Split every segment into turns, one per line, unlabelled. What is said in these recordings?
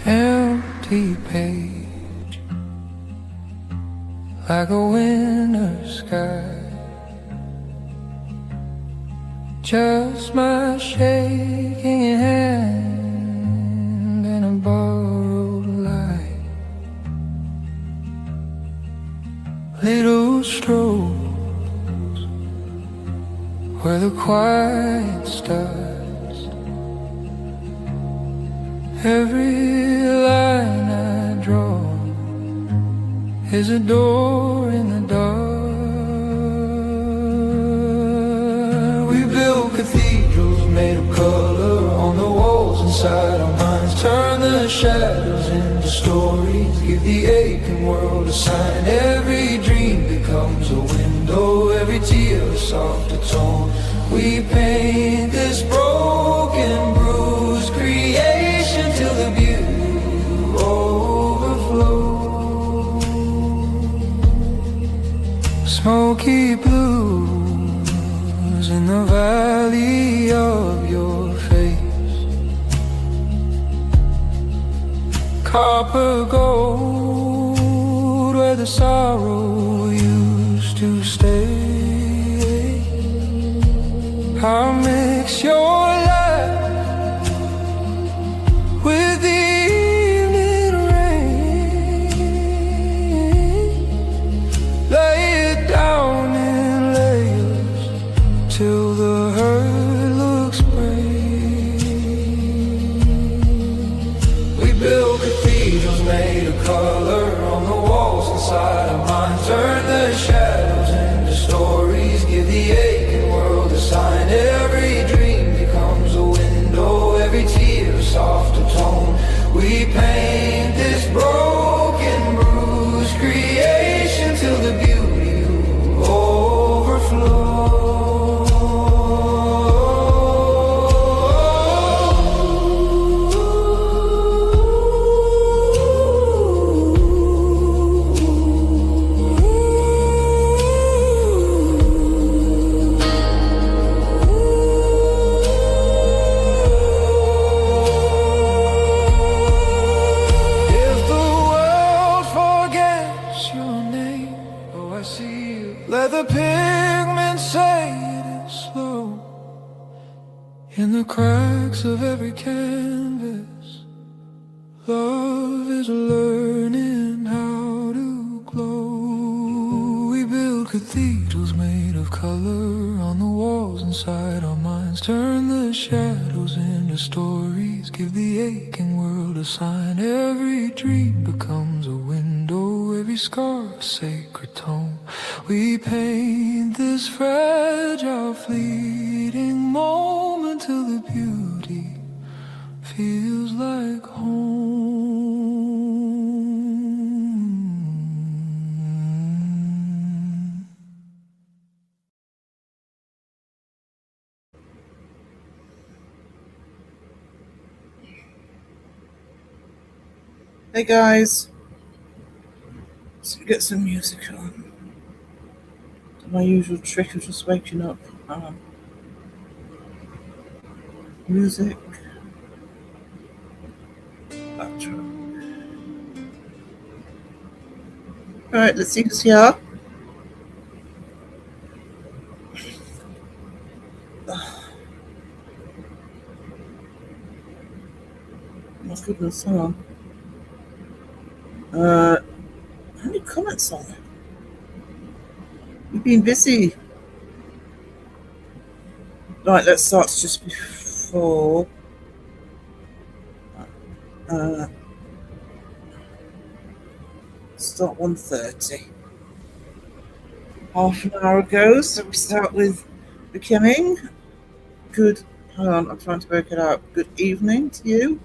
Empty page, like a winter sky. Just my shaking hand and a borrowed light. Little strokes where the quiet starts. Every line I draw is a door in the dark. We build cathedrals made of color on the walls inside our minds. Turn the shadows into stories, give the aching world a sign. Every dream becomes a window, every tear a softer tone. We paint this broken, bruised creation till the beauty overflows. Smoky blues in the valley of your face. Copper gold where the sorrow used to stay. I'll mix your light with the evening rain. Lay it down in layers till the hurt looks brave. We build cathedrals made of color on the walls inside our minds. Turn the shadows into stories, give the aching world a sign. Every dream becomes a window, every tear a softer tone. We paint this broken, bruised creation till the beauty overflows. Let the pigment fade and slow in the cracks of every canvas. Love is learning how to glow. We build cathedrals made of color on the walls inside our minds. Turn the shadows into stories, give the aching world a sign. Every dream becomes a window, every scar a sacred tone. We paint this fragile, fleeting moment till the beauty feels like home.
Hey guys, let's get some music on. My usual trick of just waking up. Music. Right, let's see who's here. My goodness, hang on. How many comments on it? You've been busy. Right, let's start just before. Start 1:30. Half an hour ago, so we start with becoming. Good. Hang on, I'm trying to work it out. Good evening to you.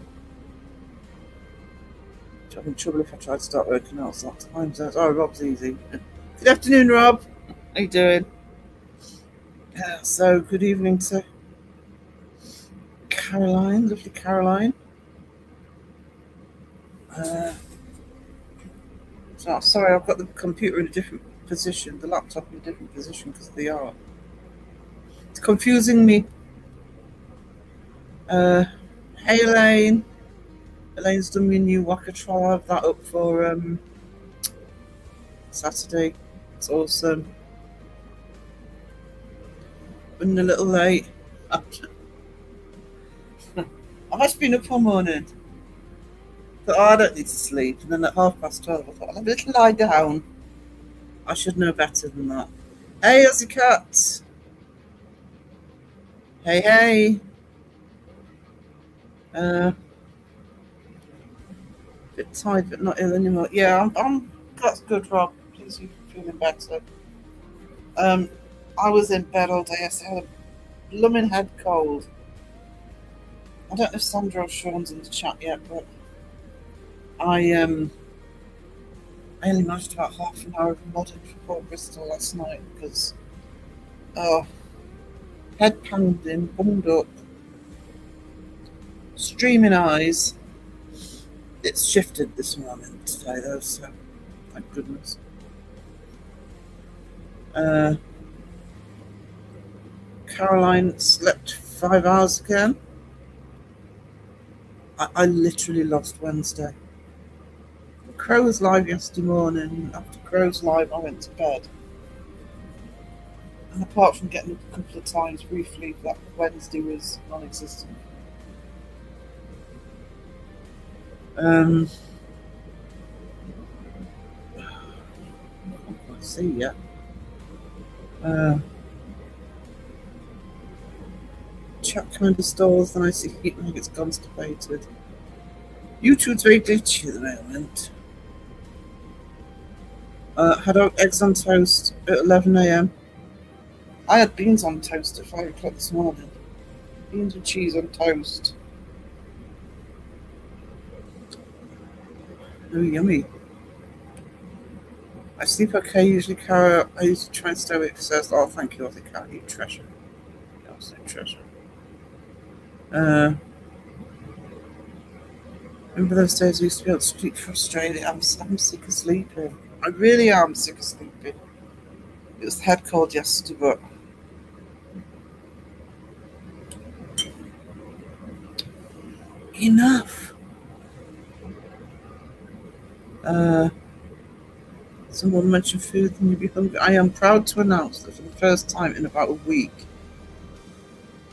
I'm in trouble if I try to start working out that time zones. Oh, Rob's easy. Good afternoon, Rob. How you doing? So, good evening to Caroline, lovely Caroline. So, sorry, I've got the computer in a different position, the laptop in a different position because of the art. It's confusing me. Hey Elaine. Elaine's done me a new Waka Troll. I have that up for Saturday. It's awesome. Been a little late. I've just been up all morning. Thought, oh, I don't need to sleep. And then at 12:30, I thought, I'll have a little lie down. I should know better than that. Hey, Aussie Cat. Hey, hey. Bit tired, but not ill anymore. Yeah, I'm. That's good, Rob. Please, you're feeling better. I was in bed all day. I had a blooming head cold. I don't know if Sandra or Sean's in the chat yet, but I only managed about half an hour of modding for Port Bristol last night because head pounding, bummed up, streaming eyes. It's shifted this morning today though, so thank goodness. Caroline slept 5 hours again. I literally lost Wednesday. Crow was live yesterday morning. After Crow's live, I went to bed. And apart from getting up a couple of times briefly, that Wednesday was non-existent. I can't quite see yet. Chat kind of stalls, then I see it like it's constipated. YouTube's very glitchy at the moment. Had eggs on toast at 11 a.m. I had beans on toast at 5 o'clock this morning. Beans with cheese on toast. Oh, yummy. I sleep okay usually, Cara. I used to try and stay awake for Thursday. Oh, thank you, I think I eat treasure. Absolute treasure. Remember those days we used to be able to sleep frustrated? I'm sick of sleeping. I really am sick of sleeping. It was the head cold yesterday, but enough. Someone mentioned food and you'd be hungry. I am proud to announce that for the first time in about a week,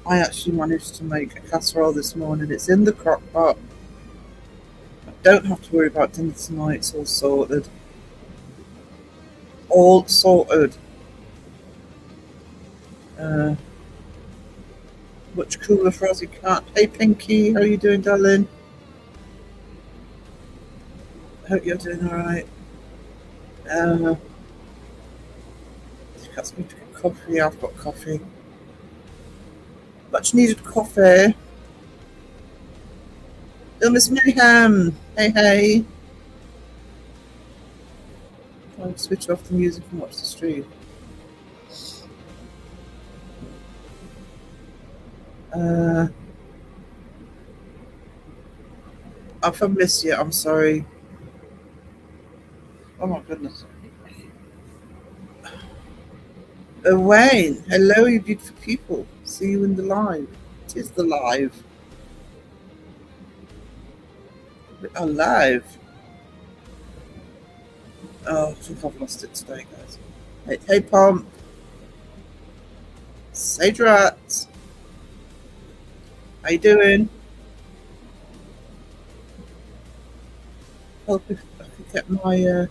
I actually managed to make a casserole this morning. It's in the crock pot. I don't have to worry about dinner tonight. It's all sorted. All sorted. Much cooler for Aussie Cat. Hey Pinky, how are you doing, darling? Hope you're doing alright. Cat's me to get coffee. Yeah, I've got coffee. Much needed coffee. Oh, Miss Mayhem. Hey, hey. I'll switch off the music and watch the stream. If I missed you, I'm sorry. Oh my goodness. Wayne, hello, you beautiful people. See you in the live. It is the live. We are live. Oh, I think I've lost it today, guys. Hey, Pomp. Sage Rat. How you doing? Hope if I can get my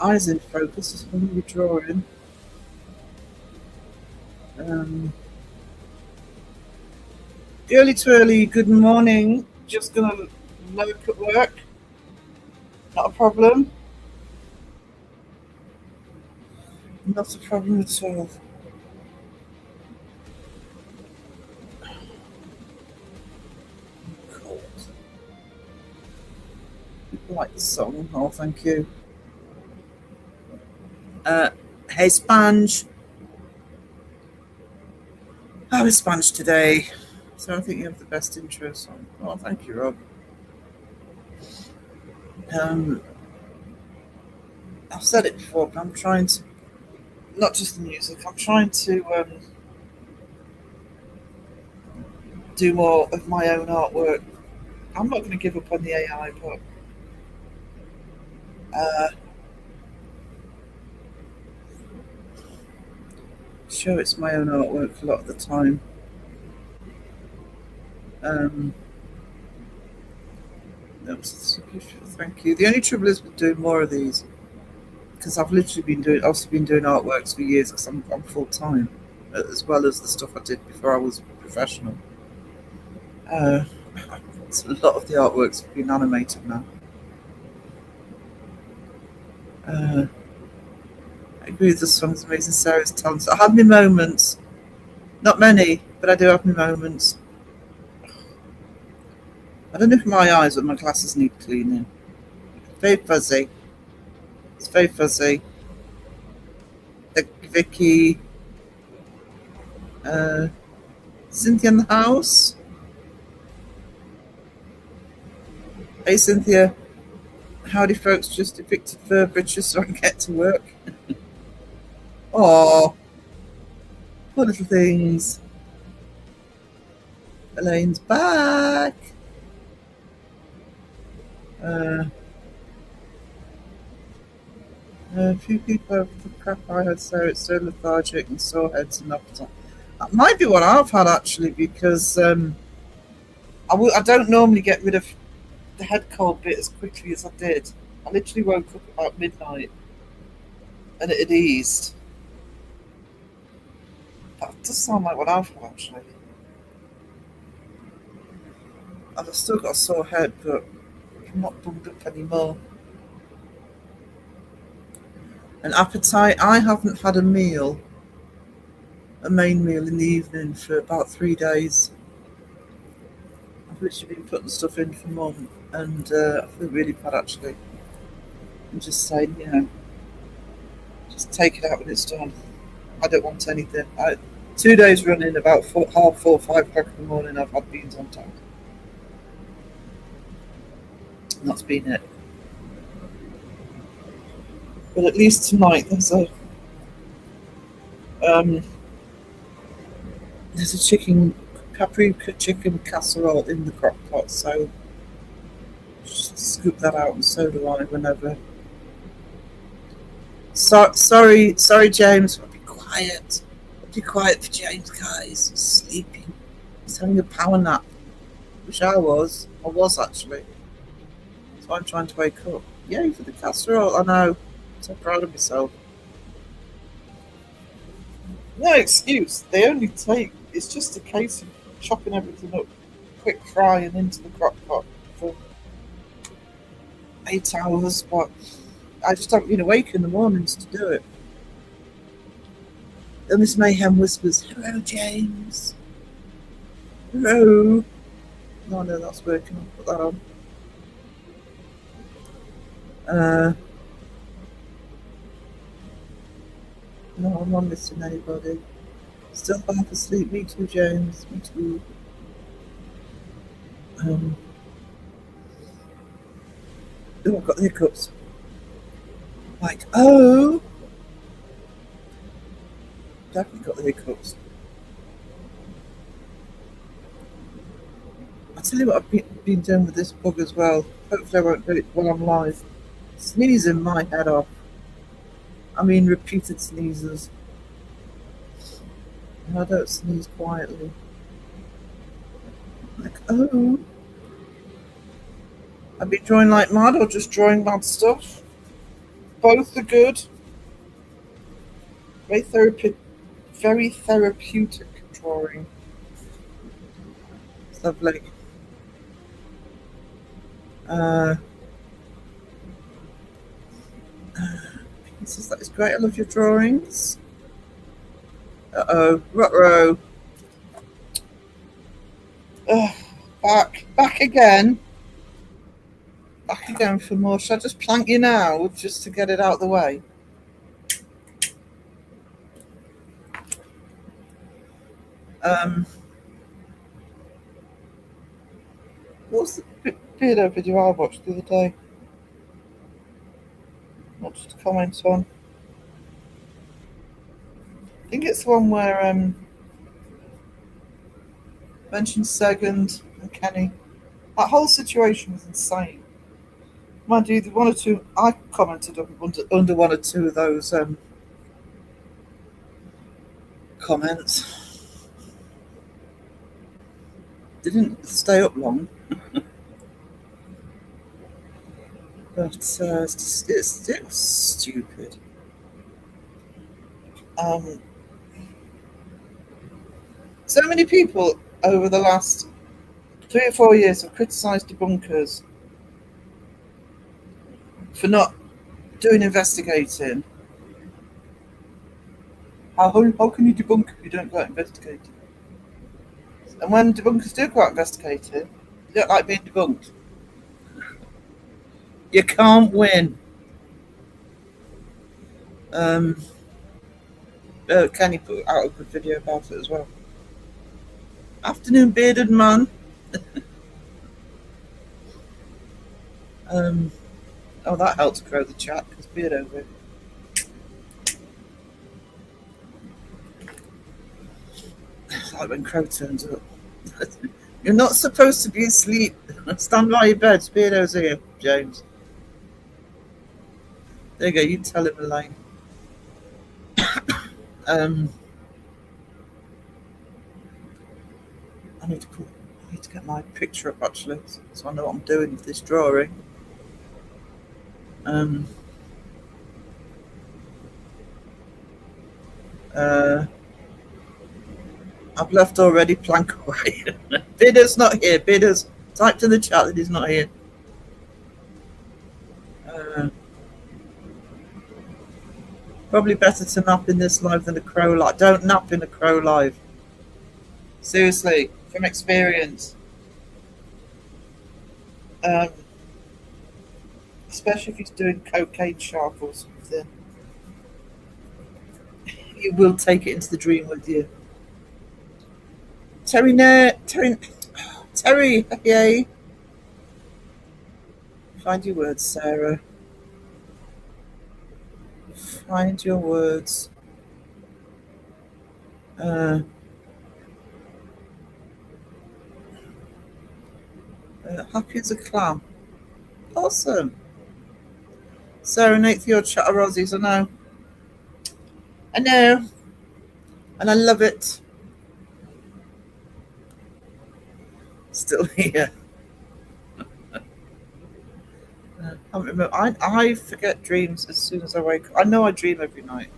eyes in focus as I'm drawing. Early to early, good morning. Just gonna lurk at work. Not a problem. Not a problem at all. Cold. People like the song. Oh, thank you. Hey, Sponge. How is Sponge today? So I think you have the best intro song. Oh, thank you, Rob. I've said it before, but I'm trying to, not just the music, I'm trying to do more of my own artwork. I'm not going to give up on the AI, but sure, it's my own artwork a lot of the time. Um, thank you. The only trouble is with doing more of these, because I've literally been doing artworks for years because I'm full time, as well as the stuff I did before I was professional. Uh, so a lot of the artworks have been animated now. Uh, I agree with the song's amazing. Sarah's talent. I have my moments, not many, but I do have my moments. I don't know if my eyes or my glasses need cleaning. Very fuzzy. It's very fuzzy. Vicky, uh, Cynthia in the house. Hey Cynthia, howdy folks, just evicted Furbridge so I can get to work. Oh, poor little things. Elaine's back. A few people have the crap I had, so it's so lethargic and sore heads and appetite. That might be what I've had actually, because I don't normally get rid of the head cold bit as quickly as I did. I literally woke up about midnight and it had eased. That does sound like what I've had actually. And I've still got a sore head, but I'm not bummed up anymore. An appetite. I haven't had a meal, a main meal in the evening for about 3 days. I've literally been putting stuff in for Mum, and I feel really bad actually. I'm just saying, just take it out when it's done. I don't want anything. 2 days running, about half 4, 5 o'clock in the morning, I've had beans on toast. And that's been it. But at least tonight there's a chicken paprika chicken casserole in the crock pot, so just scoop that out, and so do I whenever. Sorry, James. I'll be quiet. I'll be quiet for James, guys. He's sleeping. He's having a power nap. Wish I was. I was actually. So I'm trying to wake up. Yay for the casserole. I know. I'm so proud of myself. No excuse. They only take. It's just a case of chopping everything up, quick fry, and into the crock pot for 8 hours. But I just haven't been awake in the mornings to do it. And Miss Mayhem whispers, "Hello, James. Hello." No, no, that's working. I'll put that on. No, I'm not missing anybody. Still half asleep. Me too, James. Me too. Oh, I've got the hiccups. Like, oh, definitely got the hiccups. I'll tell you what I've been doing with this bug as well. Hopefully I won't do it while I'm live. Sneezing my head off. I mean repeated sneezes. And I don't sneeze quietly. Like, oh. I've been drawing like mad or just drawing mad stuff. Both are good. Very therapeutic drawing. It's lovely. Says that is great. I love your drawings. Ruh-roh. Back again. Back again for more. Should I just plank you now, just to get it out of the way? What was the Beardo video I watched the other day? Much to comment on. I think it's the one where mentioned Segund and Kenny. That whole situation was insane. Mind you, the one or two I commented under one or two of those comments. Didn't stay up long, but it's stupid. So many people over the last 3 or 4 years have criticised debunkers for not doing investigating. How can you debunk if you don't go out investigating? And when debunkers do go out investigating, they don't like being debunked. You can't win. Kenny put out a good video about it as well. Afternoon, bearded man. Oh, that helps grow the chat because beard over it. It's like when Crow turns up. You're not supposed to be asleep. Stand by your bed. Beardo's here, James. There you go. You tell him, Elaine. I need to get my picture up actually, so I know what I'm doing with this drawing. I've left already. Plank away. Bidder's not here. Bidder's typed in the chat that he's not here. Probably better to nap in this live than a Crow live. Don't nap in a Crow live. Seriously, from experience. Especially if he's doing cocaine shark or something. You will take it into the dream with you. Terry, yay. Find your words, Sarah. Find your words. Happy as a clam. Awesome. Sarah, Nate, for your chat of Aussies, I know. And I love it. Still here. I forget dreams as soon as I wake up. I know I dream every night,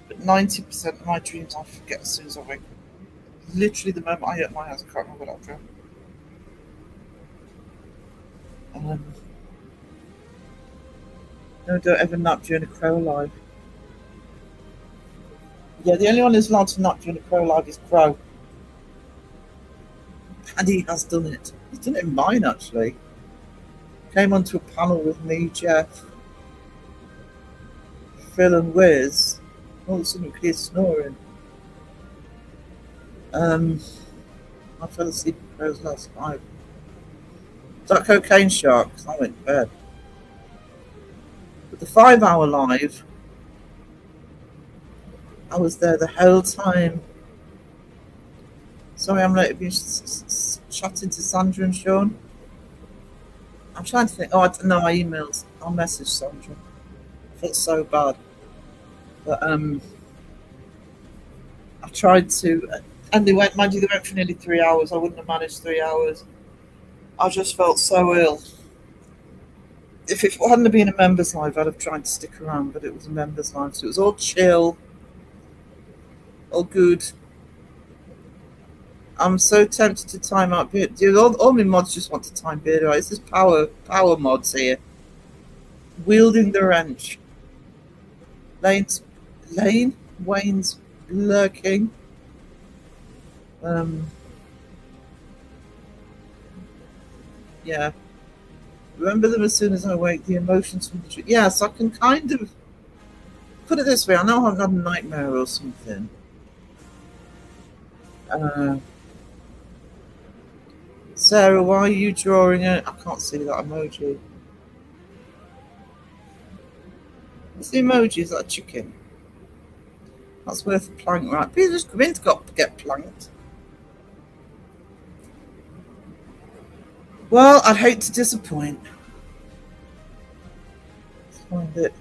but 90% of my dreams I forget as soon as I wake up. Literally the moment I open my eyes, I can't remember what I've dreamt. No, don't ever nap during a Crow live. Yeah, the only one who's allowed to nap during a Crow live is Crow. And he has done it. He's done it in mine, actually. Came onto a panel with me, Jeff, Phil and Wiz. All of a sudden, he's snoring. I fell asleep in Crow's last night. Was that Cocaine Shark? Because I went to bed. But the 5-hour live, I was there the whole time. Sorry, I'm late. I've been chatting to Sandra and Sean. I'm trying to think. Oh, no, I emailed. I'll message Sandra. I felt so bad. But I tried to. And they went, mind you, they went for nearly 3 hours. I wouldn't have managed 3 hours. I just felt so ill. If it hadn't been a members live, I'd have tried to stick around, but it was a members live, so it was all chill, all good. I'm so tempted to time out Beard. Dude, all my mods just want to time Beard out. It's this power mods here. Wielding the wrench. Wayne's lurking. Yeah. Remember them as soon as I wake, the emotions from the dream. Yes, I can kind of put it this way. I know I've had a nightmare or something. Sarah, why are you drawing it? I can't see that emoji. It's the emoji, is that a chicken? That's worth a plank, right? People just come in to get planked. Well, I'd hate to disappoint. Let's find it.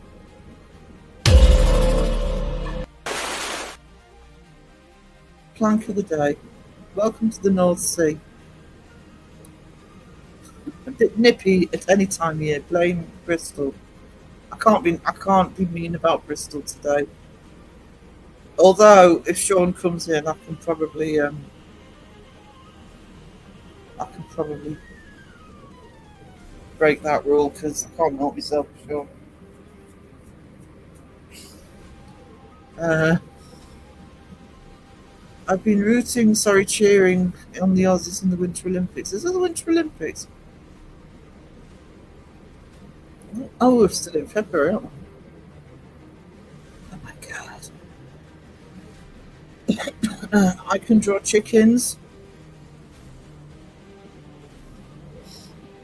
Plank of the day. Welcome to the North Sea. A bit nippy at any time of year. Blame Bristol. I can't be mean about Bristol today. Although if Sean comes in, I can probably break that rule because I can't help myself for sure. I've been cheering on the Aussies in the Winter Olympics. Is it the Winter Olympics? Oh, we're still in February, aren't we? Oh my god. I can draw chickens.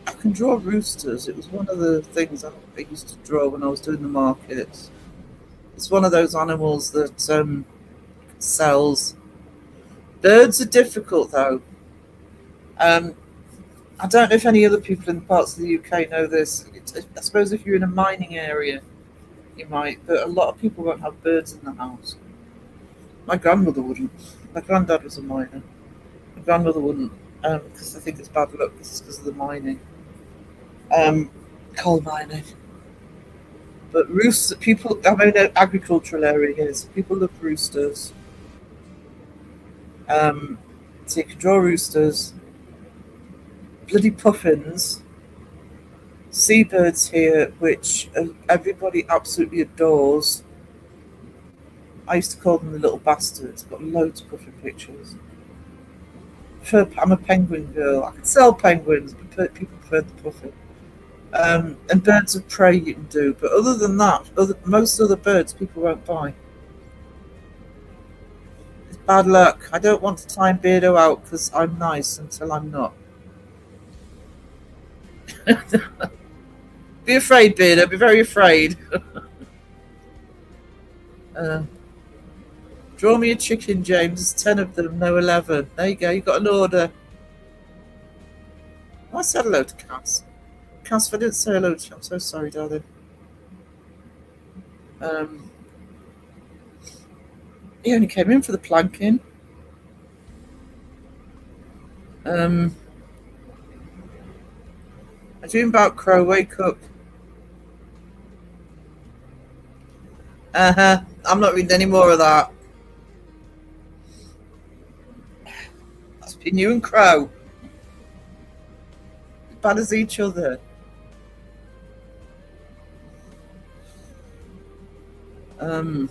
I can draw roosters. It was one of the things I used to draw when I was doing the markets. It's one of those animals that sells. Birds are difficult though. I don't know if any other people in parts of the UK know this. I suppose if you're in a mining area, you might, but a lot of people won't have birds in the house. My grandmother wouldn't. My granddad was a miner. My grandmother wouldn't, because I think it's bad luck because of the mining, coal mining. But roosters, people, I mean, an agricultural area here, so people love roosters. So you can draw roosters, bloody puffins, seabirds here, which everybody absolutely adores. I used to call them the little bastards. Got loads of puffin pictures. I'm a penguin girl. I can sell penguins, but people prefer the puffin. And birds of prey you can do, but other than that, most other birds people won't buy. It's bad luck. I don't want to time Beardo out because I'm nice until I'm not. Be afraid, Beardo. Be very afraid. Draw me a chicken, James. There's 10 of them, no 11. There you go. You got an order. Oh, I said hello to Cass. Cass, if I didn't say hello to you, I'm so sorry, darling. He only came in for the planking. I dream about Crow. Wake up. I'm not reading any more of that. That's been you and Crow. As bad as each other. I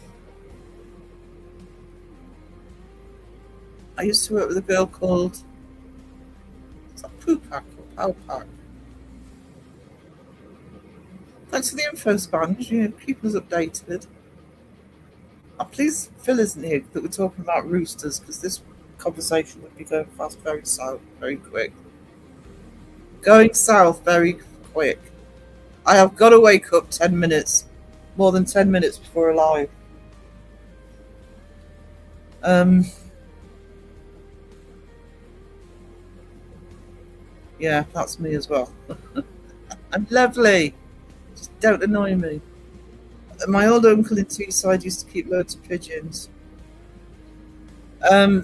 used to work with a girl called Poopak or Palpak. Thanks for the info, Sponge. Keep us updated. I'm pleased Phil isn't here that we're talking about roosters because this conversation would be going fast very south, very quick. Going south very quick. I have got to wake up 10 minutes, more than 10 minutes before a live. Yeah, that's me as well. I'm lovely. Just don't annoy me. My old uncle in Teesside used to keep loads of pigeons. Yeah,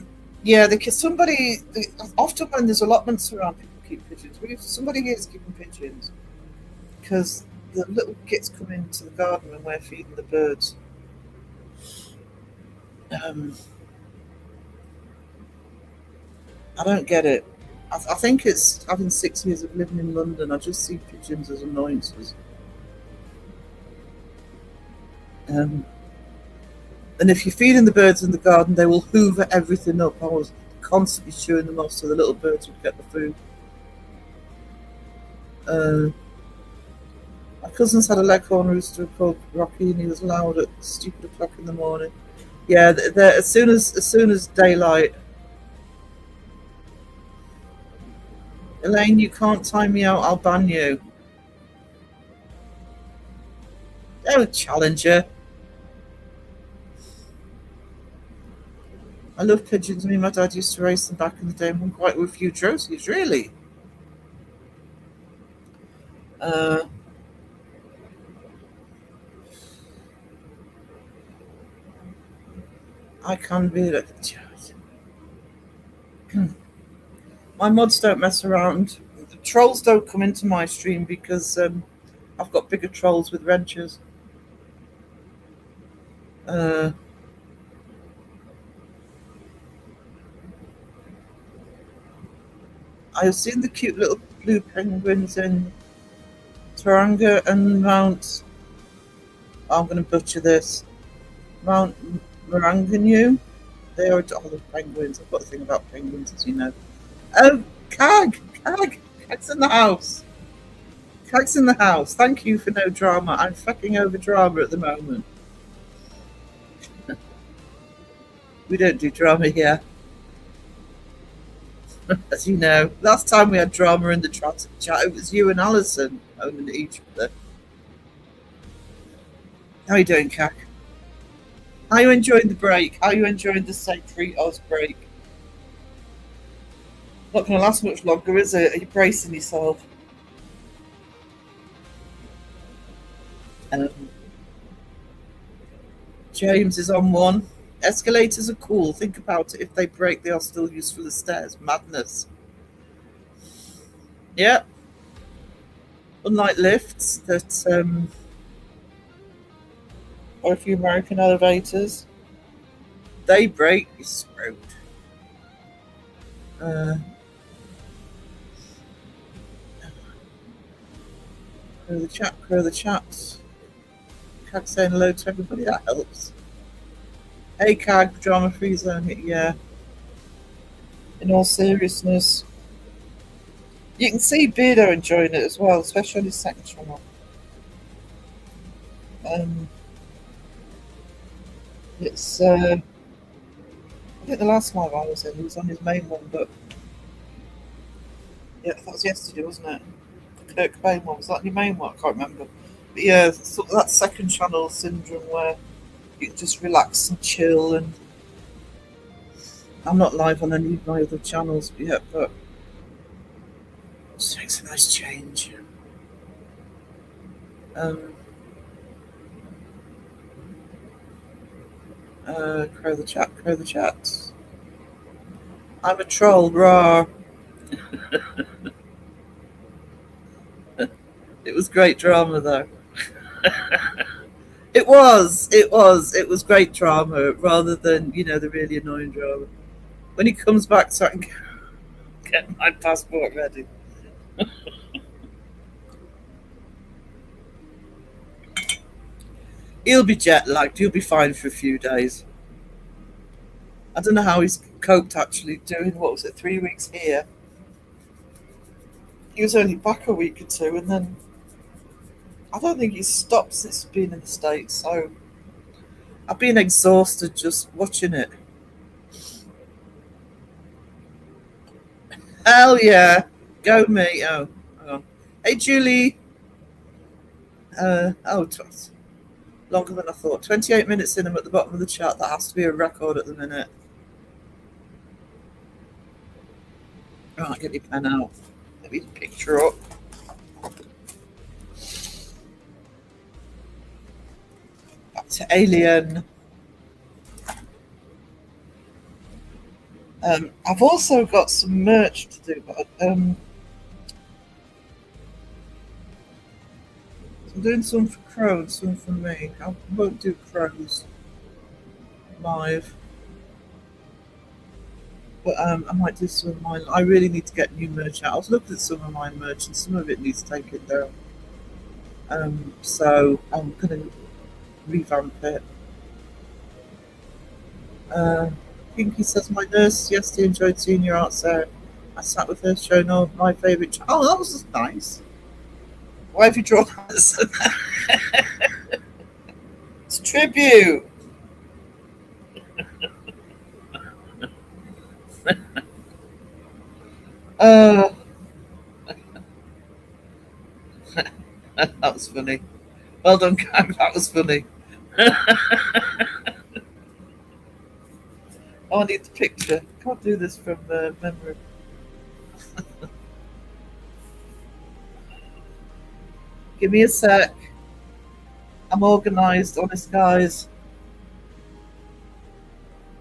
often when there's allotments around, people keep pigeons. Somebody here is keeping pigeons because the little gits come into the garden when we're feeding the birds. I don't get it. I think it's having 6 years of living in London. I just see pigeons as annoyances. And if you're feeding the birds in the garden, they will hoover everything up. I was constantly chewing them off so the little birds would get the food. My cousin's had a leghorn rooster called Rocky, and he was loud at stupid o'clock in the morning. Yeah, as soon as daylight. Elaine, you can't time me out. I'll ban you. Don't challenge her. I love pigeons. Me and my dad used to race them back in the day and won quite a few trophies, really. Uh, I can be like, my mods don't mess around. The trolls don't come into my stream because I've got bigger trolls with wrenches. Uh, I've seen the cute little blue penguins in Taranga and Mount. I'm going to butcher this. Mount Maranganu. They are adorable penguins. I've got a thing about penguins, as you know. Oh, Cag's in the house. Cag's in the house. Thank you for no drama. I'm fucking over drama at the moment. We don't do drama here, as you know. Last time we had drama in the chat, it was you and Alison owning each other. How are you doing, Cag? How are you enjoying the break? How are you enjoying the St. Oz break? Not going to last much longer, is it? Are you bracing yourself? James is on one. Escalators are cool. Think about it. If they break, they are still useful as stairs. Madness. Yeah. Unlike lifts that or a few American elevators, they break, you're screwed. Grow the chat. Cag saying hello to everybody, that helps. Hey Cag, drama free zone, yeah. In all seriousness, you can see Beardo enjoying it as well, especially on his second channel. It's I think the last live I was in, he was on his main one, but yeah, that was yesterday, wasn't it? The Kirk Cobain one, was that your main one? I can't remember. But yeah, sort of that second channel syndrome where you can just relax and chill. And I'm not live on any of my other channels yet, but it just makes a nice change. Crow the chat. I'm a troll, raw. It was great drama, though. It was great drama, rather than, the really annoying drama. When he comes back, so I can get my passport ready. He'll be jet lagged. He'll be fine for a few days. I don't know how he's coped actually doing, what was it, 3 weeks here. He was only back a week or two, and then I don't think he's stopped since being in the States. So I've been exhausted just watching it. Hell yeah, go me! Oh, hang on. Hey Julie. Longer than I thought. 28 minutes in. I'm at the bottom of the chat. That has to be a record at the minute. Right, get your pen out. Let me picture up. Back to Alien. I've also got some merch to do, but I'm doing some for Crow and some for me. I won't do Crow's live, but I might do some of mine. I really need to get new merch out. I was looking at some of my merch, and some of it needs taken down. So I'm going to revamp it. Pinky says, my nurse yesterday enjoyed seeing your art there. I sat with her showing all my favourite. Oh, that was nice. Why have you drawn that? It's a tribute. That was funny. Well done, Cam. That was funny. Oh, I need the picture. Can't do this from memory. Give me a sec. I'm organised, honest guys.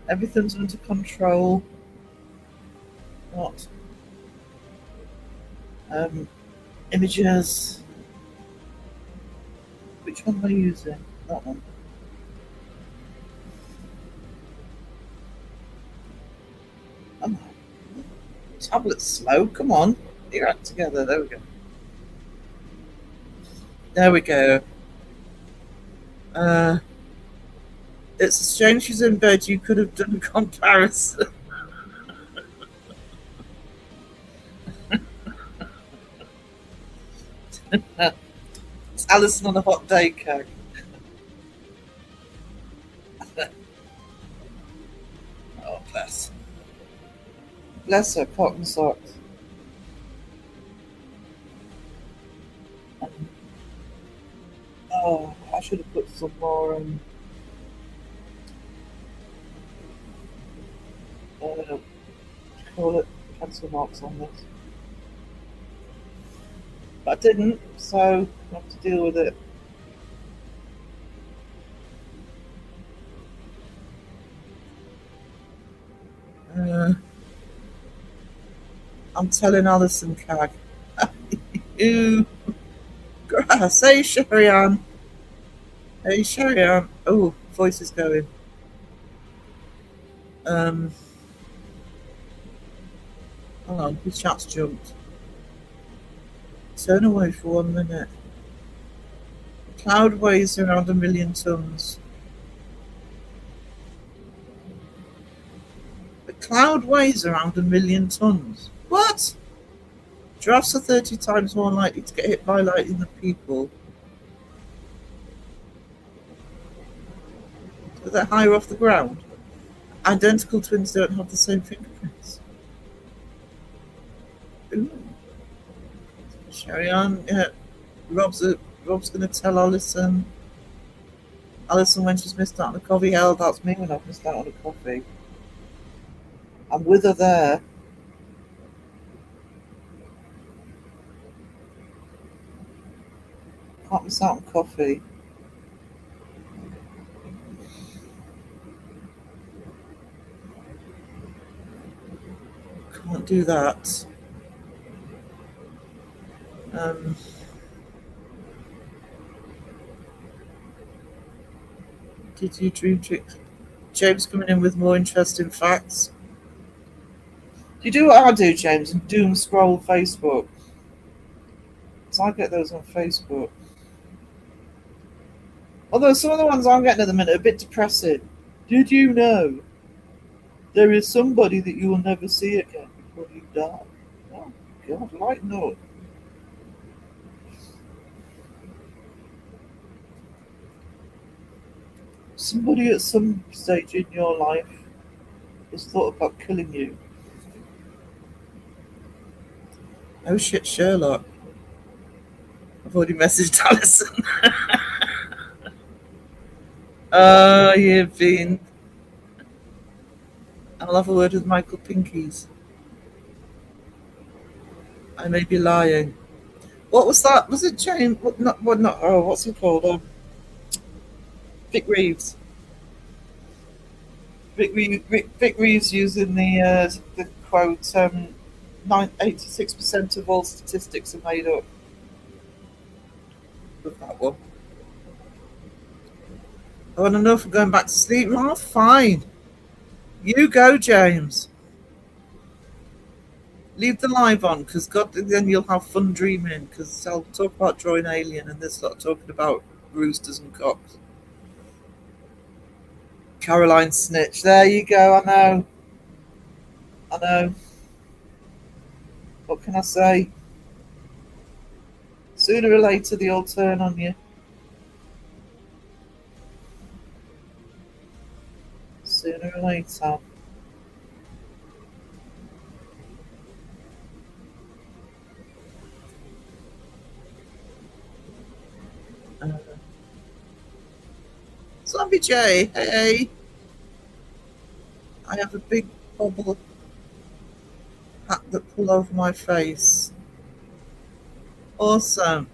Everything's under control. What? Images. Which one am I using? That one. Oh, tablet's slow. Come on. You're out together. There we go. There we go. It's a shame she's in bed. You could have done a comparison. It's Alison on a hot day, Kag. Oh, bless. Bless her, cotton socks. Oh, I should have put some more call it pencil marks on this. But I didn't, so I have to deal with it. I'm telling Alison, Cag. Ew. Grass. Hey, Sherry-Ann. Hey, Sherry-Ann. Oh, voice is going. Hold on, his chat's jumped. Turn away for 1 minute. Cloud weighs around 1 million tons. The cloud weighs around 1 million tons. What? Giraffes are 30 times more likely to get hit by lightning than people. So they're higher off the ground. Identical twins don't have the same fingerprints. Ooh. Sherry-Ann, yeah. Rob's going to tell Alison. Alison when she's missed out on a coffee. Hell, that's me when I've missed out on a coffee. I'm with her there. Can't miss out on coffee. Can't do that. Did you dream tricks? James coming in with more interesting facts. Do you do what I do, James, and doom scroll Facebook? Because I get those on Facebook. Although some of the ones I'm getting at the minute are a bit depressing. Did you know there is somebody that you will never see again before you die? Oh, God, lighten up. Somebody at some stage in your life has thought about killing you. Oh shit, Sherlock. I've already messaged Alison. Oh, you've been. I'll have a word with Michael Pinkies. I may be lying. What was that? Was it James? What's he called? Vic Reeves. Vic Reeves using the quote, 86% of all statistics are made up. With that one. I want to know if we're going back to sleep. Oh, fine. You go, James. Leave the live on, because God, then you'll have fun dreaming, because I'll talk about drawing alien and this lot talking about roosters and cocks. Caroline Snitch. There you go, I know. I know. What can I say? Sooner or later, they'll turn on you. Sooner or later. AJ, hey. I have a big bobble hat that pull over my face. Awesome.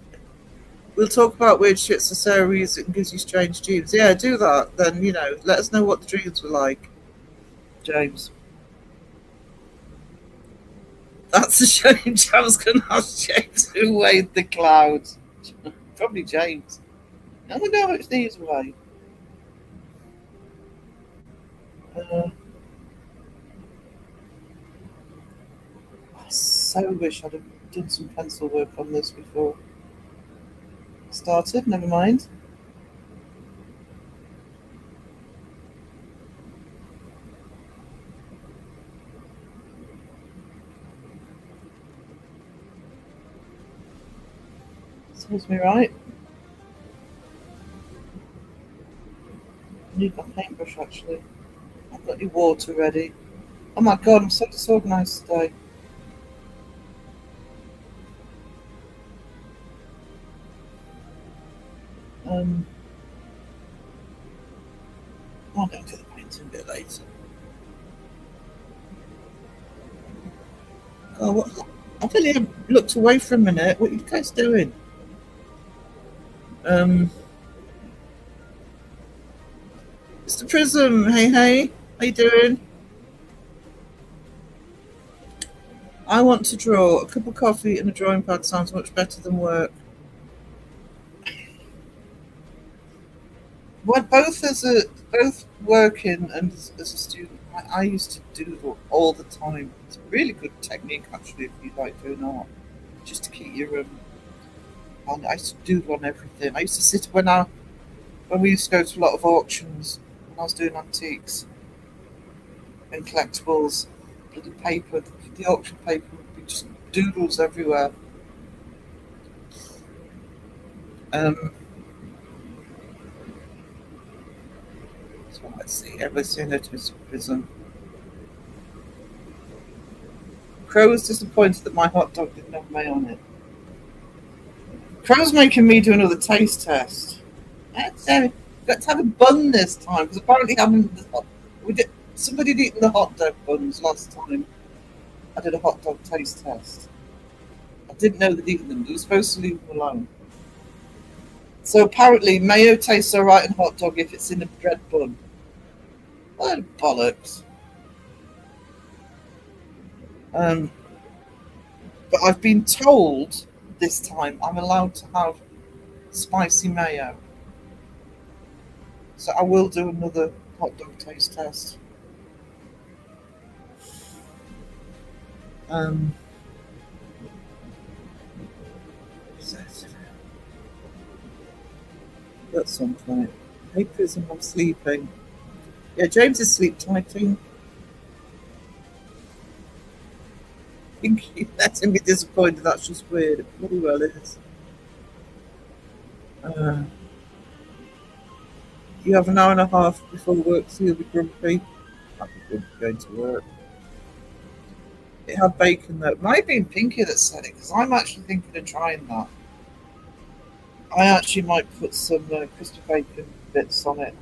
We'll talk about weird shit so Sarah reads it and gives you strange dreams. Yeah, do that. Then, let us know what the dreams were like, James. That's a shame. I was going to ask James who weighed the clouds. Probably James. I wonder how much these weigh. I so wish I'd have done some pencil work on this before I started. Never mind. Serves me right. I need my paintbrush actually. I've got your water ready. Oh my god, I'm so disorganised today. I'll go to the painting a bit later. Oh, what? I tell you, I looked away for a minute. What are you guys doing? Mr. Prism, hey, how you doing? I want to draw. A cup of coffee and a drawing pad sounds much better than work. Well, both working and as a student, I used to doodle all the time. It's a really good technique, actually, if you like doing art, just to keep your And I used to doodle on everything. I used to sit when we used to go to a lot of auctions when I was doing antiques and collectibles. The paper, the auction paper would be just doodles everywhere. Um, so let's see. Everybody's saying no to Mr. Prism. Crow was disappointed that my hot dog didn't have mayo on it. Crow's making me do another taste test. Got to have a bun this time because apparently somebody had eaten the hot dog buns last time. I did a hot dog taste test. I didn't know they'd eaten them. They were supposed to leave them alone. So apparently mayo tastes alright in hot dog if it's in a bread bun. What bollocks. But I've been told this time I'm allowed to have spicy mayo. So I will do another hot dog taste test. At some point. Hey Prism, I'm sleeping. Yeah, James is sleep typing. I think he's letting me disappointed. That's just weird. It bloody well is. You have an hour and a half before work, so you'll be grumpy. I'll be grumpy going to work. It had bacon though. It might have been Pinky that said it because I'm actually thinking of trying that. I actually might put some crispy bacon bits on it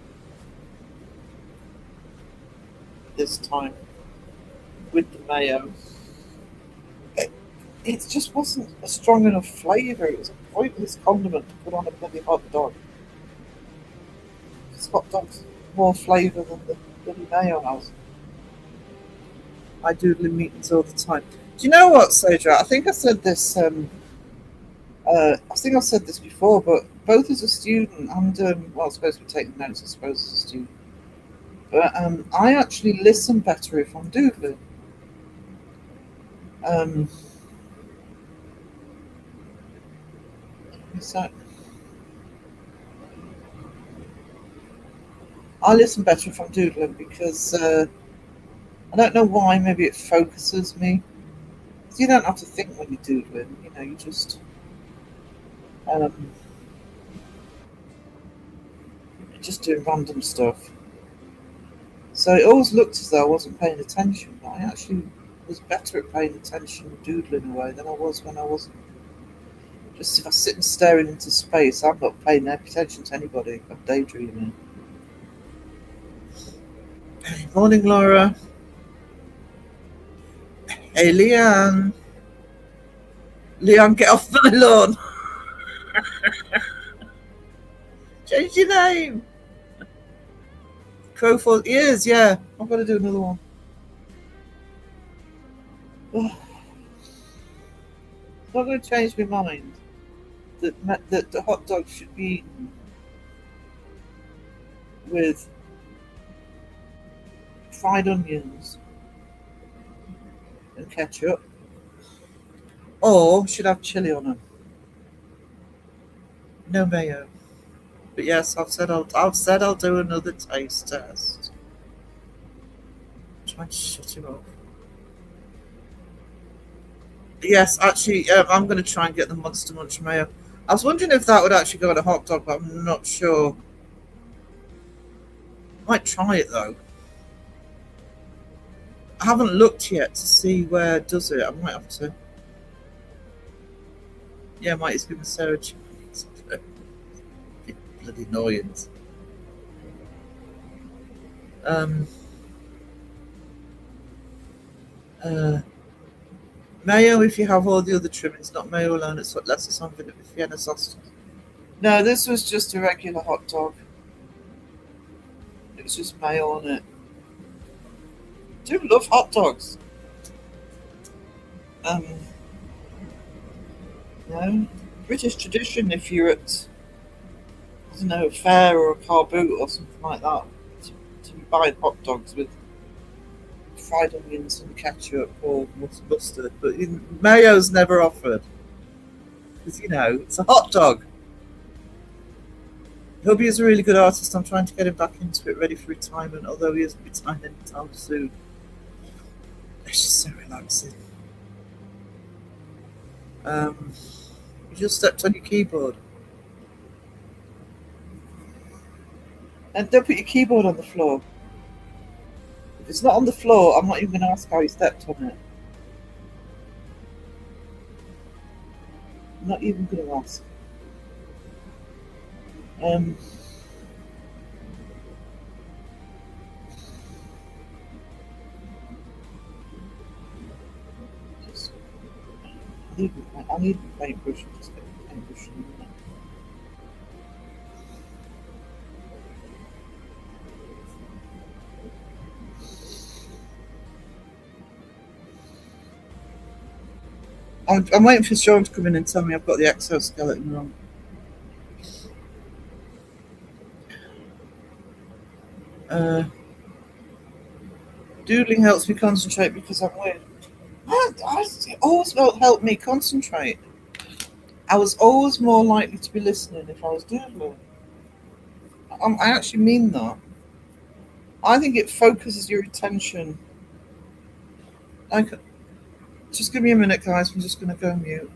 this time with the mayo. It just wasn't a strong enough flavour. It was a pointless condiment to put on a bloody hot dog. Because hot dogs more flavour than the bloody mayo has. I doodle in meetings all the time. Do you know what, Sandra? I think I said this. I think I've said this before, but both as a student and well, I suppose to be taking notes. I suppose as a student, but I actually listen better if I'm doodling. So I listen better if I'm doodling because I don't know why. Maybe it focuses me. So you don't have to think when you're doodling. You just just doing random stuff. So it always looked as though I wasn't paying attention, but I actually was better at paying attention and doodling away than I was when I wasn't. Just if I sit and staring into space, I'm not paying attention to anybody. I'm daydreaming. Morning, Laura. Hey, Leanne. Leanne, get off my lawn. Change your name. Crow for ears, yeah. I've got to do another one. I'm not going to change my mind that the hot dog should be eaten with fried onions and ketchup, or should have chili on them. No mayo. But yes, I've said I'll do another taste test. Try and shut him up. Yes, actually, I'm going to try and get the Monster Munch mayo. I was wondering if that would actually go on a hot dog, but I'm not sure. Might try it though. I haven't looked yet to see where it does it. I might have to. Yeah, I might just give Sarah a chance. Bloody annoyance. Mayo if you have all the other trimmings, not mayo alone. It's what less or something with Vienna sauce. No, this was just a regular hot dog. It was just mayo on it. I do love hot dogs. British tradition if you're at, I don't know, a fair or a car boot or something like that, to be buying hot dogs with fried onions and ketchup or mustard, but mayo's never offered because it's a hot dog. Hubby is a really good artist. I'm trying to get him back into it, ready for retirement, although he isn't retiring anytime soon. It's just so relaxing. You just stepped on your keyboard. And don't put your keyboard on the floor. If it's not on the floor, I'm not even going to ask how you stepped on it. I'm not even going to ask. I need a paintbrush. Just get a paintbrush in there. I'm waiting for Sean to come in and tell me I've got the exoskeleton wrong. Doodling helps me concentrate because I'm weird. It always helped me concentrate. I was always more likely to be listening if I was doodling. I actually mean that. I think it focuses your attention. Just give me a minute, guys. I'm just going to go mute.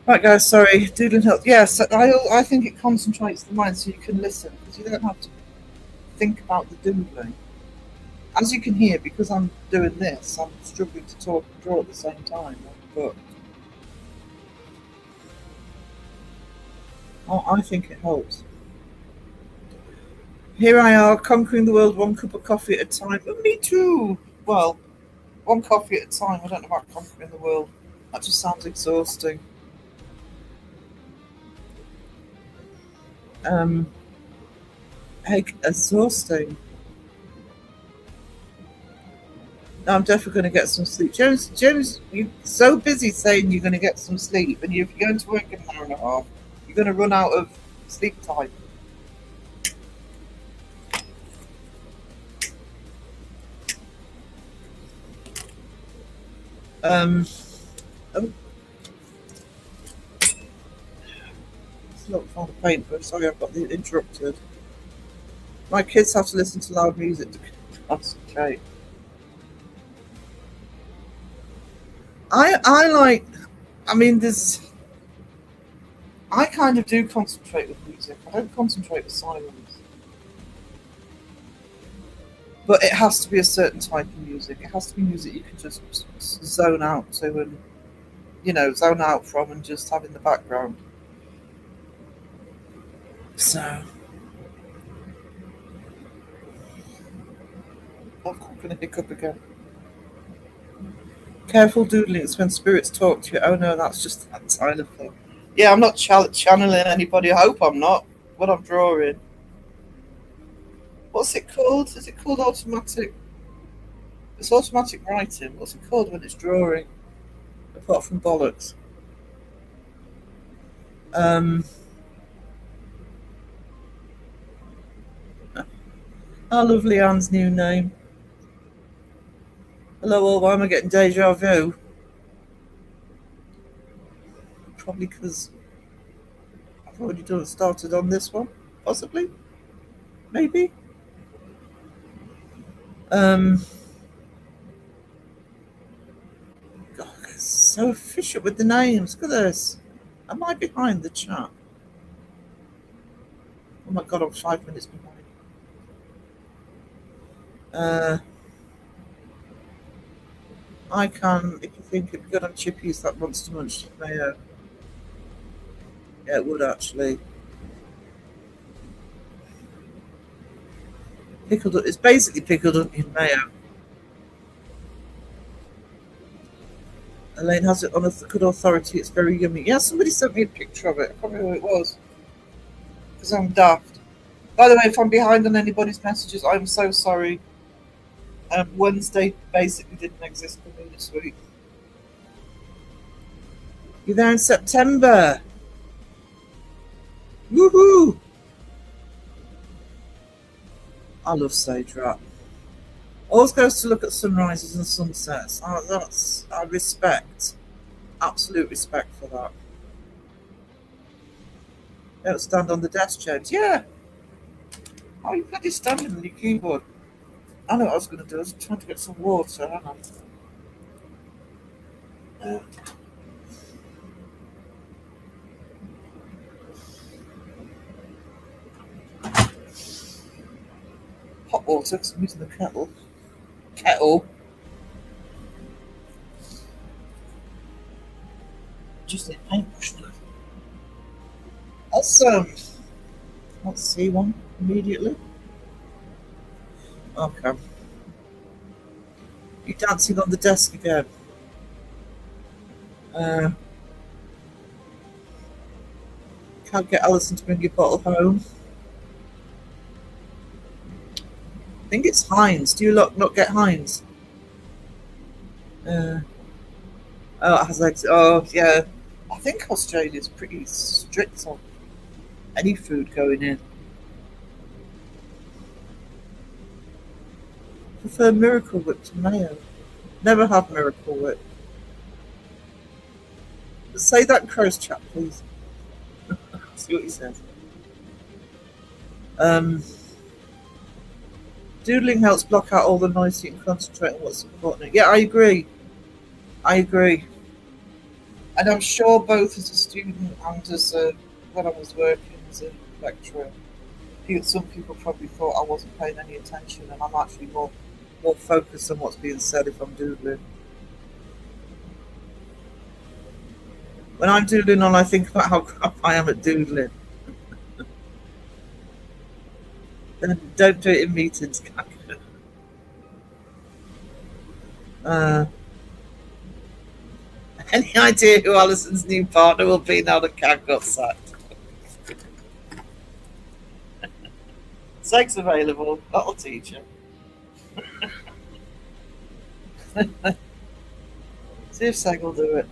Right, guys, sorry. Doodling helps. Yes, I think it concentrates the mind so you can listen because you don't have to think about the doodling. As you can hear, because I'm doing this, I'm struggling to talk and draw at the same time. But I think it helps. Here I are, conquering the world one cup of coffee at a time. But me too. Well, one coffee at a time. I don't know about conquering the world. That just sounds exhausting. Exhausting. I'm definitely going to get some sleep. James, you're so busy saying you're going to get some sleep, and if you're going to work in an hour and a half, you're going to run out of sleep time. Um, oh, it's not find a paintbrush. Sorry, I've got interrupted. My kids have to listen to loud music to concentrate. I like. I mean, there's. I kind of do concentrate with music. I don't concentrate with silence. But it has to be a certain type of music. It has to be music you can just zone out to and, zone out from and just have in the background. So, I'm going to hiccup again. Careful doodling, it's when spirits talk to you. Oh no, that's just that kind of thing. Yeah, I'm not channeling anybody. I hope I'm not. What I'm drawing. What's it called? Is it called automatic? It's automatic writing. What's it called when it's drawing? Apart from bollocks. How lovely Anne's new name. Hello all, why am I getting deja vu? Probably because I've already started on this one. Possibly. Maybe. God, it's so efficient with the names. Look at this. Am I behind the chat? Oh my god, I'm 5 minutes behind. I can, if you think it'd be good on chippies, that Monster Munch mayo. Yeah, it would actually. It's basically pickled onion mayo. Elaine has it on a good authority. It's very yummy. Yeah, somebody sent me a picture of it. I can't remember who it was. Because I'm daft. By the way, if I'm behind on anybody's messages, I'm so sorry. Wednesday basically didn't exist for me this week. You're there in September. Woohoo! I love Sage Rat. Always goes to look at sunrises and sunsets. I respect. Absolute respect for that. Don't stand on the desk, James. Yeah. How are you bloody standing on your keyboard? I know what I was going to do. I was trying to get some water. Hang on. Hot water because I'm using the kettle. Just a paintbrush. Awesome. Let's see one immediately. Okay. You're dancing on the desk again. Can't get Alison to bring your bottle home. I think it's Heinz. Do you not get Heinz? Oh, it has eggs. Oh, yeah. I think Australia's pretty strict on any food going in. Prefer Miracle Whip to mayo. Never have Miracle Whip. Say that in Crow's chat, please. See what he says. Doodling helps block out all the noise so you can concentrate on what's important. Yeah, I agree. And I'm sure both as a student and as when I was working as a lecturer, some people probably thought I wasn't paying any attention, and I'm actually more focused on what's being said if I'm doodling. When I'm doodling on, I think about how crap I am at doodling. And don't do it in meetings. Any idea who Alison's new partner will be now that Cat got sacked? Seg's available. That'll teach him. See if Seg will do it.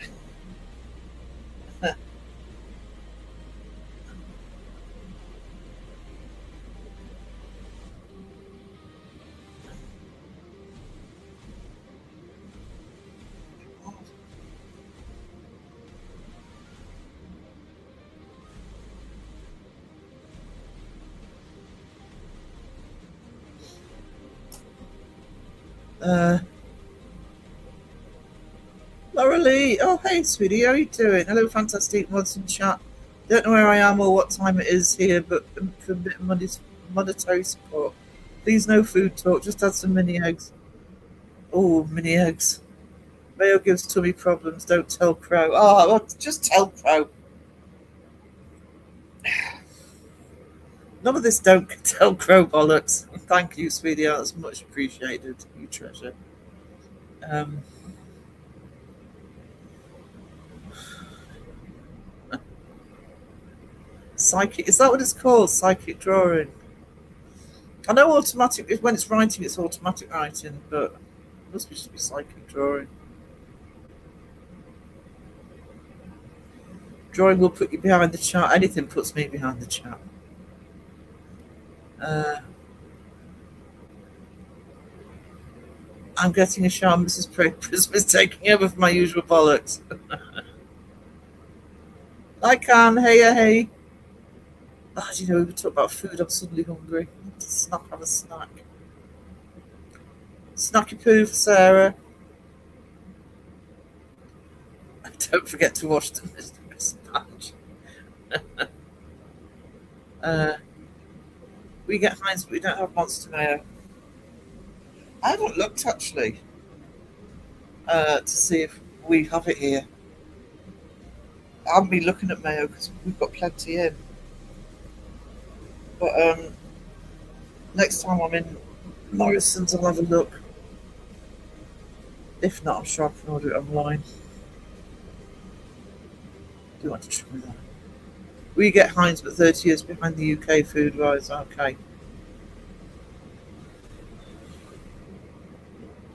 Uh, Laura Lee. Oh, hey, sweetie. How are you doing? Hello, fantastic mods in chat. Don't know where I am or what time it is here, but for a bit of monetary support. Please, no food talk. Just add some mini eggs. Oh, mini eggs. Mayo gives tummy problems. Don't tell Crow. Oh, well, just tell Crow. None of this don't tell Crow bollocks. Thank you, sweetie. That's much appreciated. You treasure. Um, Psychic. Is that what it's called? Psychic drawing. I know automatic. When it's writing, it's automatic writing, but it must just be psychic drawing. Drawing will put you behind the chat. Anything puts me behind the chat. I'm getting a shower. Mrs. Prism taking over for my usual bollocks. I can. Hey. Oh, do you know, we were talking about food. I'm suddenly hungry. I need to have a snack. Snacky poo for Sarah. Don't forget to wash the sponge. We get Heinz, but we don't have Monster Mayo. I haven't looked actually to see if we have it here. I haven't been looking at mayo because we've got plenty in. But next time I'm in Morrison's, I'll have a look. If not, I'm sure I can order it online. Do you want to try that? We get Heinz, but 30 years behind the UK food wise. Okay.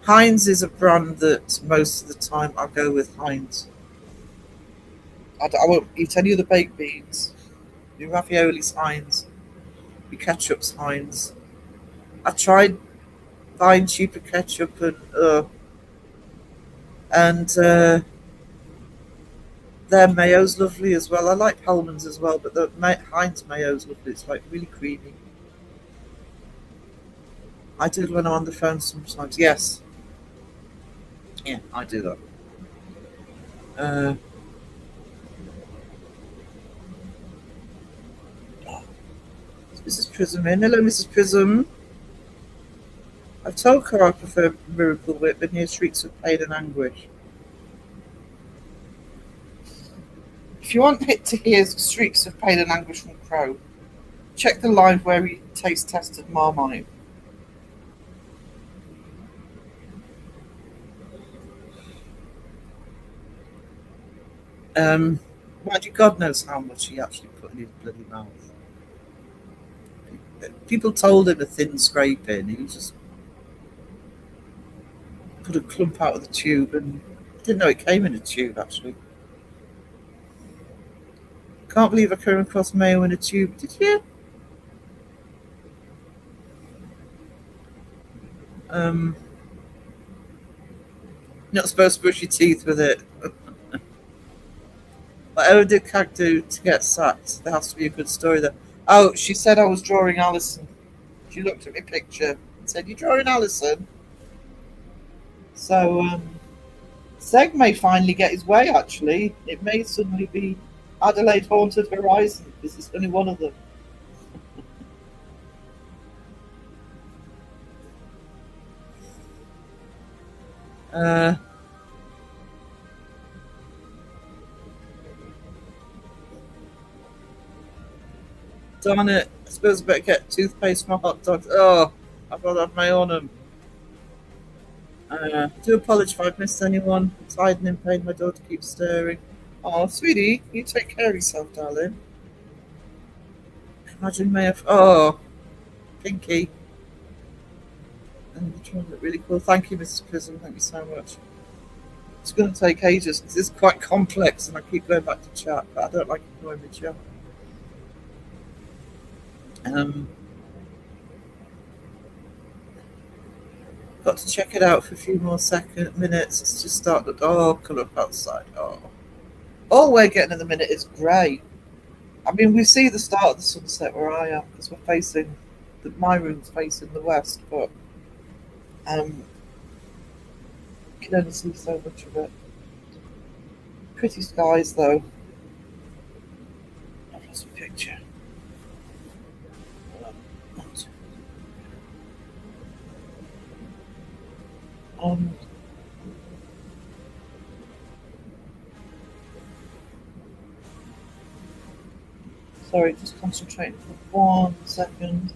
Heinz is a brand that most of the time I go with Heinz. I won't eat any of the baked beans. Your ravioli's Heinz. Your ketchup's Heinz. I tried buying cheaper ketchup and their mayo's lovely as well. I like Hellman's as well, but the Heinz mayo's lovely. It's like really creamy. I do it when I'm on the phone sometimes. Yes. Yeah, I do that. Mrs. Prism in. Hello, Mrs. Prism. I've told her I prefer Miracle Whip, and hear shrieks of pain and anguish. If you want to hear shrieks of pain and anguish from Crow, check the live where he taste tested Marmite. Mind you, God knows how much he actually put in his bloody mouth. People told him a thin scraping. He just put a clump out of the tube, and didn't know it came in a tube actually. Can't believe I came across mayo in a tube. Did you? Not supposed to brush your teeth with it. Whatever did Cag do to get sacked? There has to be a good story there. Oh, she said I was drawing Alison. She looked at my picture and said, "You're drawing Alison?" So, Seg may finally get his way, actually. It may suddenly be Adelaide Haunted Horizon, because it's only one of them. Darn it. I suppose I better get toothpaste for my hot dogs. Oh, I've got to have my own them. Do apologise if I've missed anyone. It's hiding in pain. My daughter keeps stirring. Oh, sweetie, you take care of yourself, darling. Imagine may have. Oh, Pinky. And the trying to look really cool. Thank you, Mrs. Prism. Thank you so much. It's going to take ages because it's quite complex, and I keep going back to chat, but I don't like ignoring the chat. Got to check it out for a few more minutes. It's just started. Oh, colour up outside. Oh, all we're getting in the minute is grey. I mean, we see the start of the sunset where I am because we're facing. My room's facing the west, but You can only see so much of it. Pretty skies though. I've lost a picture. Um, sorry, just concentrating for 1 second.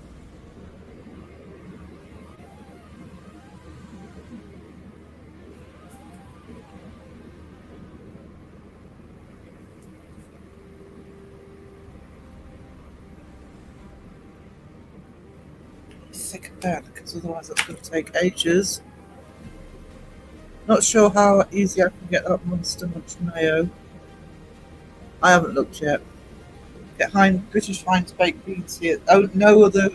Sick of that because otherwise it's going to take ages. Not sure how easy I can get that Monster Munch mayo. I haven't looked yet. Get British Heinz baked beans here. Oh, no other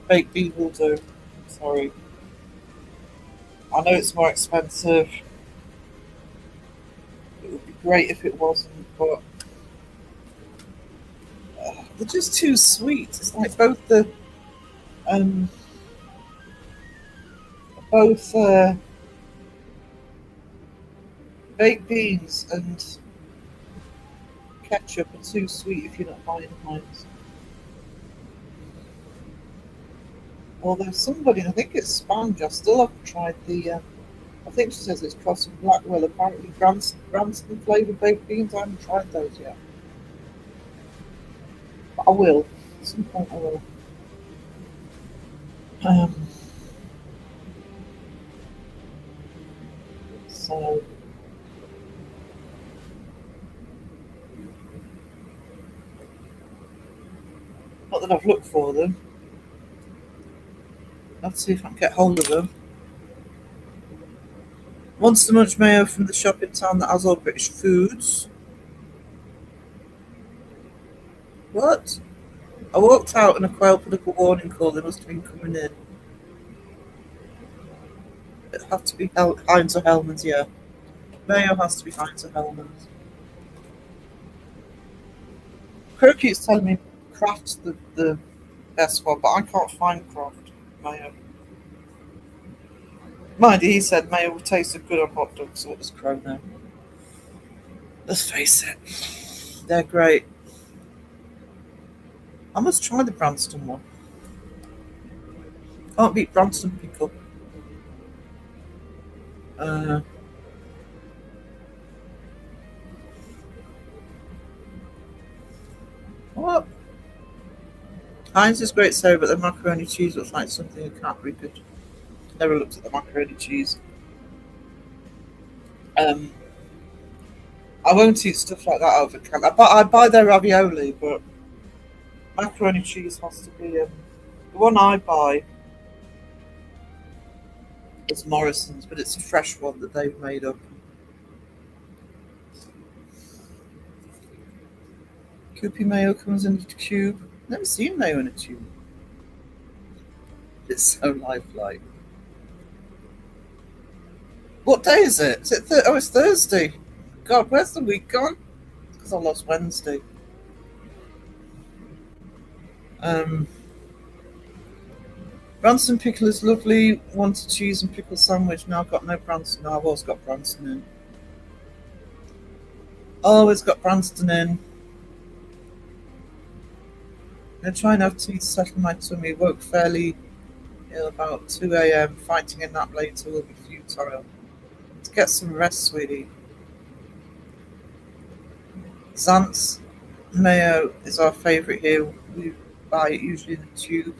baked bean will do. Sorry. I know it's more expensive. It would be great if it wasn't, but they're just too sweet. It's like both baked beans and ketchup are too sweet if you're not buying Heinz. Although somebody, I think it's Sponge, I still haven't tried the. I think she says it's Cross and Blackwell. Apparently, Branston flavoured baked beans. I haven't tried those yet, but I will. At some point, I will. So. Not that I've looked for them. Let's see if I can get hold of them. Monster Munch mayo from the shop in town that has all British foods. What? I walked out and a quail put up a warning call. They must have been coming in. It have to be Heinz or Hellmann's, yeah. Mayo has to be Heinz or Hellmann's. Kirk keeps telling me Kraft's the best one, but I can't find Kraft mayo. Mind you, he said mayo would taste good on hot dogs, so what does Crow know? Let's face it, they're great. I must try the Branston one. Can't beat Branston pickle. What? Heinz is great, so but the macaroni cheese looks like something you can't be good. Never looked at the macaroni cheese. I won't eat stuff like that out of a can. I buy their ravioli, but macaroni cheese has to be the one I buy is Morrison's, but it's a fresh one that they've made up. Kewpie mayo comes in a tube. Never seen mayo in a tube. It's so lifelike. What day is it? Is it it's Thursday. God, where's the week gone? Because I lost Wednesday. Branston pickle is lovely. Want a cheese and pickle sandwich. Now I've got no Branston. No, I've always got Branston in. Always got Branston in. I'm going to try and have tea to settle my tummy. Woke fairly ill about 2 a.m. Fighting a nap later will be futile. To get some rest, sweetie. Zant's mayo is our favourite here. We buy it usually in a tube.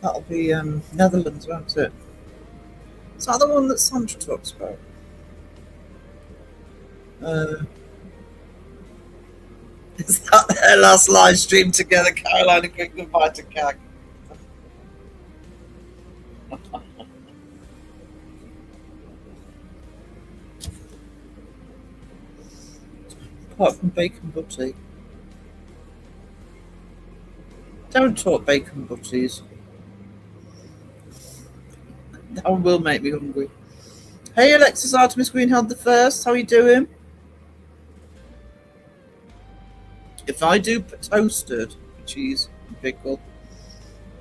That'll be Netherlands, won't it? Is that the one that Sandra talks about? Is that their last live stream together? Caroline, a quick goodbye to Cag. Apart from bacon butty. Don't talk bacon butties. That one will make me hungry. Hey Alexis Artemis Greenhand the First, how are you doing? If I do toasted cheese and pickle,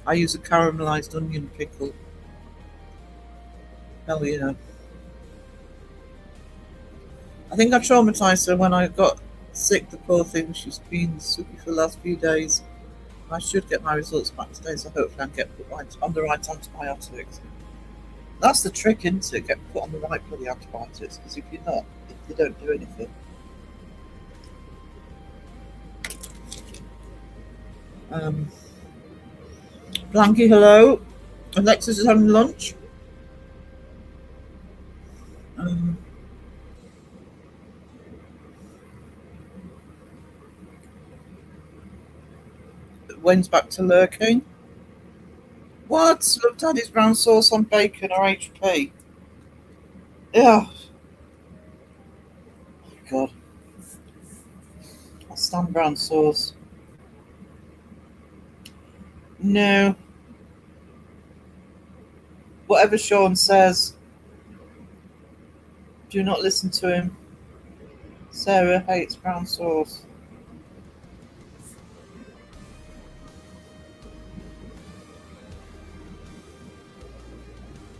I use a caramelized onion pickle. Hell yeah. I think I traumatized her when I got sick, the poor thing. She's been sick for the last few days. I should get my results back today, so hopefully I can get put on the right antibiotics. That's the trick, isn't it? Get put on the right bloody antibiotics, because if you're not, they don't do anything. Blanky, hello. Alexis is having lunch. When's back to lurking? What? Love Daddy's brown sauce on bacon or HP? Yeah. God. I stand brown sauce. No. Whatever Sean says, do not listen to him. Sarah hates brown sauce.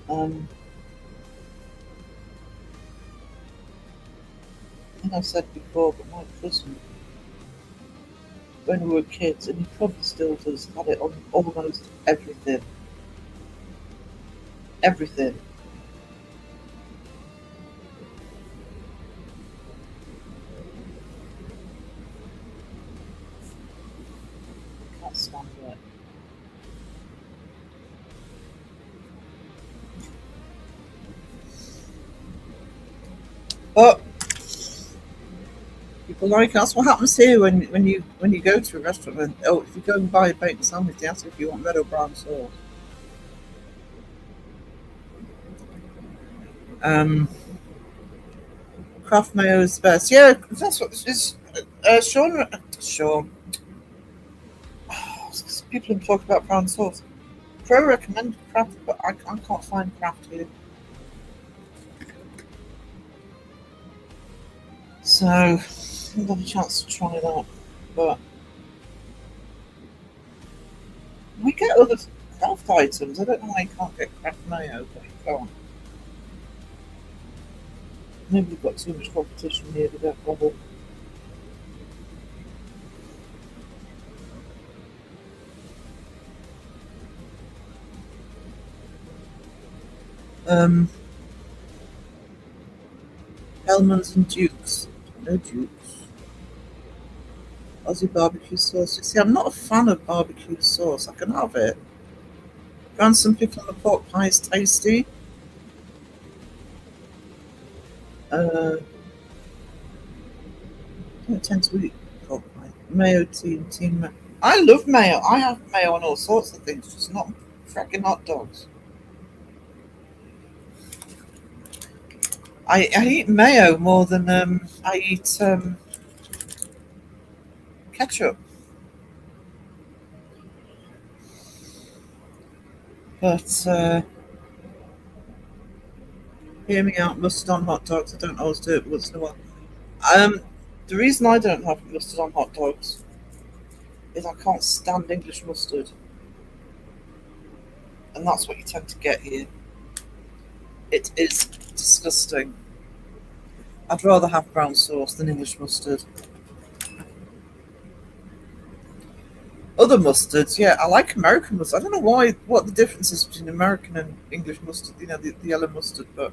I think I've said before, but my cousin, when we were kids, and he probably still does, had it on almost everything. Everything. Can't stand it. But people like that's what happens here when you go to a restaurant and if you go and buy a bacon sandwich, they ask if you want red or brown sauce. Kraft mayo is the best. Yeah, that's what this is. Sean. People talk about brown sauce. Pro recommended Kraft, but I can't find Kraft here. So I haven't had a chance to try that, but we get other Kraft items. I don't know why you can't get Kraft mayo, but you can't. Maybe we've got too much competition here. They don't bother. Hellmann's and Dukes. No Dukes. Aussie barbecue sauce. See, I'm not a fan of barbecue sauce. I can have it. Ransom pickle on the pork pie is tasty. I don't tend to eat pork pie. Mayo team. I love mayo. I have mayo on all sorts of things, just not frickin' hot dogs. I eat mayo more than I eat ketchup. But hear me out, mustard on hot dogs. I don't always do it once in a while. The reason I don't have mustard on hot dogs is I can't stand English mustard. And that's what you tend to get here. It is disgusting. I'd rather have brown sauce than English mustard. Other mustards, yeah, I like American mustard. I don't know what the difference is between American and English mustard, the yellow mustard, but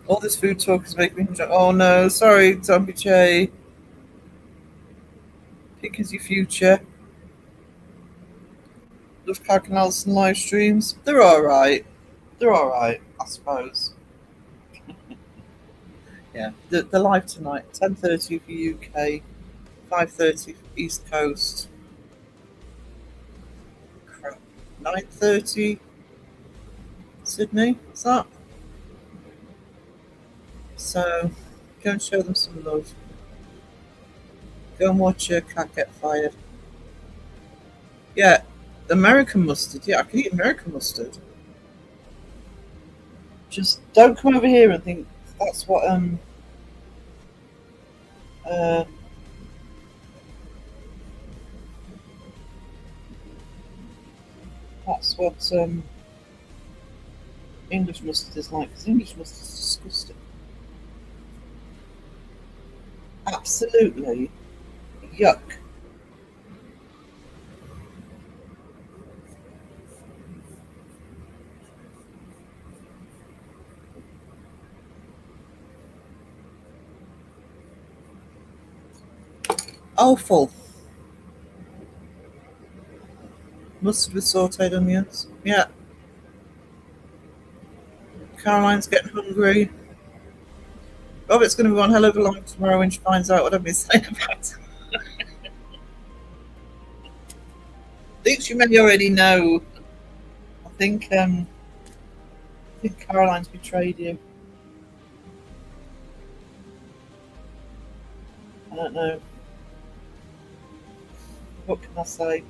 all this food talk is making me oh no, sorry, Zombie J. Pick is your future. Love Clark and Alison live streams. They're alright. I suppose. Yeah, they're live tonight. 10:30 for UK, 5:30 for East Coast. Crap. 9:30 Sydney. Is that? So go and show them some love. Go and watch your cat get fired. Yeah, American mustard. Yeah, I can eat American mustard. Just don't come over here and think that's what That's what English mustard is like. Because English mustard is disgusting. Absolutely yuck. Awful. Mustard with sauteed onions. Yeah. Caroline's getting hungry. Robert's going to be one hell of a long tomorrow when she finds out what I've been saying about her. I think you may already know. I think Caroline's betrayed you. I don't know. What can I say?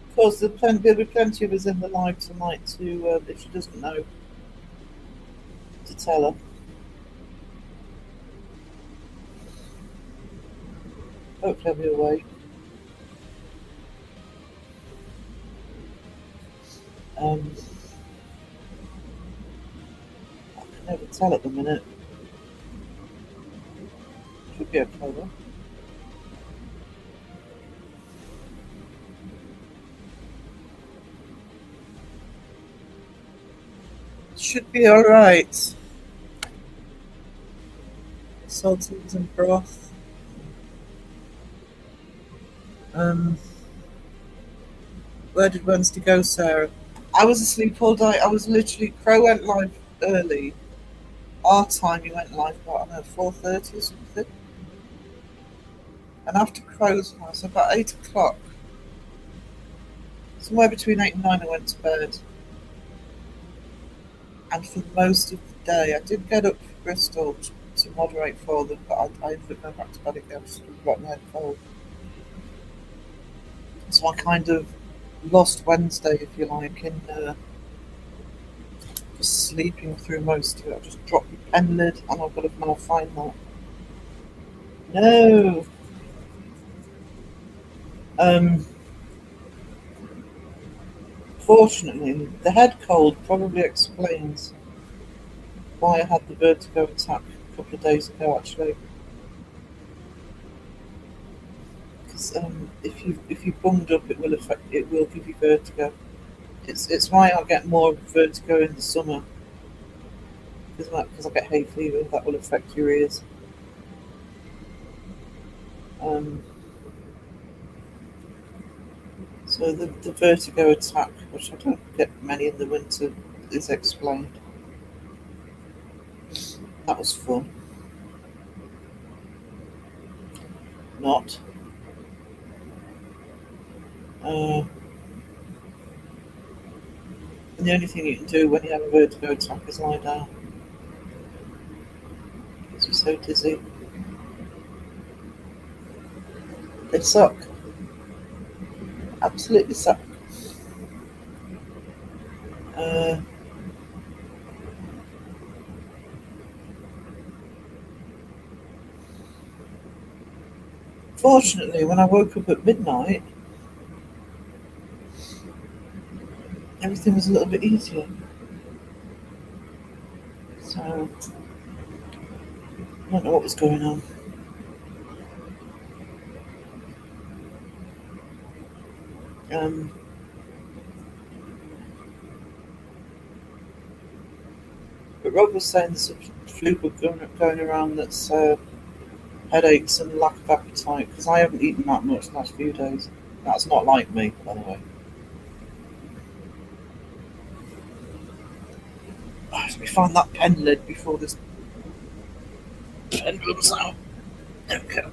Of course, there'll be plenty of us in the live tonight to, if she doesn't know, to tell her. Hopefully I'll be awake. I can never tell at the minute. Should be okay though. Should be alright. Saltines and broth. Where did Wednesday go, Sarah? I was asleep all day. I was literally, Crow went live early. Our time, he went live about, I don't know, 4:30 or something. And after Crow's house, about 8 o'clock, somewhere between 8 and 9, I went to bed. And for most of the day, I did get up for Bristol to moderate for them, but I ended up going back to bed again just with rotten head cold. So I kind of lost Wednesday, if you like, in just sleeping through most of it. I just dropped the pen lid, and I've got to now find that. No. Fortunately, the head cold probably explains why I had the vertigo attack a couple of days ago, actually. Because if you bunged up, it will give you vertigo. It's why I get more vertigo in the summer. Because I get hay fever, that will affect your ears. So the vertigo attack, which I don't get many in the winter, is explained. That was fun. Not. And the only thing you can do when you have a vertigo attack is lie down. Because you're so dizzy. They suck. Absolutely suck. Fortunately, when I woke up at midnight, everything was a little bit easier. So, I don't know what was going on. But Rob was saying there's a flu bug going around that's headaches and lack of appetite, because I haven't eaten that much the last few days. That's not like me, by the way. Let me find that pen lid before this pen runs out. There we go.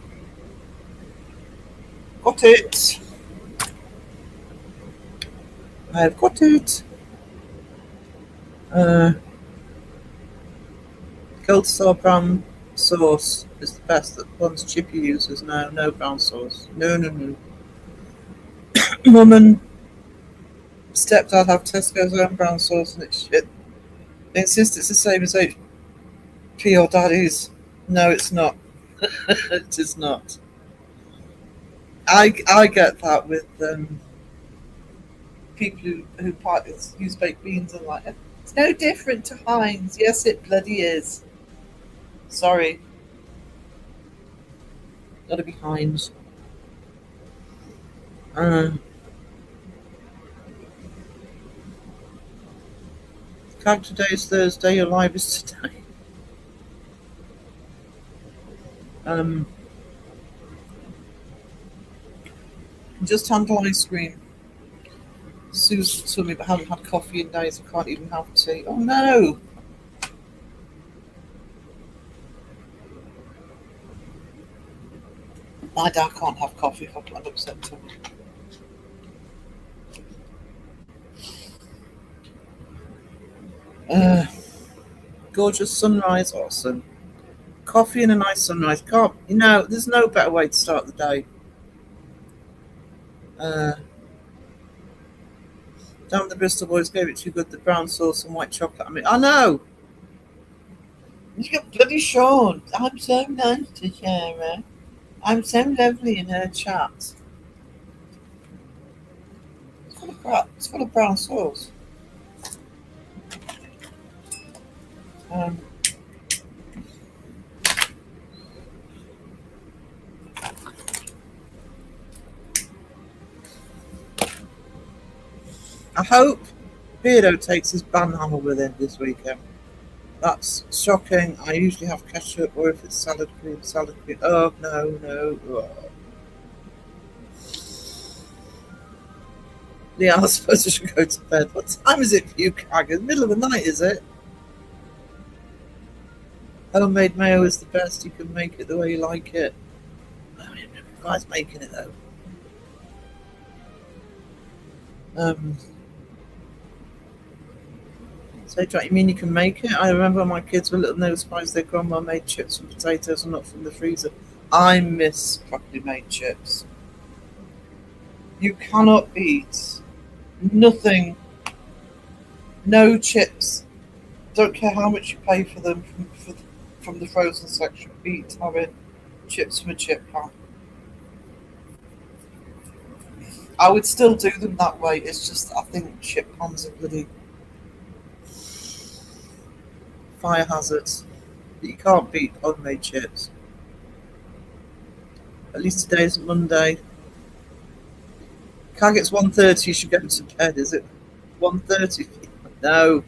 Got it. I've got it. Gold Star brown sauce is the best that one's Chippy uses now. No brown sauce. No. Mum and stepdad have Tesco's own brown sauce and it's shit. They insist it's the same as Pure daddies. No, it's not. It is not. I get that with people who use baked beans and like it's no different to Heinz. Yes, it bloody is. Sorry, gotta be Heinz. Uh, today is Thursday. Your live is today. Just handle ice cream. Sue's told me, but I haven't had coffee in days. I can't even have tea. Oh no! My dad can't have coffee if I can't upset him. Gorgeous sunrise, awesome. Coffee and a nice sunrise. Can't there's no better way to start the day. Damn, the Bristol boys gave it too good. The brown sauce and white chocolate. I mean, I know. You got bloody Sean. I'm so nice to Sarah. I'm so lovely in her chat. It's full of crap. It's full of brown sauce. I hope Beardo takes his banhammer with him this weekend. That's shocking. I usually have ketchup, or if it's salad cream. Oh, no. Oh. Yeah, I suppose I should go to bed. What time is it for you, Cag? In the middle of the night, is it? Homemade mayo is the best. You can make it the way you like it. I mean, the guy's making it, though. So, you mean you can make it? I remember when my kids were little, and they were surprised their grandma made chips from potatoes and not from the freezer. I miss properly made chips. You cannot beat nothing, no chips. Don't care how much you pay for them from the frozen section. Beat having chips from a chip pan. I would still do them that way. It's just I think chip pans are bloody fire hazards. But you can't beat homemade chips. At least today's Monday. Cag, it's 1:30. You should go to bed. Is it 1:30? No.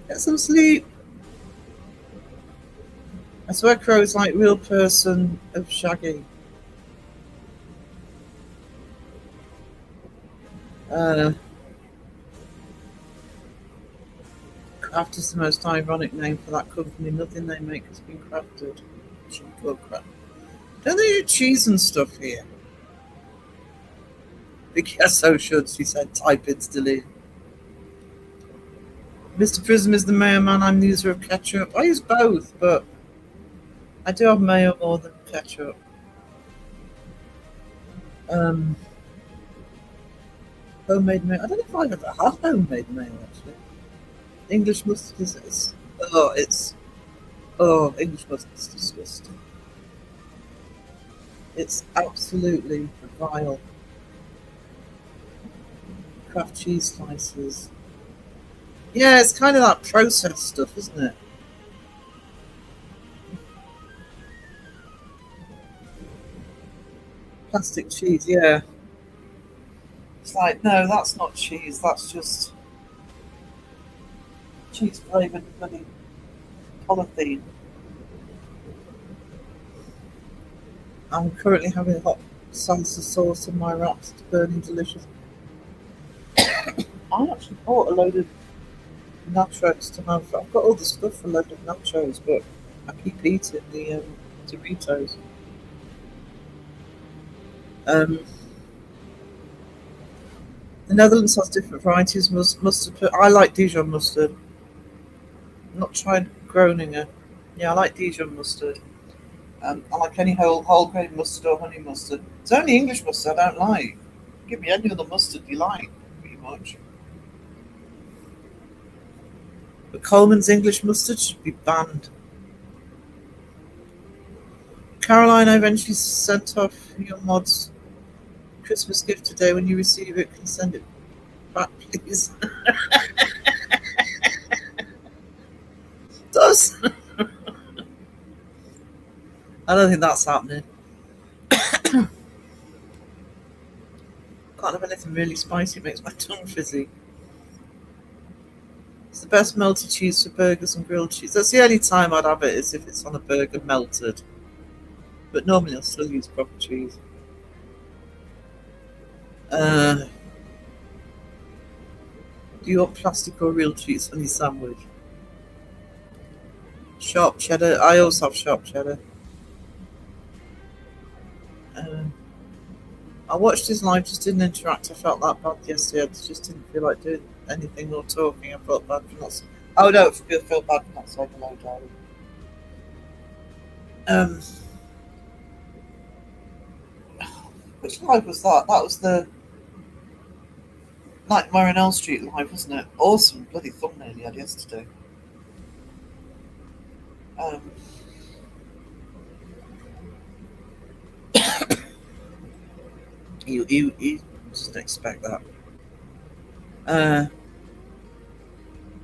Get some sleep. I swear Crow's like real person of Shaggy. Craft is the most ironic name for that company. Nothing they make has been crafted. Don't they do cheese and stuff here? Vicky so should, she said, type it's delete. Mr. Prism is the mayo man. I'm the user of ketchup. I use both, but I do have mayo more than ketchup. Homemade mayo. I don't know if I've ever had homemade mayo actually. English mustard is English mustard is disgusting. It's absolutely vile. Kraft cheese slices. Yeah, it's kind of that processed stuff, isn't it? Plastic cheese, yeah. It's like, no, that's not cheese. That's just cheese flavoured bloody polythene. I'm currently having hot salsa sauce in my wraps. It's burning delicious. I actually bought a load of nachos to have. I've got all the stuff for a load of nachos, but I keep eating the Doritos. The Netherlands has different varieties of mustard. I like Dijon mustard. I'm not tried Groninger. Yeah, I like Dijon mustard. I like any whole grain mustard or honey mustard. It's only English mustard I don't like. Give me any other mustard you like, pretty much. But Coleman's English mustard should be banned. Caroline, I eventually sent off your mod's Christmas gift today. When you receive it, can you send it back, please? Does? I don't think that's happening. Can't have anything really spicy, it makes my tongue fizzy. It's the best melted cheese for burgers and grilled cheese. That's the only time I'd have it, is if it's on a burger melted. But normally I'll still use proper cheese. Do you want plastic or real cheese on your sandwich? Sharp cheddar. I also have sharp cheddar. I watched his live, just didn't interact. I felt that bad yesterday. I just didn't feel like doing anything or talking. I felt bad for not. Oh no, I feel bad for not saying hello, darling. Which live was that? That was the Nightmare on Elm Street live, wasn't it? Awesome bloody thumbnail he had yesterday. You just expect that.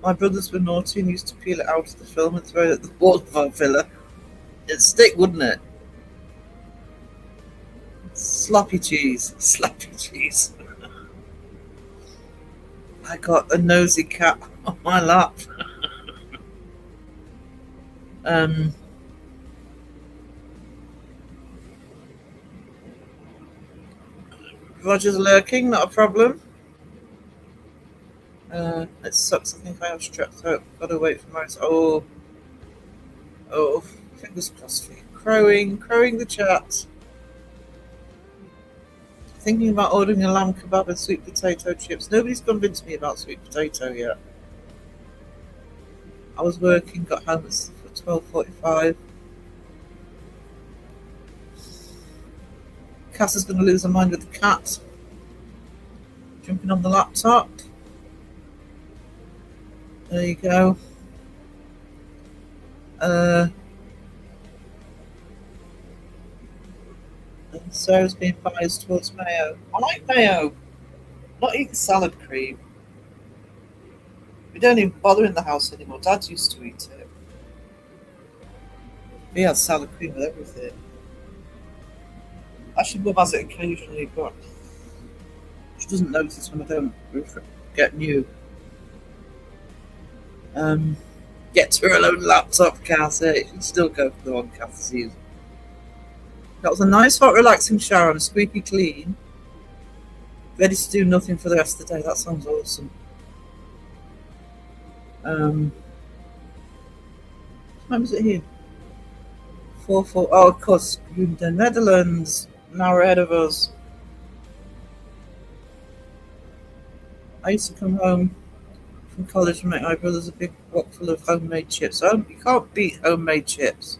My brothers were naughty and used to peel it out of the film and throw it at the wall of our villa. It'd stick, wouldn't it? Sloppy cheese. Sloppy cheese. I got a nosy cat on my lap. Roger's lurking, not a problem. It sucks. I think I have strep throat. Gotta wait for Maris. Oh, fingers crossed for you. Crowing the chat. Thinking about ordering a lamb kebab and sweet potato chips. Nobody's convinced me about sweet potato yet. I was working, got home at 12:45. Cass is going to lose her mind with the cat. Jumping on the laptop. There you go. And Sarah's being biased towards mayo. I like mayo. Not eating salad cream. We don't even bother in the house anymore. Dad used to eat it. He has salad cream with everything. Actually, Mum has it occasionally, but she doesn't notice when I don't get new. Get to her own laptop, Cass. You can still go for the one Cass used. That was a nice, hot, relaxing shower and squeaky clean. Ready to do nothing for the rest of the day. That sounds awesome. What time is it here? 4:04. Oh, of course, the Netherlands. Now we're ahead of us. I used to come home from college and make my brothers a big box full of homemade chips. You can't beat homemade chips.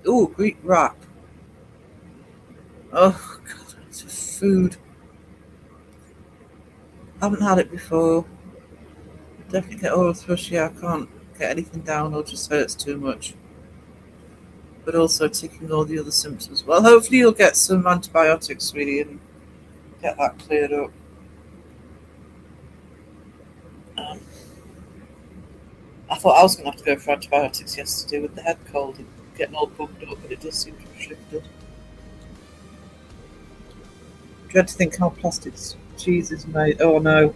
Ooh, Greek wrap. Oh, God, it's food. I haven't had it before. Definitely get oral thrush. Yeah, I can't get anything down or just hurts too much. But also ticking all the other symptoms. Well, hopefully you'll get some antibiotics, sweetie, and get that cleared up. I thought I was going to have to go for antibiotics yesterday with the head cold and getting all bugged up, but it does seem to have shifted. Dread to think how plastic cheese is made. Oh no.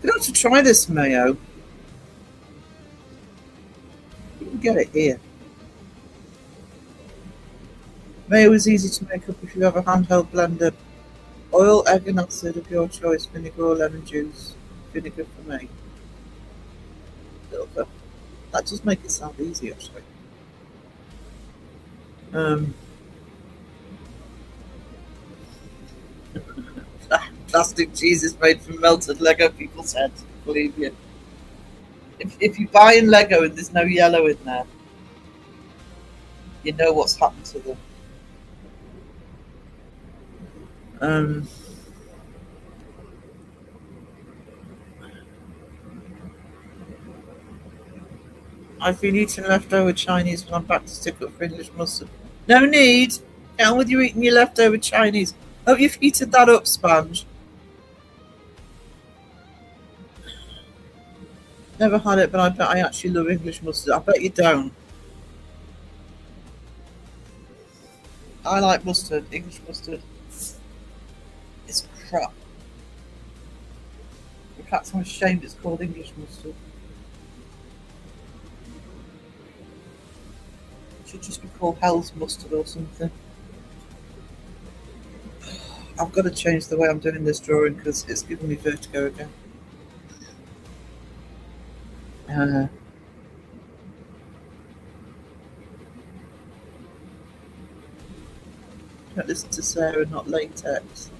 We've got to try this mayo. You can get it here. Mayo is easy to make up if you have a handheld blender. Oil, egg and acid of your choice, vinegar or lemon juice. Vinegar for me. Silver. That does make it sound easy, actually. Plastic cheese is made from melted Lego, people said. Believe you. If you buy in Lego and there's no yellow in there, you know what's happened to them. I've been eating leftover Chinese when I'm back to stick up for English mustard. No need. Get on with you eating your leftover Chinese. Hope you've heated that up, Sponge. Never had it, but I bet I actually love English mustard. I bet you don't. I like mustard. English mustard. It's crap. In fact, I'm ashamed it's called English mustard. It should just be called Hell's mustard or something. I've got to change the way I'm doing this drawing because it's giving me vertigo again. Don't listen to Sarah, not latex.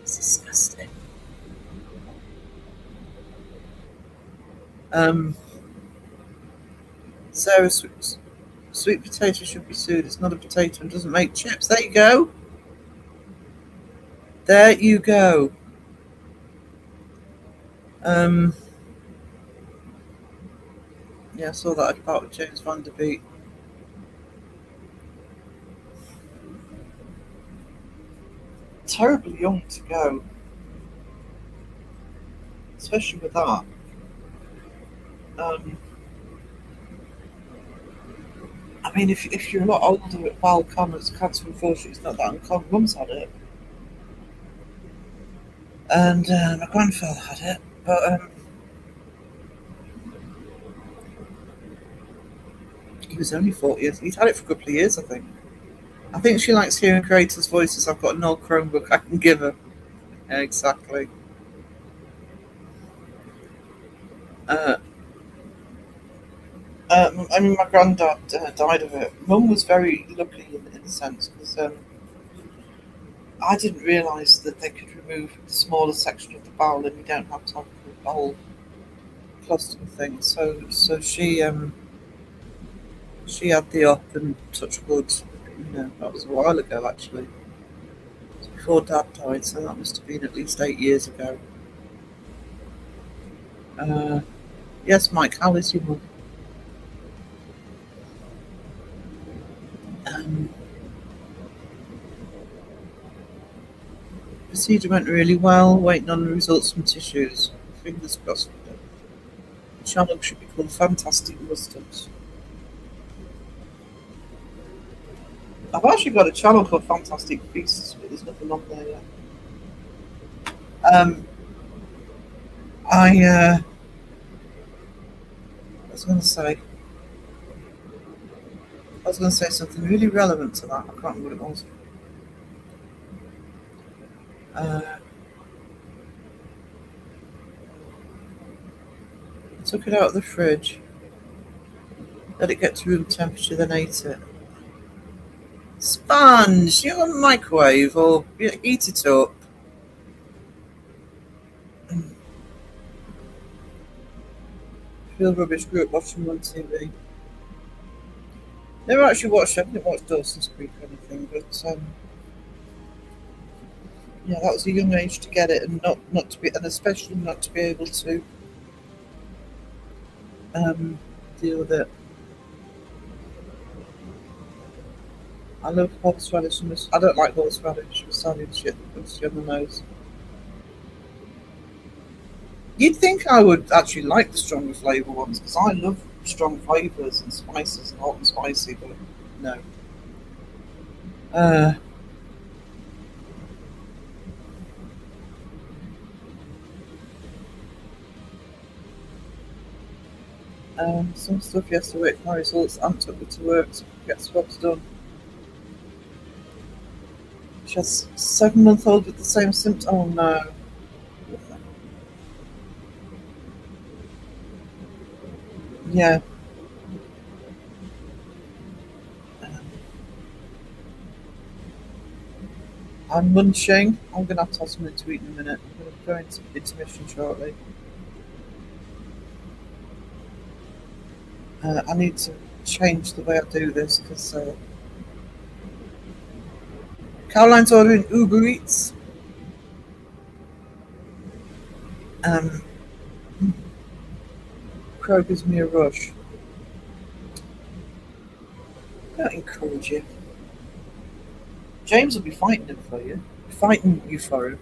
It's disgusting. Sarah, sweet potato should be sued. It's not a potato and doesn't make chips. There you go. There you go. Yeah, I saw that about James Van Der Beek. Terribly young to go, especially with that. I mean, if you're a lot older at bowel cancer, unfortunately, it's not that uncommon. Mum's had it, and my grandfather had it, but he was only 40 years. He'd had it for a couple of years, I think. I think she likes hearing creators' voices. I've got an old Chromebook I can give her. Yeah, exactly. I mean, my granddad died of it. Mum was very lucky in a sense because I didn't realise that they could remove the smaller section of the bowel and you don't have to have the whole cluster thing. So she had the op and touch wood. That was a while ago actually. It was before Dad died, so that must have been at least 8 years ago. Yes, Mike, how is your mum? Procedure went really well, waiting on the results from tissues. Fingers crossed. The channel should be called Fantastic Mustards. I've actually got a channel called Fantastic Feasts, but there's nothing on there yet. I was going to say something really relevant to that. I can't remember what it was. I took it out of the fridge, let it get to room temperature, then ate it. Sponge, you on microwave or heat it up? Feel rubbish, grew up watching on TV. Never actually watched it, I didn't watch Dawson's Creek or anything, but yeah, that was a young age to get it and not to be, and especially not to be able to deal with it. I love horseradish. I don't like horseradish with salad shit that comes to the nose. You'd think I would actually like the stronger flavour ones because I love strong flavours and spices and hot and spicy, but no. Some stuff you have to wait for my results. Aunt took me to work to get swabs done. She has 7-month-old with the same symptoms. Oh no. Yeah. I'm munching. I'm going to have something to eat in a minute. I'm going to go into intermission shortly. I need to change the way I do this because Caroline's ordering Uber Eats. crow gives me a rush. Don't encourage you. James will be fighting him for you. Fighting you for him.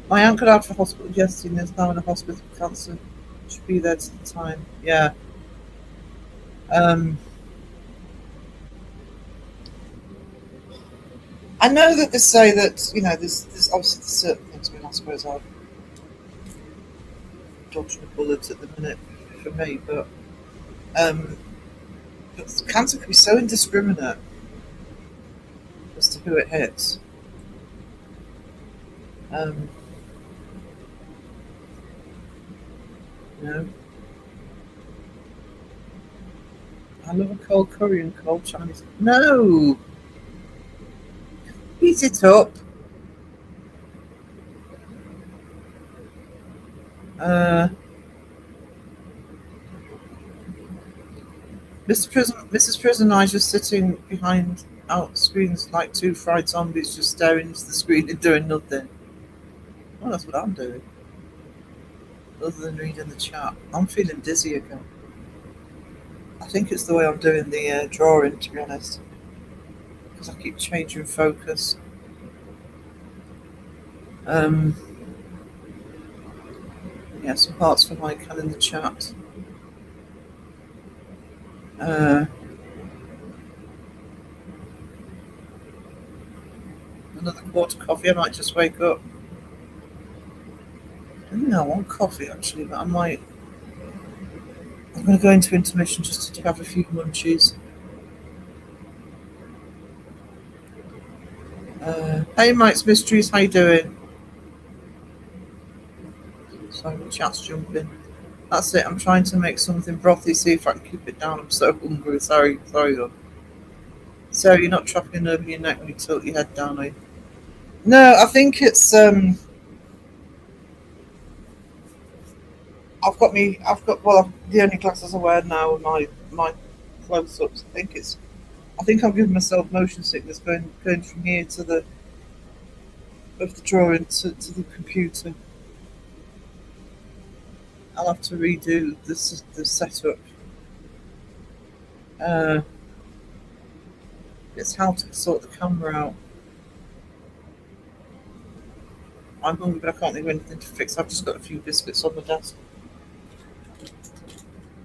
My aunt got out for hospital yesterday and is now in a hospital with cancer. Should be there to the time. Yeah. I know that they say that, you know, there's obviously certain things. I mean, I suppose I'm dodging a bullet at the minute for me, but cancer can be so indiscriminate as to who it hits. You know, I love a cold curry and cold Chinese. No, heat it up. Mrs. Prison and I just sitting behind out screens like two fried zombies, just staring into the screen and doing nothing. Well, that's what I'm doing. Other than reading the chat, I'm feeling dizzy again. I think it's the way I'm doing the drawing, to be honest, because I keep changing focus. Yeah, some hearts for Michael in the chat. Another quart of coffee. I might just wake up. I don't know, I want coffee actually, but I'm going to go into intermission just to have a few munchies. Hey, Mike's Mysteries, how you doing? Sorry, the chat's jumping. That's it. I'm trying to make something brothy. See if I can keep it down. I'm so hungry. Sorry, though. So you're not trapping a nerve in your neck when you tilt your head down, are you? No, I think it's I've got the only glasses I wear now are my close-ups. I think I've given myself motion sickness going from here to the drawing to the computer. I'll have to redo the setup. It's how to sort the camera out. I'm hungry, but I can't think of anything to fix. I've just got a few biscuits on the desk.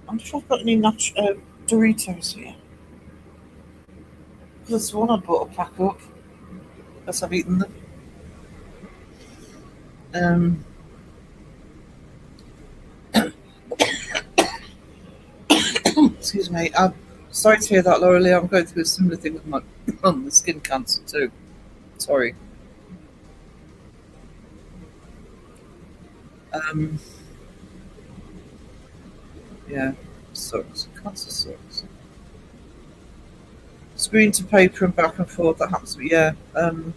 I'm not sure I've got any Doritos here. There's one I bought a pack up. Because I've eaten them. Excuse me. I'm sorry to hear that, Laura Lee. I'm going through a similar thing with my skin cancer too. Sorry. Yeah, sucks. Cancer sucks. Screen to paper and back and forth. That happens to me. Yeah. I'm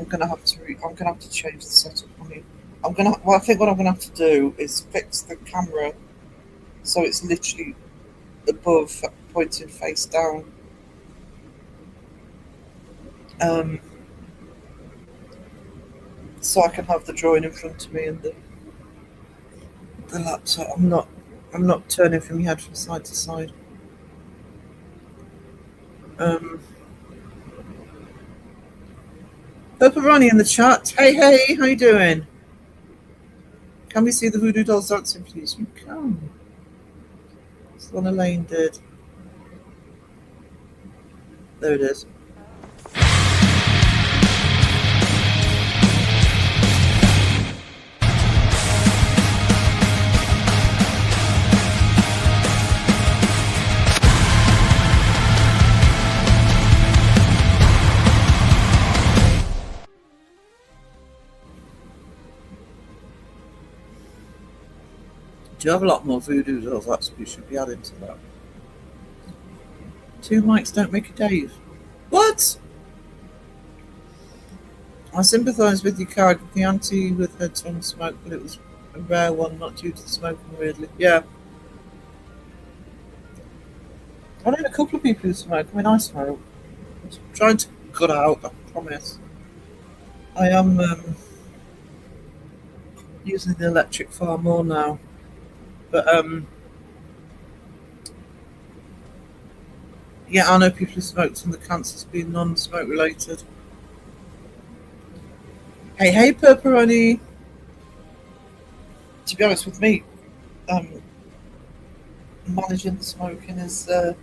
gonna have to change the setup. I mean, I think what I'm gonna have to do is fix the camera so it's literally above, pointing face down. So I can have the drawing in front of me and the laptop. I'm not turning from your head from side to side. Purple Ronnie in the chat. Hey, how you doing? Can we see the voodoo dolls dancing, please? You can. Lana Lane did. There it is. Do you have a lot more voodoo dolls? That's we should be adding to that. 2 mics don't make a Dave. What? I sympathise with your card with the auntie with her tongue smoke, but it was a rare one, not due to the smoking, weirdly. Yeah. I know a couple of people who smoke. I mean, I smoke. I'm trying to cut out, I promise. I am using the electric far more now. But yeah, I know people who smoked and the cancer's been non-smoke related. Hey, pepperoni. To be honest with me, um, managing the smoking is to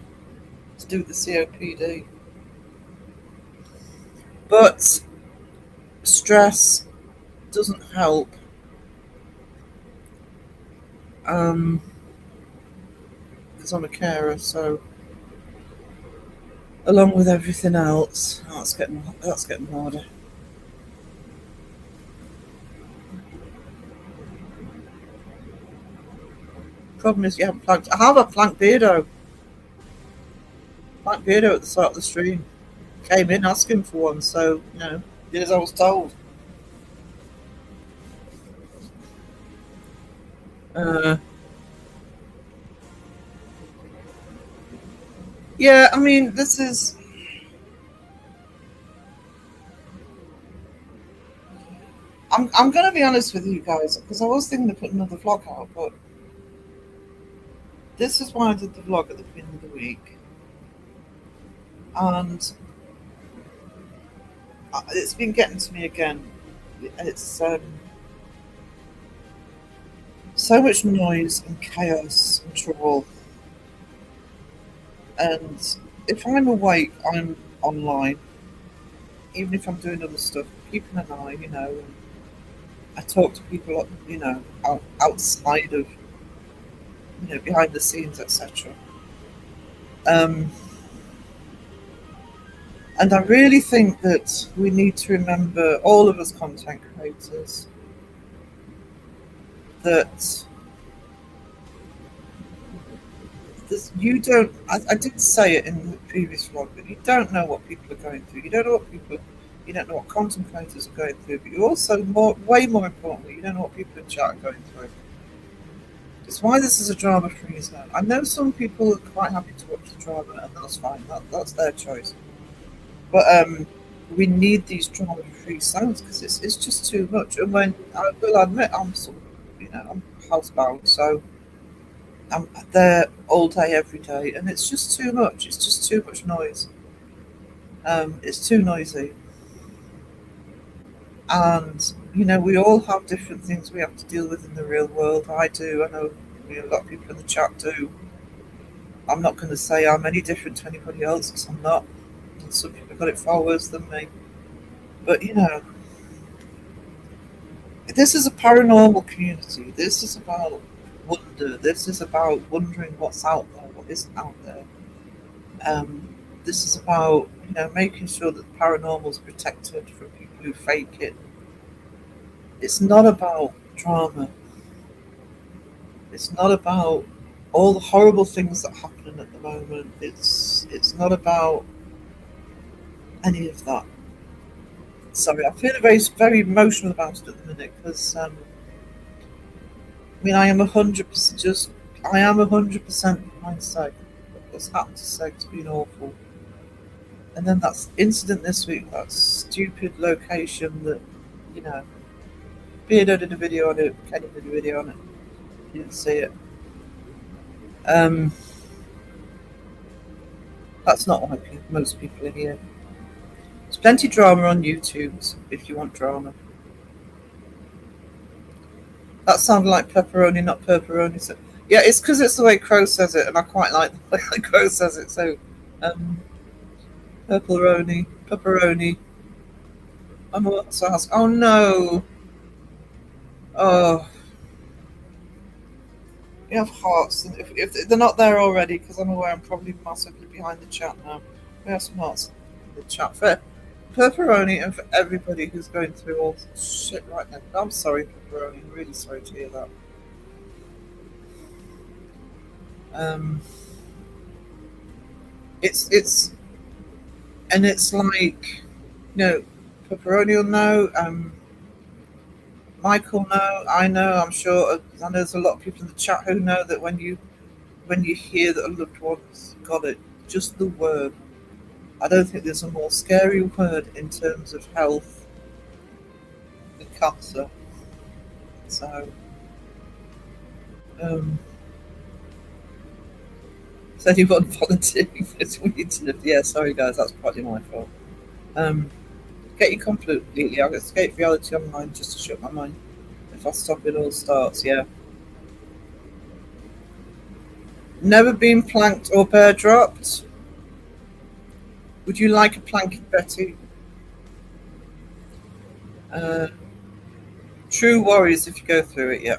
do with the COPD. But stress doesn't help. Because I'm a carer, so along with everything else, that's getting harder. Problem is, you haven't planked. I have a planked beardo. Planked beardo at the start of the stream. Came in asking for one, so did as I was told. Yeah, I mean, this is. I'm gonna be honest with you guys because I was thinking of putting another vlog out, but this is why I did the vlog at the beginning of the week, and it's been getting to me again. It's so much noise and chaos and trouble, and if I'm awake, I'm online. Even if I'm doing other stuff, keeping an eye, I talk to people, outside of, behind the scenes, etc. Um, and I really think that we need to remember, all of us content creators, that you don't. I did say it in the previous vlog, but you don't know what people are going through. You don't know what content creators are going through. But you also, way more importantly, you don't know what people in chat are going through. It's why this is a drama-free zone. I know some people are quite happy to watch the drama, and that's fine. That's their choice. But we need these drama-free zones because it's just too much. And when I will admit, I'm housebound, so I'm there all day, every day, and it's just too much. It's just too much noise. It's too noisy, and we all have different things we have to deal with in the real world. I do. I know a lot of people in the chat do. I'm not going to say I'm any different to anybody else because I'm not. And some people have got it far worse than me. But this is a paranormal community. This is about wonder. This is about wondering what's out there, what isn't out there. This is about making sure that the paranormal is protected from people who fake it. It's not about drama. It's not about all the horrible things that are happening at the moment. It's not about any of that. Sorry, I'm feeling very, very emotional about it at the minute because I am 100% behind Seg. What's happened to Seg's been awful. And then that incident this week, that stupid location that, Beardo did a video on it, Kenny did a video on it. You didn't see it. That's not why most people are here. There's plenty of drama on YouTube if you want drama. That sounded like pepperoni, not pepperoni. So, yeah, it's because it's the way Crow says it, and I quite like the way Crow says it. So, pepperoni. I'm about to ask. Oh no! Oh, you have hearts. If they're not there already, because I'm aware I'm probably massively behind the chat now. We have some hearts in the chat for pepperoni and for everybody who's going through all shit right now. I'm sorry, pepperoni. I'm really sorry to hear that. It's like, pepperoni will know. Michael know. I know. I'm sure. I know there's a lot of people in the chat who know that when you hear that a loved one's got it, just the word. I don't think there's a more scary word in terms of health than cancer. So, is anyone volunteering for this week? Yeah, sorry guys, that's partly my fault. Get you completely. I'll escape reality online just to shut my mind. If I stop, it all starts. Yeah. Never been planked or bear dropped. Would you like a planking, Betty? Uh, True Warriors, if you go through it, yeah.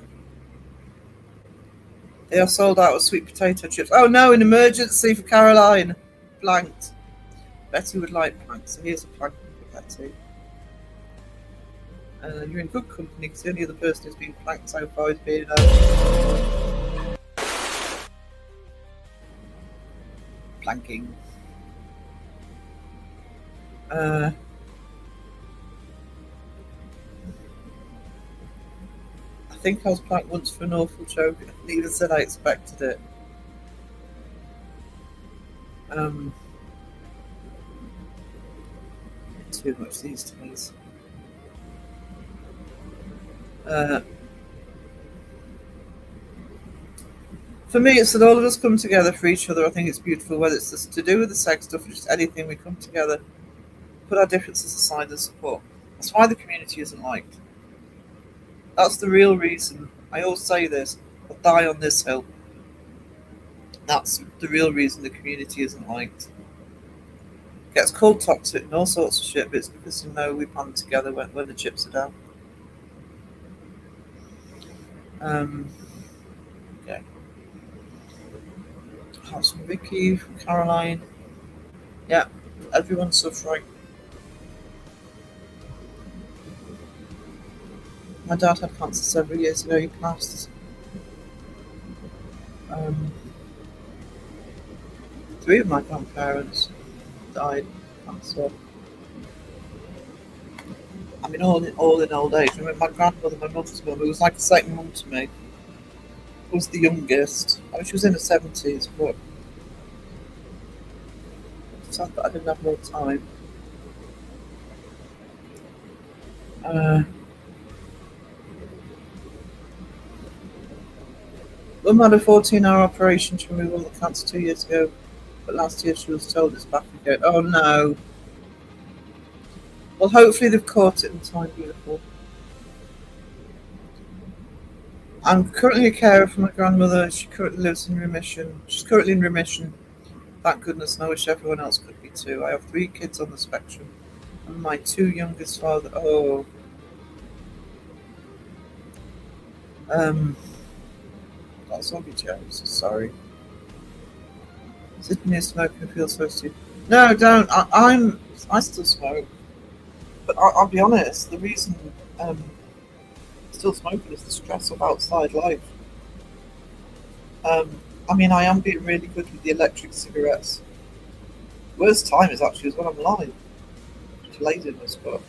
They are sold out of sweet potato chips. Oh no, an emergency for Caroline. Planked. Betty would like planks, so here's a plank for Betty. You're in good company because the only other person who's been planked so far is being planking. I think I was planked once for an awful joke. Neither said I expected it. Too much these days. For me, it's that all of us come together for each other. I think it's beautiful, whether it's just to do with the sex stuff or just anything. We come together, put our differences aside, and support. That's why the community isn't liked. That's the real reason. I always say this: I'll die on this hill. That's the real reason the community isn't liked. It gets called toxic and all sorts of shit, but it's because we band together when the chips are down. Okay. That's from Vicky, from Caroline. Yeah, everyone's suffering. My dad had cancer several years ago. He passed. 3 of my grandparents died of cancer. I mean, all in old age. I mean, my grandmother, my mother's mum, who was like a second mum to me, was the youngest. I mean, she was in her 70s, but it's sad that I didn't have more time. Mum had a 14-hour operation to remove all the cancer 2 years ago, but last year she was told it's back again. Oh no. Well, hopefully they've caught it in time, beautiful. I'm currently a carer for my grandmother. She currently lives in remission. She's currently in remission. Thank goodness, and I wish everyone else could be too. I have 3 kids on the spectrum, and my 2 youngest father. Oh. That's Zombie Jones. Sorry. Sitting here smoking feels so stupid. No, don't. I still smoke, but I'll be honest. The reason still smoking is the stress of outside life. I mean, I am being really good with the electric cigarettes. Worst time is actually when I'm live. It's laziness, but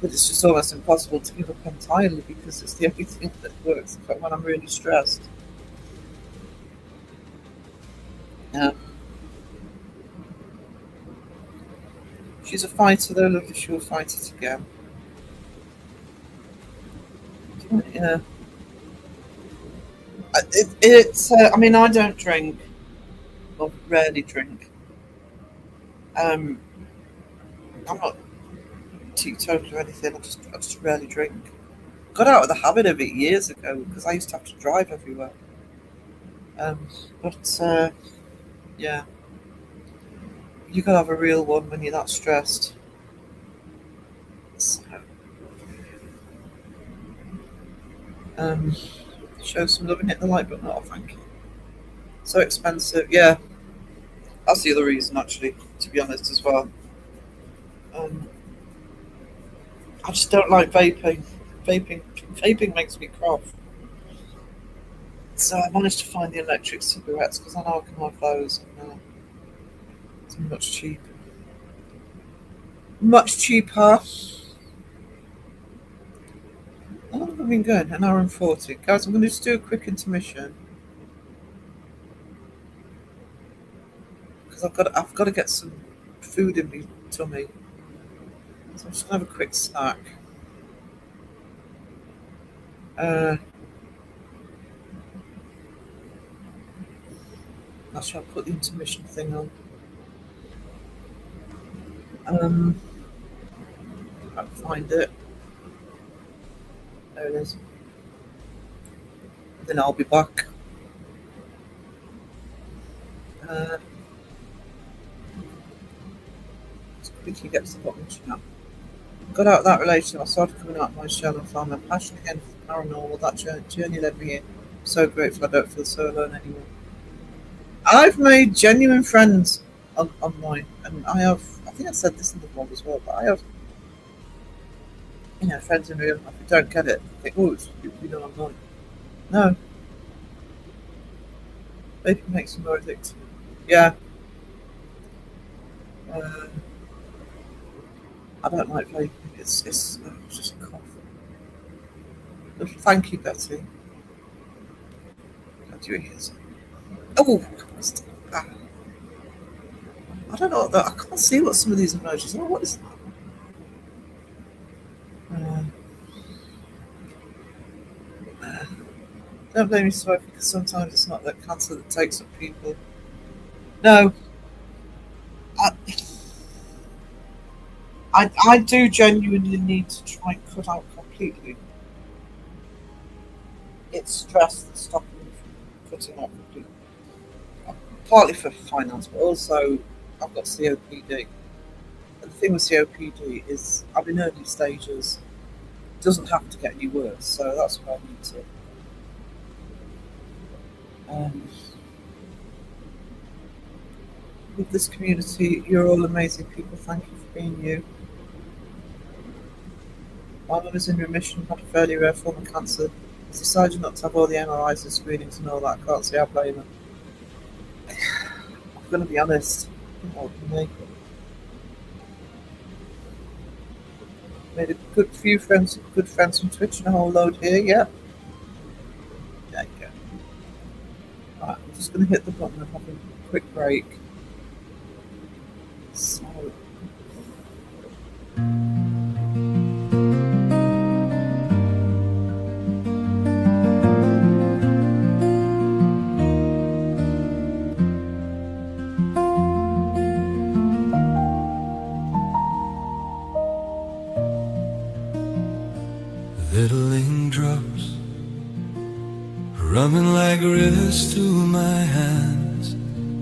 it's just almost impossible to give up entirely because it's the only thing that works when I'm really stressed. She's a fighter, though. Look, she'll fight it again. Yeah. I mean, I don't drink, or rarely drink. I'm not teetotal or anything. I just rarely drink. Got out of the habit of it years ago because I used to have to drive everywhere. But yeah, you gotta have a real one when you're that stressed. So, show some love and hit the like button. Oh, thank you. So expensive, yeah. That's the other reason, actually, to be honest, as well. I just don't like vaping. Vaping makes me cough. So I managed to find the electric cigarettes because I know I can have those. And, it's much cheaper. Much cheaper. How long have I been going? An hour and 40. Guys, I'm going to just do a quick intermission. Because I've got to get some food in my tummy. So I'm just going to have a quick snack. Actually, I'll put the intermission thing on. I'll find it. There it is. Then I'll be back. Let's quickly get to the bottom chat. Got out of that relationship. I started coming out of my shell and found my passion again for paranormal. That journey led me here. I'm so grateful I don't feel so alone anymore. I've made genuine friends online, and I think I said this in the vlog as well, but I have, friends in real life who don't get it. Think, oh, online. No. Maybe it makes you more addicted. Yeah. I don't like vaping. It's just a cough. Thank you, Betty. Glad you're here. Oh, I don't know. I can't see what some of these emojis are. What is that? Don't blame me, Sophie, because sometimes it's not that cancer that takes up people. No. I do genuinely need to try and cut out completely. It's stress that's stopping me from cutting out completely. Partly for finance, but also I've got COPD. And the thing with COPD is I'm in early stages. It doesn't have to get any worse, so that's why I need to. With this community, you're all amazing people. Thank you for being you. My mum is in remission, had a fairly rare form of cancer. Has decided not to have all the MRIs and screenings and all that. I can't say I blame her. I'm going to be honest. I think I can make it. Made a good friends from Twitch and a whole load here, yeah. There you go. Right, I'm just going to hit the button and have a quick break. So.
Littling drops running like rivers through my hands,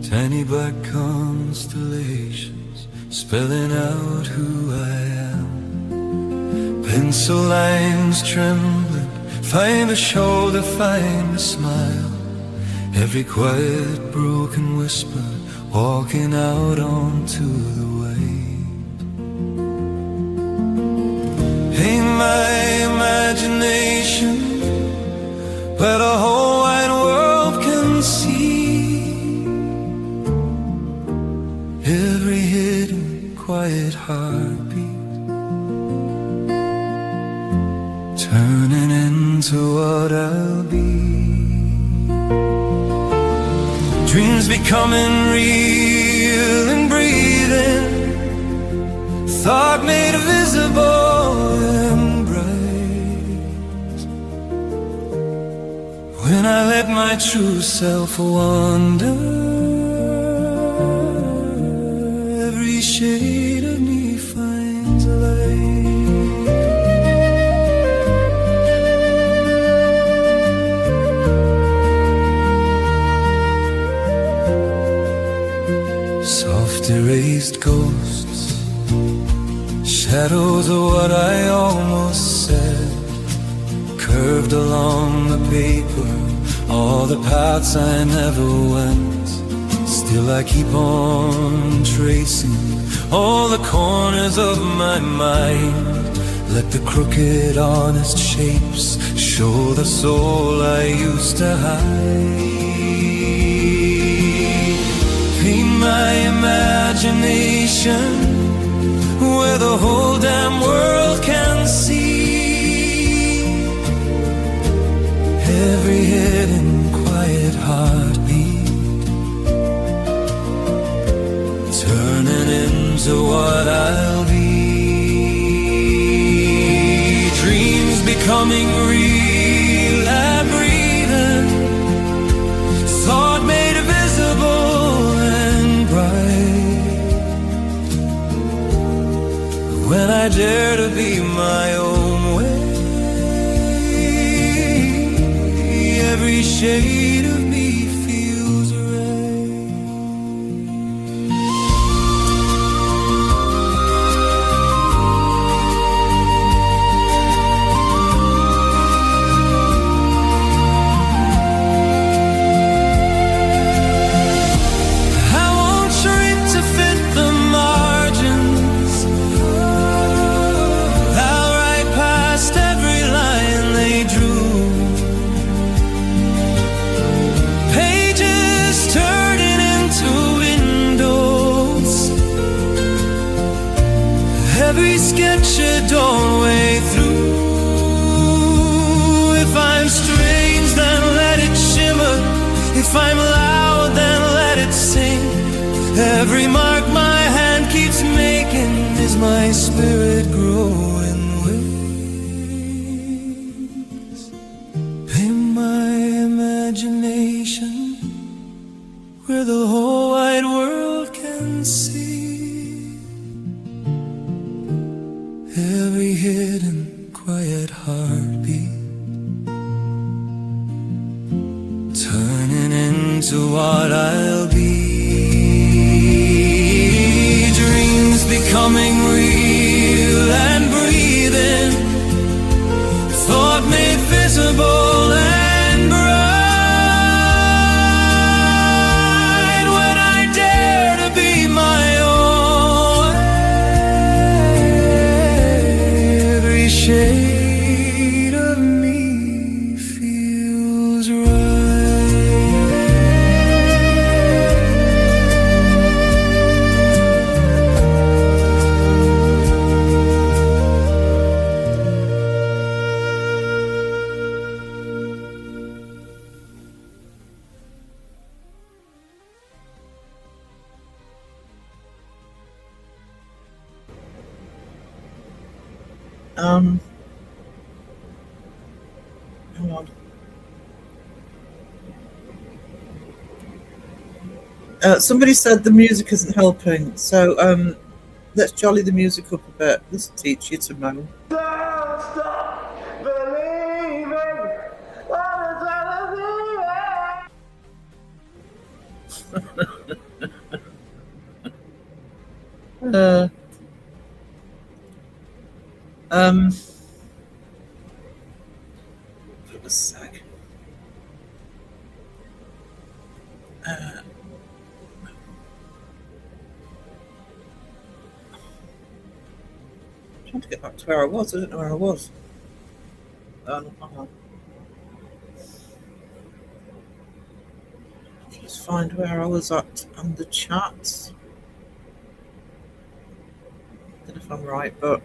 tiny black constellations spelling out who I am. Pencil lines trembling, find a shoulder, find a smile. Every quiet broken whisper walking out onto the wave. Paint my imagination where the whole wide world can see. Every hidden quiet heartbeat turning into what I'll be. Dreams becoming real and breathing, thought made visible and bright. When I let my true self wander, every shade of me finds light. Soft erased ghosts, shadows of what I almost said, curved along the paper, all the paths I never went. Still I keep on tracing all the corners of my mind. Let the crooked honest shapes show the soul I used to hide. Paint my imagination where the whole damn world can see. Every hidden quiet heartbeat turning into what I'll be. Dreams becoming real when I dare to be my own way. Every shade of me feels right. I won't shrink to fit the margins. I'll write past every line they drew. Pages turning into windows. Every sketch a doorway through. If I'm strange, then let it shimmer. If I'm loud, then let it sing. Every mark my hand keeps making is my spirit growing wings. In my imagination, where the whole wide world can see every hidden quiet heartbeat, turning into what I'll be. Dreams becoming real and breathing, thought made visible and bright. When I dare to be my own, every shade of me feels right.
Hang on. Somebody said the music isn't helping, so let's jolly the music up a bit. This will teach you to moan.
Don't stop believing what is
For a sec. Trying to get back to where I was. I don't know where I was. Hang on. Just find where I was at on the chat. Don't know if I'm right, but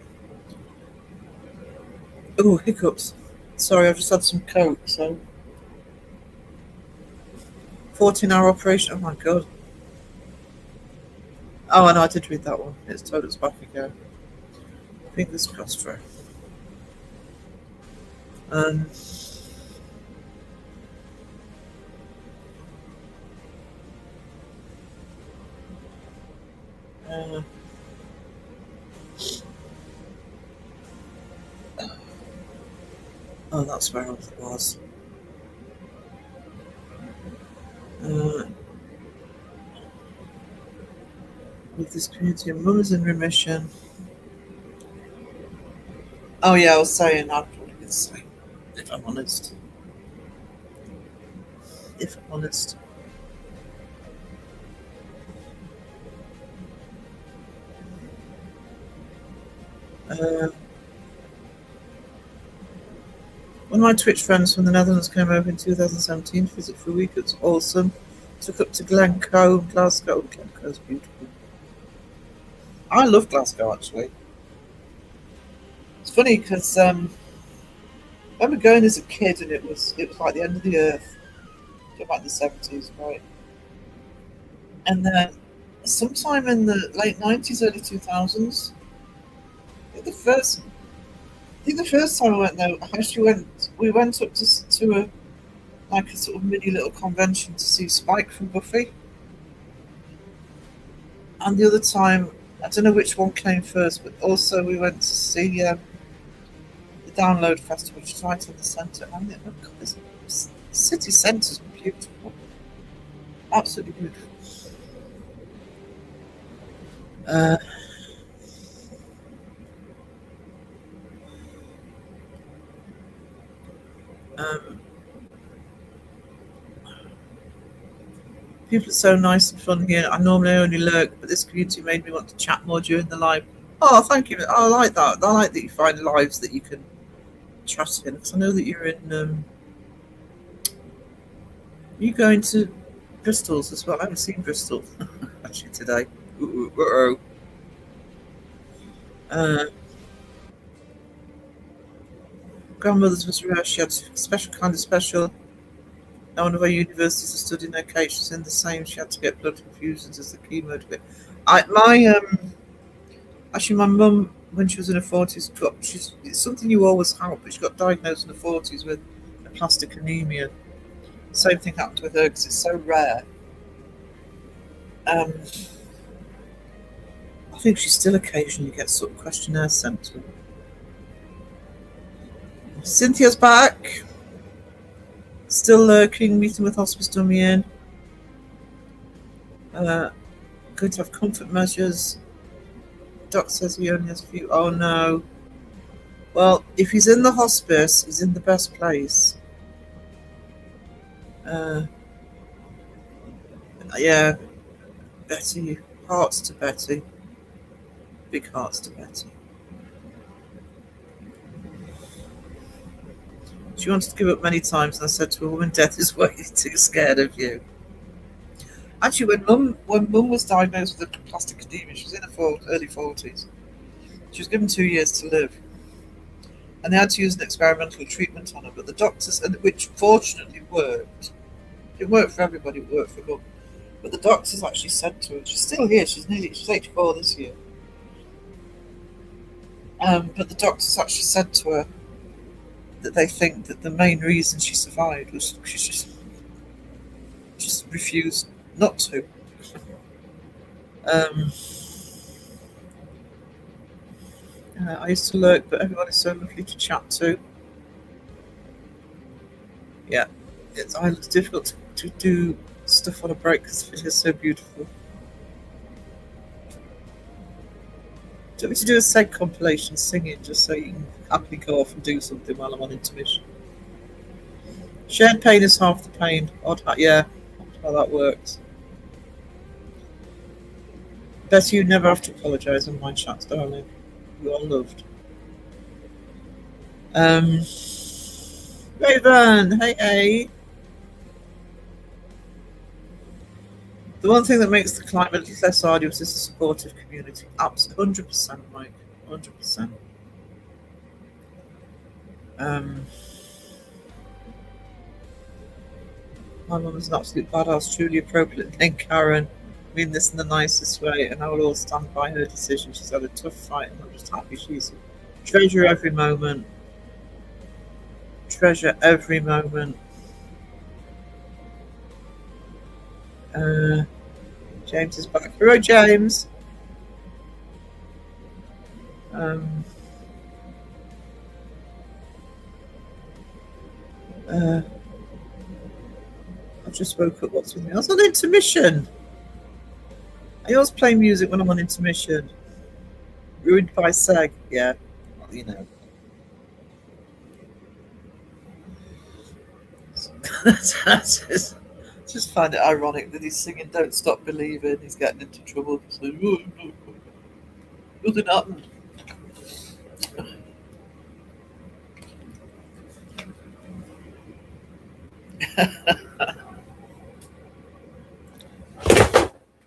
oh, hiccups. Sorry, I've just had some coke. So 14-hour operation. Oh my god. Oh, I know. I did read that one. It's told us back again. Fingers crossed for her. Oh, that's where I was. With this community, mum is in remission. Oh yeah, I was saying I'd probably be the same, if I'm honest. If I'm honest. One of my Twitch friends from the Netherlands came over in 2017 to visit for a week. It was awesome. Took up to Glencoe, Glasgow. Glencoe's beautiful. I love Glasgow, actually. It's funny because I remember going as a kid and it was like the end of the earth. About the 70s, right? And then sometime in the late 90s, early 2000s, I think the first time I went there, we went up to a sort of mini little convention to see Spike from Buffy. And the other time I don't know which one came first, but also we went to see the Download Festival, which is right in the centre. And oh God, this city centre's beautiful, absolutely beautiful. People are so nice and fun here. I normally only lurk, but this community made me want to chat more during the live. Oh, thank you. I like that. I like that you find lives that you can chat in. Because I know that you're in. You going to Bristol's as well? I haven't seen Bristol actually today. Grandmother's was rare. She had special kind of special. At one of our universities to study in her case, she's in the same. She had to get blood infusions as the chemo to get. Actually, my mum, when she was in her 40s, it's something you always have, but she got diagnosed in her 40s with aplastic anemia. Same thing happened with her because it's so rare. I think she still occasionally gets sort of questionnaires sent to her. Cynthia's back. Still lurking, meeting with hospice dummy in. Going to have comfort measures. Doc says he only has a few. Oh no. Well, if he's in the hospice, he's in the best place. Yeah. Betty. Hearts to Betty. Big hearts to Betty. She wanted to give up many times, and I said to her, "Woman, death is way too scared of you." Actually, when Mum was diagnosed with aplastic anemia, she was in her early 40s. She was given 2 years to live, and they had to use an experimental treatment on her. But the doctors, which fortunately worked, it worked for everybody. It worked for Mum. But the doctors actually said to her, she's still here. She's 84 this year. But the doctors actually said to her that they think that the main reason she survived was she just refused not to. I used to lurk, but everyone is so lovely to chat to. Yeah, it's difficult to do stuff on a break because it is so beautiful. Do you want me to do a seg compilation singing just so you can happily go off and do something while I'm on intermission? Shared pain is half the pain. Odd how that works. Betty, you never have to apologise on my chats, darling. You are loved. Raven, hey. The one thing that makes the climate less arduous is a supportive community. Absolutely, 100%, Mike. 100%. My mum is an absolute badass, truly appropriate name, Karen. I mean this in the nicest way, and I will always stand by her decision. She's had a tough fight, and I'm just happy she's treasure every moment. Treasure every moment. James is back. Hello, James. I just woke up. What's with me? I was on intermission. I always play music when I'm on intermission. Ruined by Seg. Yeah, well, you know. Just find it ironic that he's singing "Don't Stop Believing." He's getting into trouble. So, nothing happened.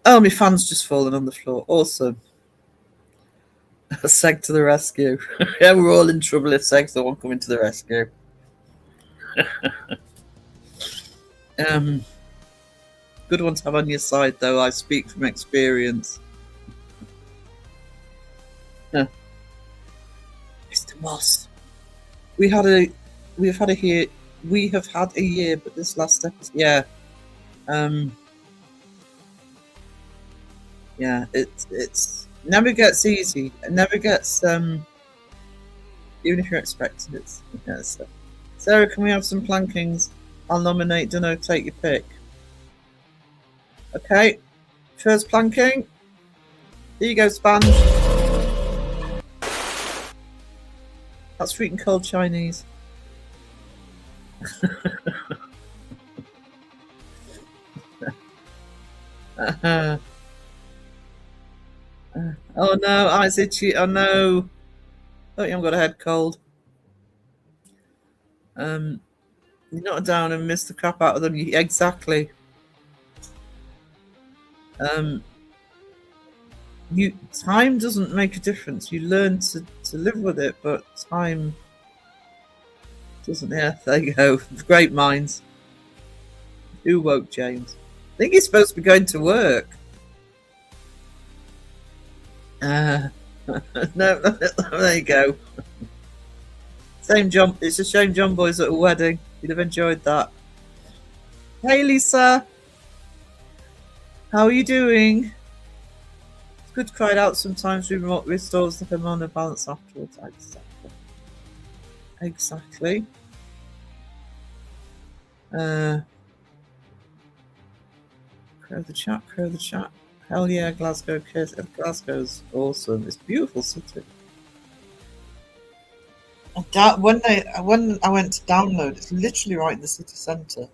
Oh, my fan's just fallen on the floor. Awesome. Seg to the rescue. Yeah, we're all in trouble if Seg's the one coming to the rescue. Good one to have on your side, though. I speak from experience. Mr. Moss. We have had a year, but this last episode, yeah. Yeah, it's Never gets easy. It never gets even if you're expecting it. Yeah, so. Sarah, can we have some plankings? I'll nominate, dunno, take your pick. Okay. First planking. Here you go, Sponge. That's freaking cold Chinese. Oh no, eyes itchy. Oh no. Oh, you haven't got a head cold. You're not down and miss the crap out of them. Exactly. Time doesn't make a difference. You learn to live with it, but time doesn't. Yeah, there you go. Great minds. Who woke James? I think he's supposed to be going to work. No, there you go. Same John. It's a shame John Boy's at a wedding. You'd have enjoyed that. Hey, Lisa. How are you doing? It's good to cry it out sometimes. Remote restores the hormonal balance afterwards. Exactly. Crow the chat. Crow the chat. Hell yeah, Glasgow. Glasgow's awesome. It's a beautiful city. When I went to download, it's literally right in the city centre.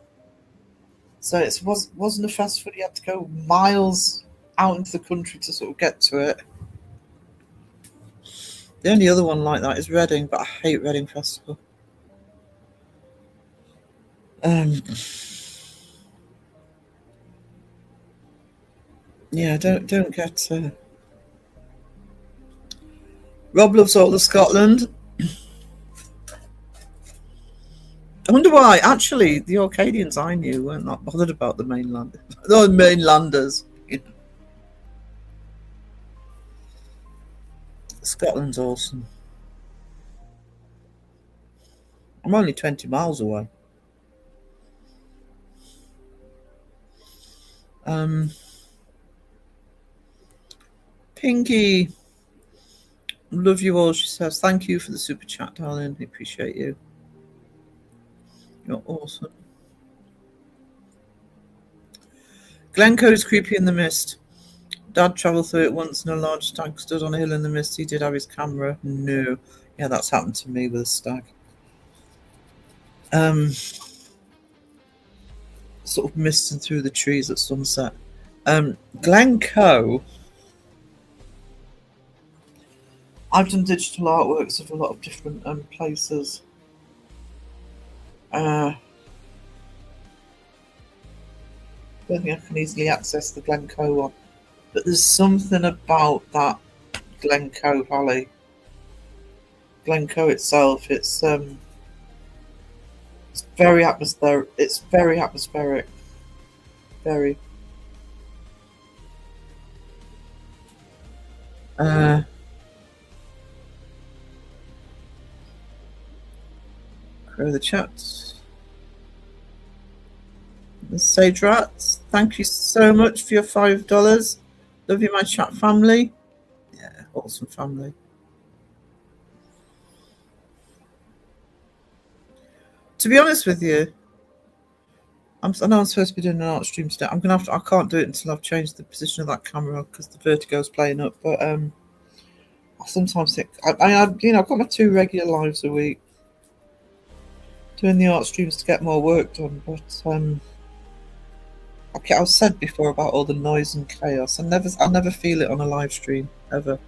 So it wasn't a festival. You had to go miles out into the country to sort of get to it. The only other one like that is Reading, but I hate Reading Festival. Yeah, don't get. Rob loves all of Scotland. I wonder why. Actually, the Orcadians I knew weren't that bothered about the mainland. The mainlanders. You know. Scotland's awesome. I'm only 20 miles away. Pinky, love you all. She says, thank you for the super chat, darling. I appreciate you. You're awesome. Glencoe is creepy in the mist. Dad travelled through it once and a large stag stood on a hill in the mist. He did have his camera. No. Yeah, that's happened to me with a stag. Sort of misting through the trees at sunset. Glencoe. I've done digital artworks of a lot of different places. I don't think I can easily access the Glencoe one. But there's something about that Glencoe Valley. Glencoe itself, it's very atmospheric. It's very atmospheric. Very. Crow the chat. The Sage Rats, thank you so much for your $5. Love you, my chat family. Yeah, awesome family. To be honest with you, I know I'm supposed to be doing an art stream today. I'm gonna have to. I can't do it until I've changed the position of that camera because the vertigo's playing up. But I sometimes think I've got my 2 regular lives a week, doing the art streams to get more work done. But okay, I've said before about all the noise and chaos. I never feel it on a live stream ever.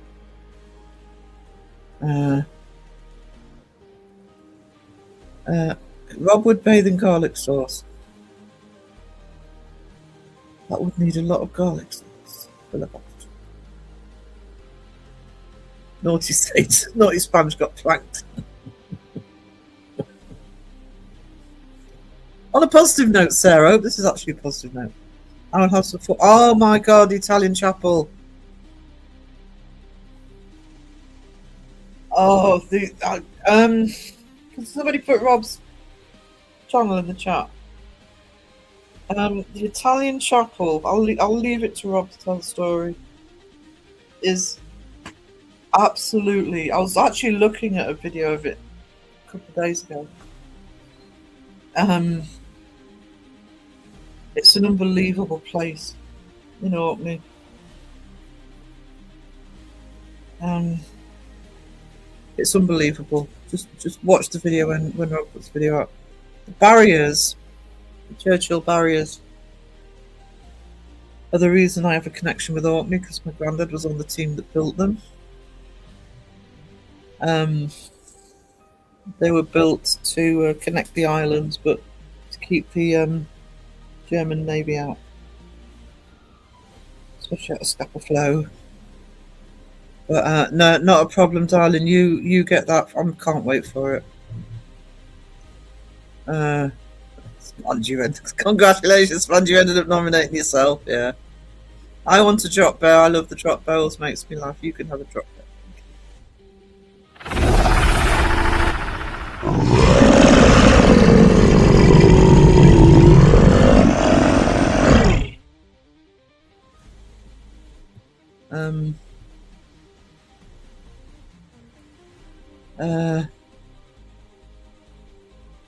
Rob would bathe in garlic sauce. That would need a lot of garlic sauce. Naughty State, naughty Sponge got planked. On a positive note, Sarah, I hope this is actually a positive note. I would have some fun. Oh my god, the Italian chapel. Oh, can somebody put Rob's channel in the chat? The Italian chapel, I'll leave it to Rob to tell the story, is Absolutely. I was actually looking at a video of it a couple of days ago. Um, it's an unbelievable place in Orkney. It's unbelievable. Just watch the video when Rob puts the video up. The barriers, the Churchill barriers, are the reason I have a connection with Orkney, because my granddad was on the team that built them. They were built to connect the islands, but to keep the German Navy out, especially at Scapa Flow. But no, not a problem, darling. You get that. I can't wait for it. Congratulations, Sponge. You ended up nominating yourself. Yeah. I want a drop bear. I love the drop barrels. Makes me laugh. You can have a drop bear.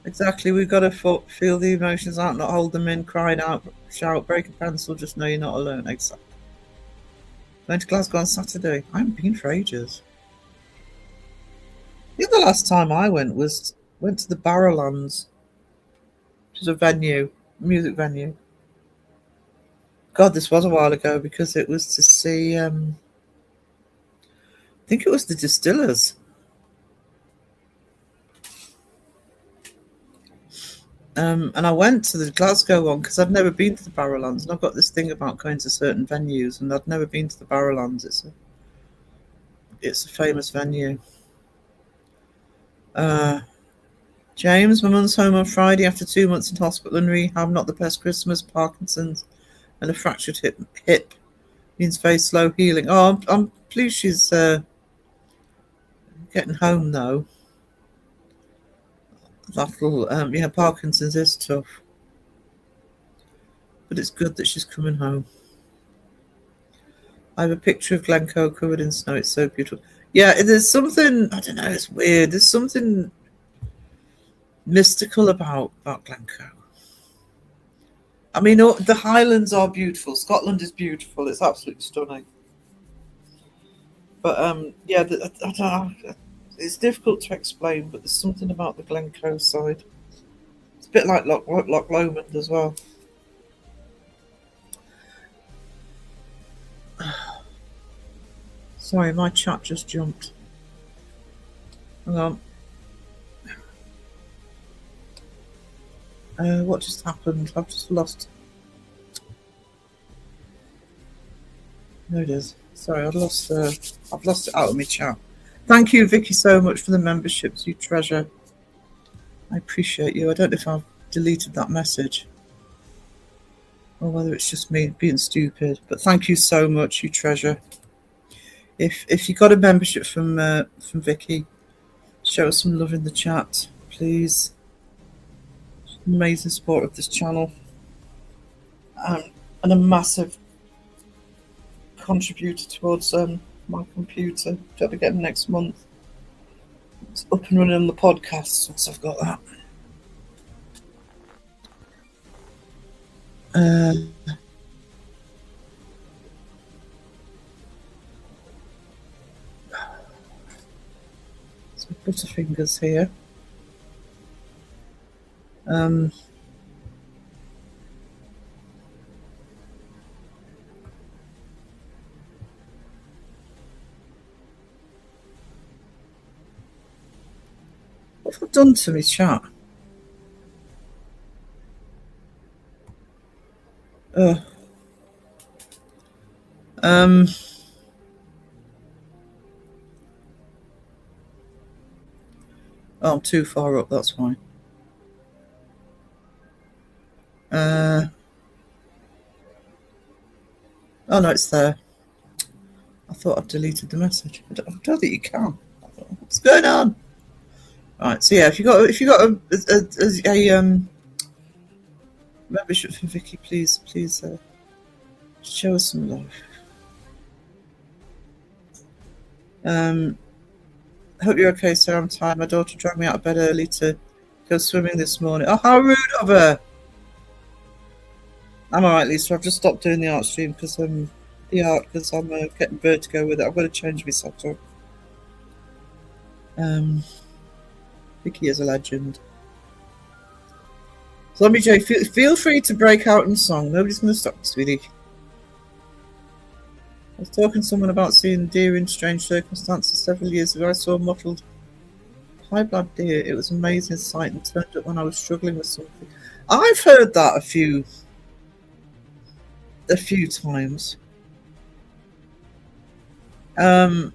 Exactly. We've got to feel the emotions out, not hold them in, crying out, shout, break a pencil, just know you're not alone. Exactly. Going to Glasgow on Saturday. I haven't been for ages. I think the last time I went to the Barrowlands, which is a music venue. God, this was a while ago, because it was to see, I think it was the Distillers. And I went to the Glasgow one because I'd never been to the Barrowlands, and I've got this thing about going to certain venues, and I'd never been to the Barrowlands. It's a famous venue. James, my mum's home on Friday after 2 months in hospital and rehab. Not the best Christmas. Parkinson's and a fractured hip means very slow healing. Oh, I'm pleased she's getting home though. Parkinson's is tough, but it's good that she's coming home. I have a picture of Glencoe covered in snow. It's so beautiful. Yeah, there's something, I don't know, it's weird. There's something mystical about Glencoe. I mean, the Highlands are beautiful. Scotland is beautiful. It's absolutely stunning. But yeah, I don't know. It's difficult to explain, but there's something about the Glencoe side. It's a bit like Loch Lomond as well. Sorry, my chat just jumped. Hang on. What just happened? I've just lost. There it is. Sorry, I've lost it out of my chat. Thank you, Vicky, so much for the memberships. You treasure. I appreciate you. I don't know if I've deleted that message or whether it's just me being stupid. But thank you so much. You treasure. If you got a membership from Vicky, show us some love in the chat, please. Amazing support of this channel, and a massive contributor towards my computer. I'll be getting next month. It's up and running on the podcast once I've got that. So Butterfingers here. What have I done to my chat? Oh, I'm too far up, that's why. Oh no, it's there. I thought I'd deleted the message. I don't think you can. What's going on? Right, so yeah, if you got a membership for Vicky, please show us some love. Hope you're okay, sir. I'm tired. My daughter dragged me out of bed early to go swimming this morning. Oh, how rude of her! I'm alright, Lisa. I've just stopped doing the art stream because I'm getting vertigo with it. I've got to change my setup. Vicky is a legend. Zombie J, feel free to break out in song. Nobody's going to stop you, sweetie. I was talking to someone about seeing deer in strange circumstances several years ago. I saw a mottled high blood deer. It was an amazing sight and turned up when I was struggling with something. I've heard that a few times. I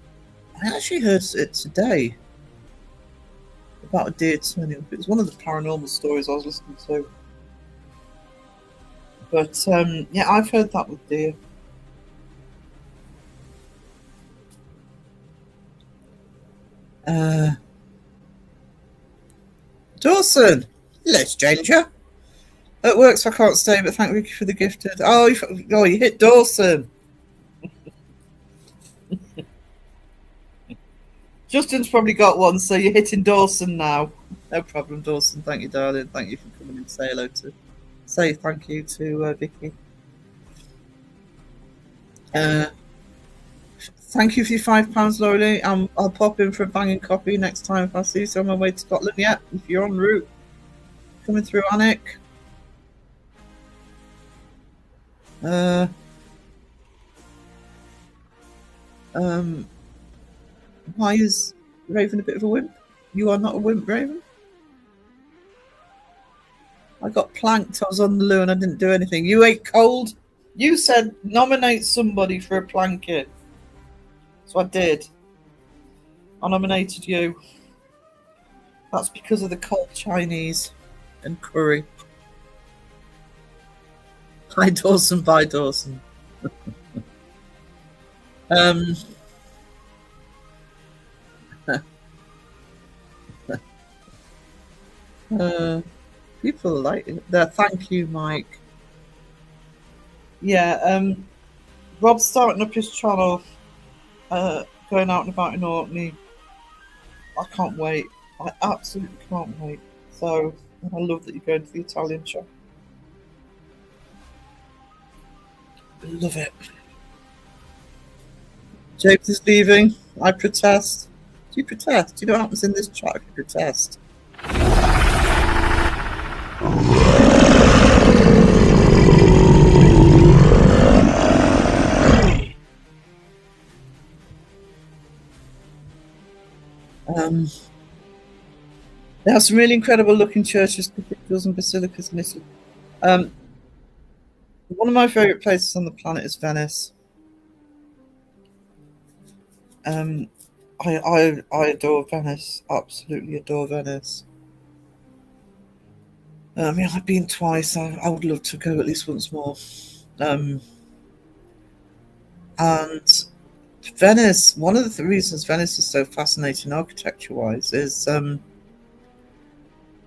actually heard it today about a deer turning up. It was one of the paranormal stories I was listening to. But yeah, I've heard that with deer. Dawson, hello, stranger. At work, so I can't stay, but thank you for the gifted. Oh, you hit Dawson. Justin's probably got one, so you're hitting Dawson now. No problem, Dawson. Thank you, darling. Thank you for coming in. Say thank you to Vicky. Thank you for your £5, Laurie. I'll pop in for a banging copy next time if I see you. So on my way to Scotland yet. If you're en route, coming through Anik. Why is Raven a bit of a wimp? You are not a wimp, Raven. I got planked. I was on the loo and I didn't do anything. You ate cold. You said nominate somebody for a planking. So I did. I nominated you. That's because of the cold Chinese and curry. Hi Dawson, bye Dawson. People like it. Thank you, Mike. Yeah, Rob's starting up his channel, going out and about in Orkney. I can't wait. I absolutely can't wait. So I love that you're going to the Italian shop. I love it. James is leaving. I protest. Do you protest? Do you know what happens in this chat if you protest? There are some really incredible looking churches, cathedrals and basilicas in Italy. One of my favourite places on the planet is Venice. I adore Venice. Absolutely adore Venice. Yeah, I've been twice. I would love to go at least once more. And Venice, one of the reasons Venice is so fascinating architecture-wise is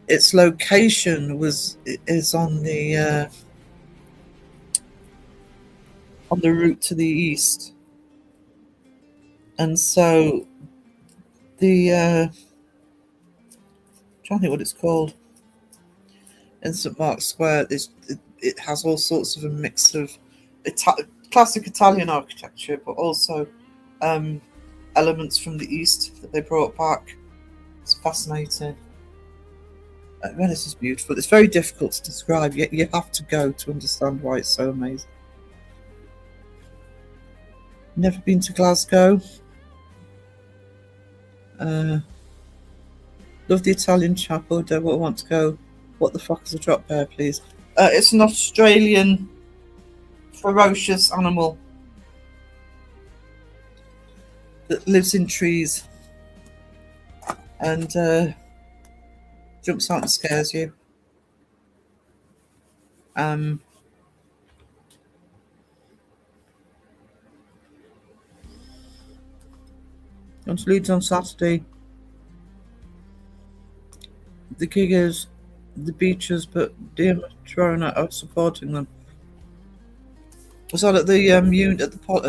its location is on the route to the east, and so the I'm trying to think what it's called in St Mark's Square. It has all sorts of a mix of classic Italian architecture, but also elements from the east that they brought back. It's fascinating. Venice is beautiful. It's very difficult to describe, yet you have to go to understand why it's so amazing. Never been to Glasgow. Love the Italian chapel. Don't want to go. What the fuck is a drop bear, please? It's an Australian ferocious animal that lives in trees and jumps out and scares you. Going to Leeds on Saturday. The gig is the Beaches, but Dear Matrona are supporting them. Was that at the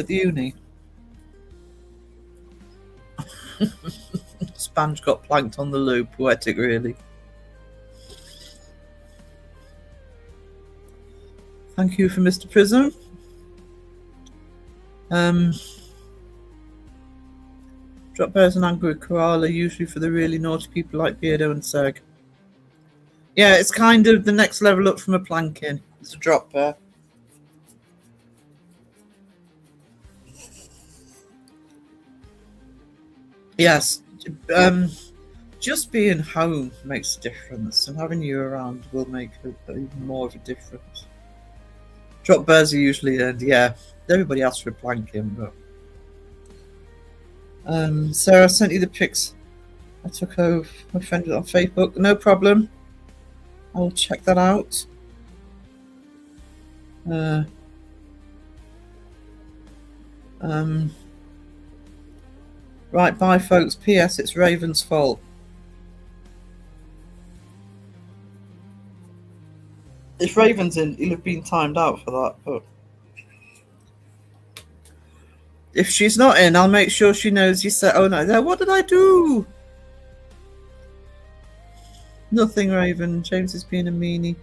uni? Sponge got planked on the loo. Poetic, really. Thank you for Mr. Prism. Drop bears and angry koala, usually for the really naughty people like Beardo and Seg. Yeah, it's kind of the next level up from a planking. It's a drop bear. Yes. Just being home makes a difference, and having you around will make even more of a difference. Drop bears are usually, and yeah, everybody asks for a planking, but Sarah, I sent you the pics. I took over my friend on Facebook. No problem. I'll check that out. Right, bye, folks. P.S. It's Raven's fault. If Raven's in, he'll have been timed out for that, but if she's not in, I'll make sure she knows you said, oh no, what did I do? Nothing, Raven. James is being a meanie.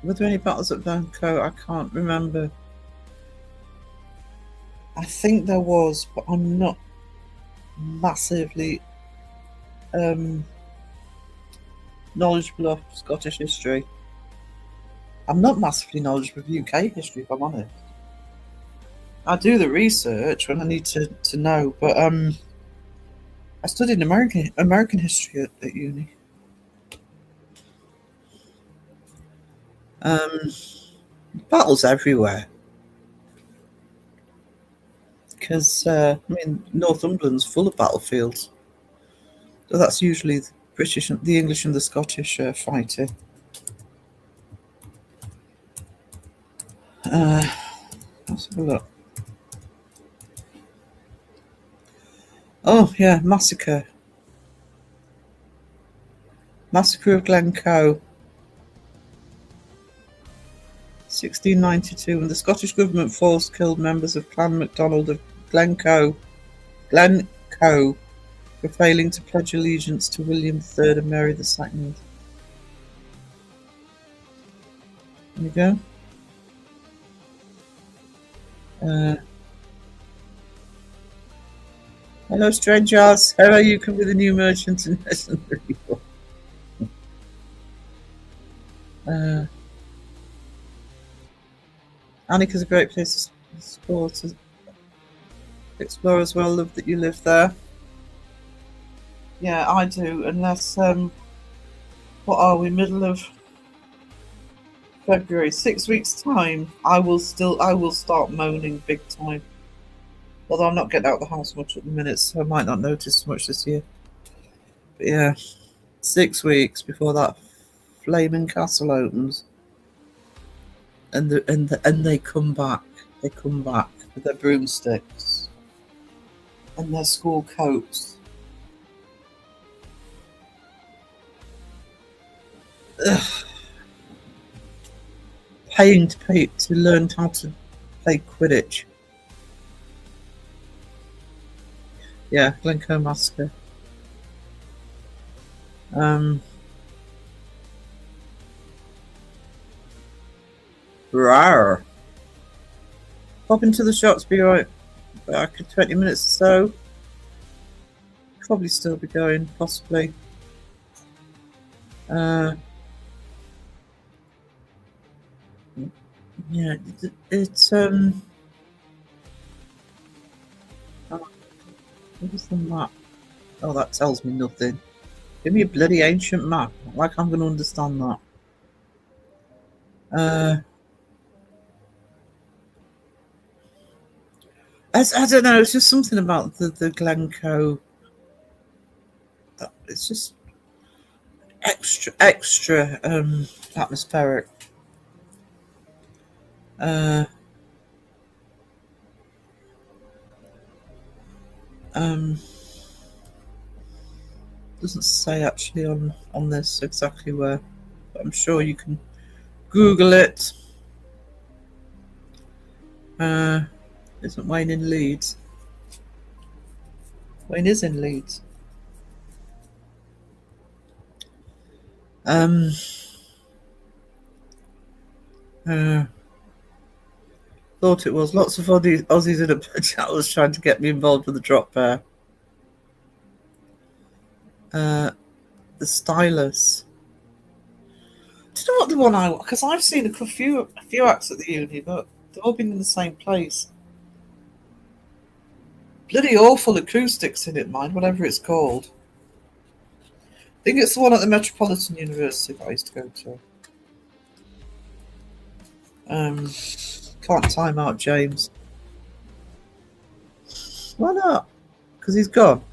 Were there any battles at Glencoe? I can't remember. I think there was, but I'm not massively knowledgeable of Scottish history. I'm not massively knowledgeable of UK history, if I'm honest. I do the research when I need to know, but I studied American history at uni. Battles everywhere. Because Northumberland's full of battlefields. So that's usually the British, the English, and the Scottish fighting. Let's have a look. Oh yeah, massacre of Glencoe, 1692, when the Scottish government force killed members of Clan MacDonald of Glencoe for failing to pledge allegiance to William III and Mary II. There you go. Hello, strangers. How are you? Come with a new merchant in Legendary. Annick is a great place to explore as well. Love that you live there. Yeah, I do. Unless what are we? Middle of February, 6 weeks time. I will start moaning big time. Although I'm not getting out of the house much at the minute, so I might not notice much this year. But yeah, 6 weeks before that flaming castle opens, and they come back. They come back with their broomsticks and their school coats. Ugh. Paying to learn how to play Quidditch. Yeah, Glencoe Massacre. Rawr. Pop into the shops, be right back in 20 minutes or so. Probably still be going, possibly. Yeah, it's what is the map? Oh, that tells me nothing. Give me a bloody ancient map. Like I'm going to understand that. I don't know. It's just something about the Glencoe. It's just extra atmospheric. Doesn't say actually on this exactly where. I'm sure you can Google it. Isn't Wayne in Leeds? Wayne is in Leeds. Thought it was. Lots of Aussies in a chat was trying to get me involved with the drop bear. The stylus. Do you know what the one I... Because I've seen a few acts at the uni, but they've all been in the same place. Bloody awful acoustics in it, mind, whatever it's called. I think it's the one at the Metropolitan University that I used to go to. Can't time out James. Why not? Because he's gone.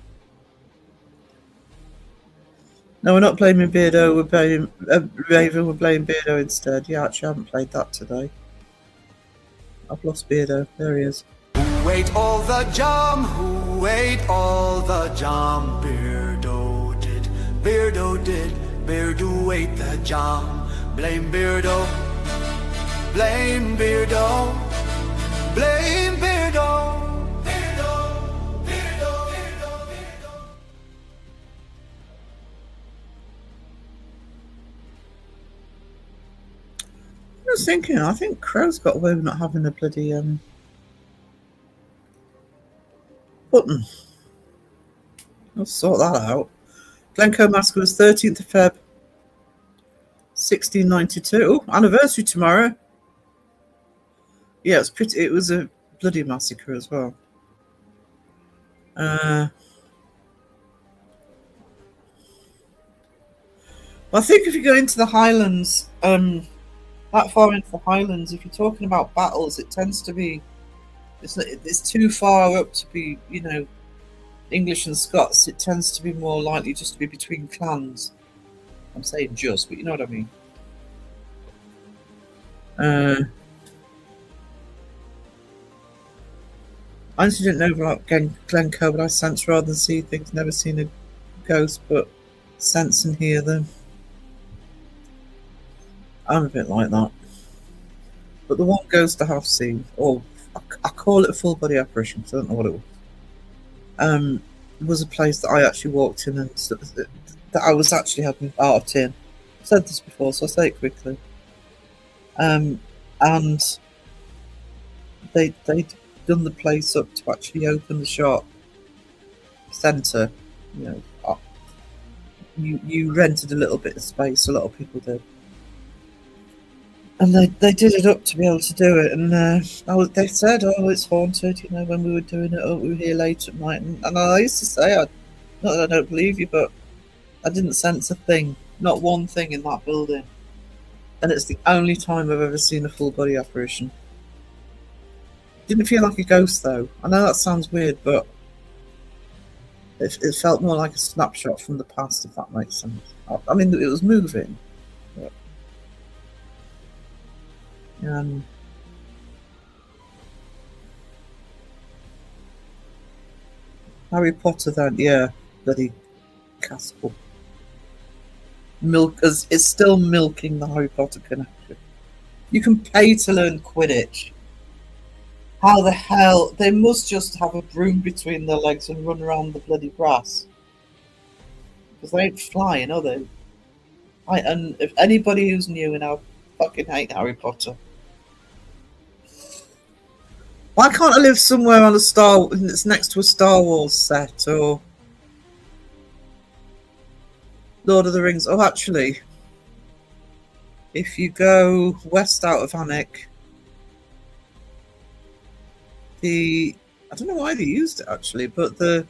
No, we're not blaming Beardo, we're blaming Raven, we're blaming Beardo instead. Yeah, actually, I haven't played that today. I've lost Beardo. There he is.
Who ate all the jam? Who ate all the jam? Beardo did, Beardo did, Beardo ate the jam. Blame Beardo, blame Beardo, blame Beardo.
I was thinking, I think Crow's got away with not having a bloody button. I'll sort that out. Glencoe Massacre was 13th of Feb, 1692. Oh, anniversary tomorrow. Yeah, it's pretty. It was a bloody massacre as well. Well, I think if you go into the Highlands, that far into the Highlands, if you're talking about battles, it tends to be it's too far up to be, you know, English and Scots. It tends to be more likely just to be between clans. I'm saying just, but you know what I mean. I honestly didn't know about Glencoe, but I sense rather than see things. Never seen a ghost, but sense and hear them. I'm a bit like that. But the one ghost I have seen, or I call it a full body apparition because I don't know what it was a place that I actually walked in and that I was actually having art of tin. I've said this before, so I'll say it quickly. And they'd done the place up to actually open the shop centre. You know, you rented a little bit of space. A lot of people did. And they did it up to be able to do it, and they said, "Oh, it's haunted." You know, when we were doing it, we were here late at night, and I used to say, not that I don't believe you, but I didn't sense a thing, not one thing in that building, and it's the only time I've ever seen a full body apparition. Didn't feel like a ghost though. I know that sounds weird, but it felt more like a snapshot from the past, if that makes sense. I mean, it was moving. But, Harry Potter then, yeah, bloody castle. It's still milking the Harry Potter connection. You can pay to learn Quidditch. How the hell? They must just have a broom between their legs and run around the bloody grass. Because they ain't flying, are they? And if anybody who's new, and I fucking hate Harry Potter. Why can't I live somewhere on that's next to a Star Wars set or Lord of the Rings? Oh, actually, if you go west out of Alnwick, I don't know why they used it actually, but the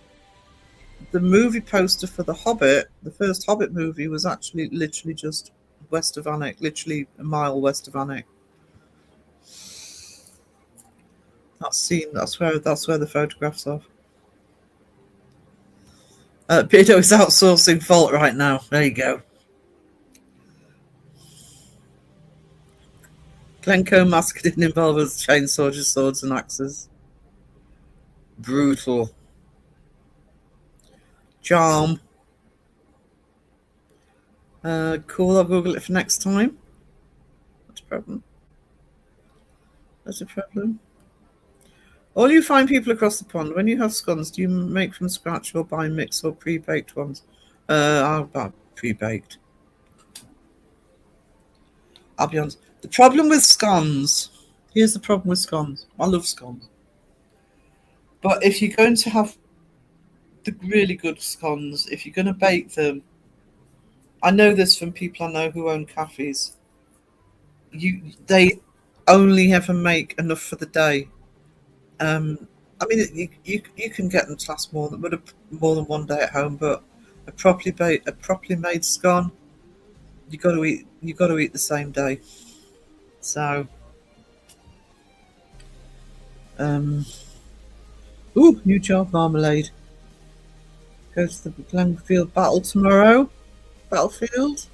movie poster for The Hobbit, the first Hobbit movie, was actually literally just west of Alnwick, literally a mile west of Alnwick. That's where the photographs are. Beardo is outsourcing Vault right now. There you go. Glencoe Massacre didn't involve us chainsaws, just swords and axes. Brutal. Charm. Cool, I'll Google it for next time. Not a problem. That's a problem. All you fine people across the pond, when you have scones, do you make from scratch or buy mixed or pre-baked ones? I'll buy pre-baked. I'll be honest. The problem with scones, here's the problem with scones. I love scones. But if you're going to have the really good scones, if you're going to bake them, I know this from people I know who own cafes. They only ever make enough for the day. I mean, you can get them to last more than one day at home, but a properly made scone, you got to eat the same day. So, ooh, new jar of marmalade. Go to the Glenfield battle tomorrow. Battlefield.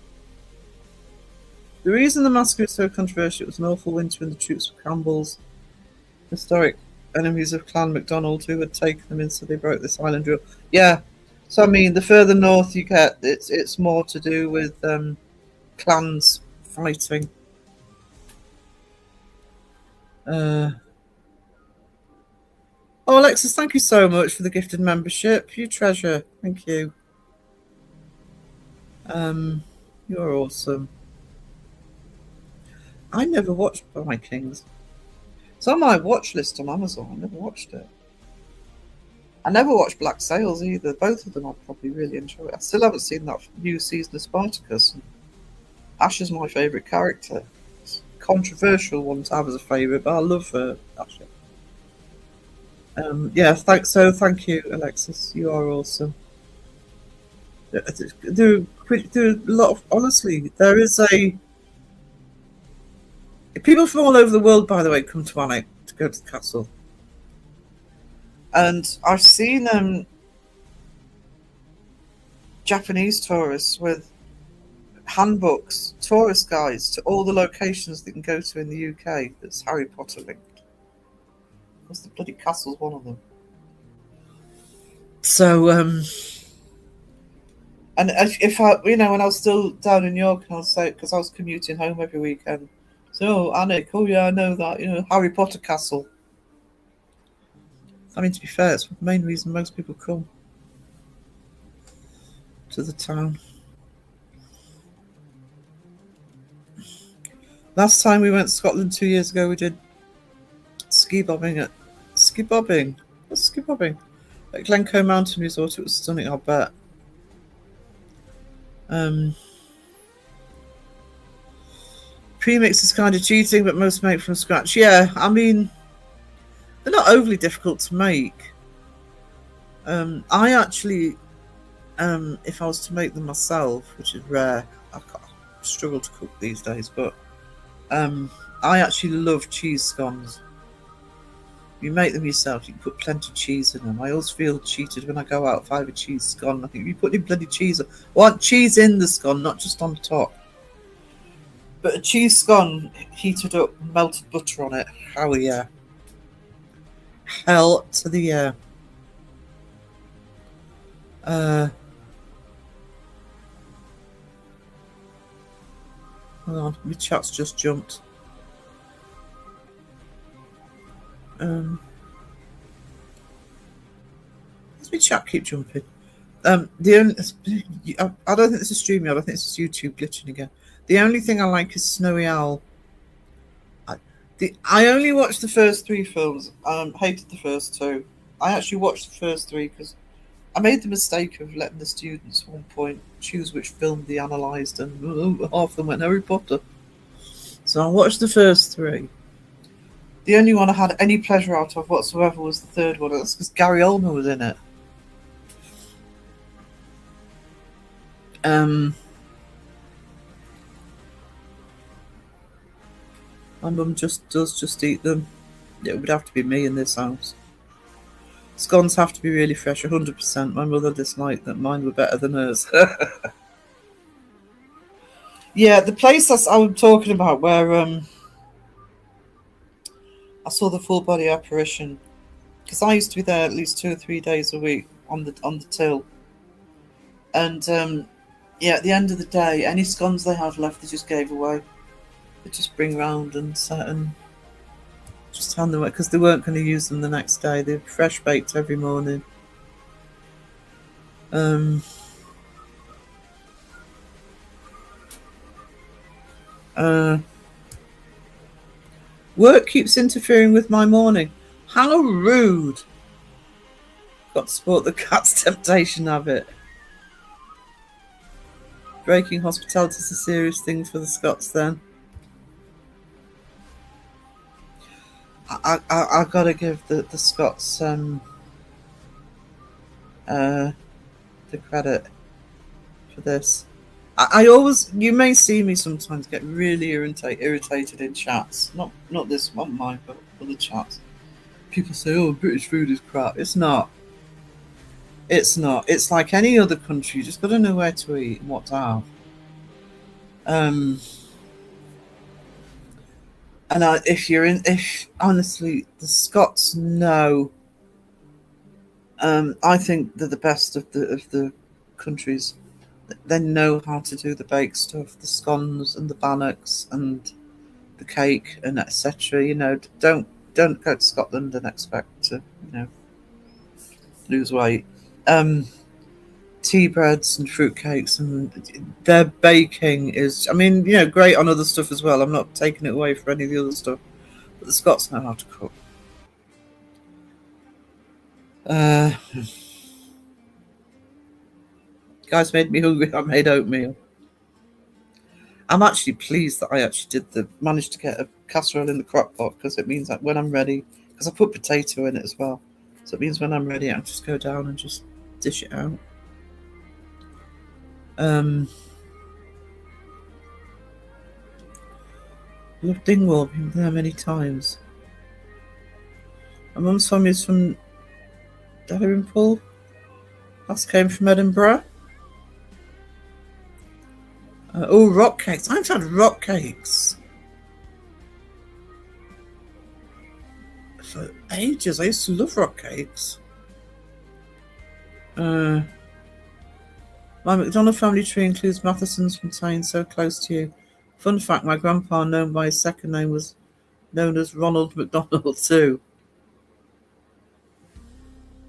The reason the massacre is so controversial, it was an awful winter and the troops were Campbell's historic enemies of Clan MacDonald who had taken them in, so they broke this island rule. Yeah, so I mean, the further north you get, it's more to do with clans fighting. Oh, Alexis, thank you so much for the gifted membership. You treasure. Thank you. You're awesome. I never watched Vikings. It's on my watch list on Amazon. I never watched it. I never watched Black Sails either. Both of them I'd probably really enjoy. I still haven't seen that new season of Spartacus. Ash is my favourite character. It's a controversial one to have as a favourite, but I love Ash. Yeah, thank you, Alexis. You are awesome. There are a lot of, honestly, there is a... People from all over the world, by the way, come to Alnwick to go to the castle. And I've seen Japanese tourists with handbooks, tourist guides to all the locations they can go to in the UK that's Harry Potter linked. Because the bloody castle's one of them. So, and if I, when I was still down in York, and I was say, because I was commuting home every weekend, so Alnwick, oh yeah, I know that, Harry Potter Castle. I mean, to be fair, it's the main reason most people come to the town. Last time we went to Scotland 2 years ago, we did ski bobbing? What's ski bobbing? At Glencoe Mountain Resort. It was stunning, I'll bet. Premix is kind of cheating, but most make from scratch. Yeah, I mean, they're not overly difficult to make. I actually, if I was to make them myself, which is rare, I struggle to cook these days, but I actually love cheese scones. You make them yourself, you can put plenty of cheese in them. I always feel cheated when I go out if I have a cheese scone. I think if you put any bloody cheese on, I want cheese in the scone, not just on top. But a cheese scone heated up, melted butter on it, hell yeah. Hell to the yeah. Hold on, my chat's just jumped. Does my chat keep jumping? I don't think this is StreamYard, I think this is YouTube glitching again. The only thing I like is Snowy Owl. I only watched the first 3 films. Hated the first 2. I actually watched the first 3 because I made the mistake of letting the students at one point choose which film they analysed, and half of them went Harry Potter. So I watched the first 3. The only one I had any pleasure out of whatsoever was the third one. That's because Gary Oldman was in it. My mum does eat them. It would have to be me in this house. Scones have to be really fresh, 100%. My mother disliked that mine were better than hers. Yeah, the place I'm talking about where I saw the full body apparition, because I used to be there at least 2 or 3 days a week on the till, and Yeah, at the end of the day, any scones they had left, they just gave away. They just bring round and set and just hand them away because they weren't going to use them the next day. They're fresh baked every morning. Work keeps interfering with my morning. How rude! Got to sport the cat's temptation habit. Breaking hospitality is a serious thing for the Scots then. I gotta give the Scots the credit for this. I always, you may see me sometimes get really irritated in chats. Not this one, mine, but other chats. People say, "Oh, British food is crap." It's not. It's not. It's like any other country. You just got to know where to eat and what to have. And if honestly, the Scots know. I think they're the best of the countries. They know how to do the baked stuff, the scones and the bannocks and the cake and etc. You know, don't go to Scotland and expect to lose weight. Tea breads and fruit cakes and their baking is, I mean, great on other stuff as well. I'm not taking it away for any of the other stuff, but the Scots know how to cook. Guys made me hungry. I made oatmeal. I'm actually pleased that I actually managed to get a casserole in the crock pot because it means that when I'm ready, because I put potato in it as well, so it means when I'm ready, I just go down and just dish it out. Love Dingwall, been there many times. My mum's family is from Dalrymple. Last came from Edinburgh. Rock cakes. I've had rock cakes for ages. I used to love rock cakes. My McDonald family tree includes Matheson's from Tyne, so close to you. Fun fact, my grandpa, known by his second name, was known as Ronald McDonald too.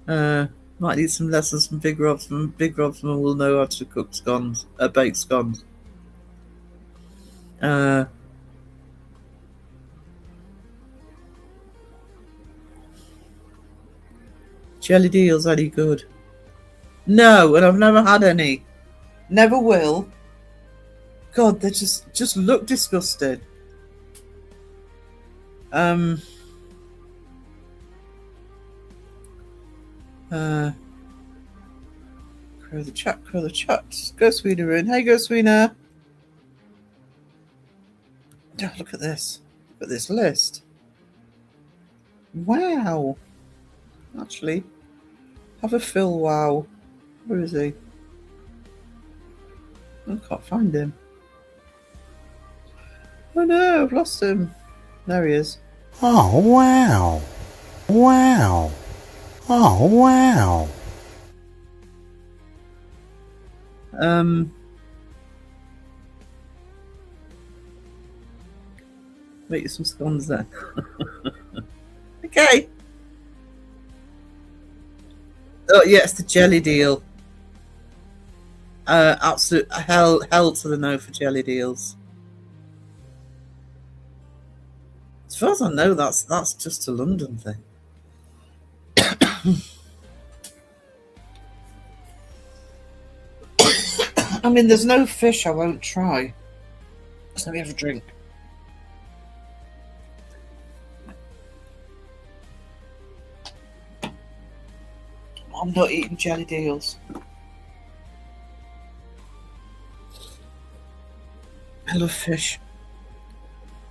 Might need some lessons from Big Robsman. Big Robsman will know how to cook scones, bake scones. Jelly deals, any good? No, and I've never had any. Never will. God, they just look disgusting. Crow the chat. Go Sweena in. Hey, go Sweena. Oh, look at this. Look at this list. Wow. Actually, have a Phil wow. Where is he? I can't find him. Oh no, I've lost him. There he is.
Oh, wow. Wow. Oh, wow.
Make you some scones then. Okay. Oh yes, the jelly deal. Absolute hell to the no for jelly deals. As far as I know, that's just a London thing. I mean, there's no fish I won't try. Just let me have a drink. I'm not eating jelly deals. I love fish.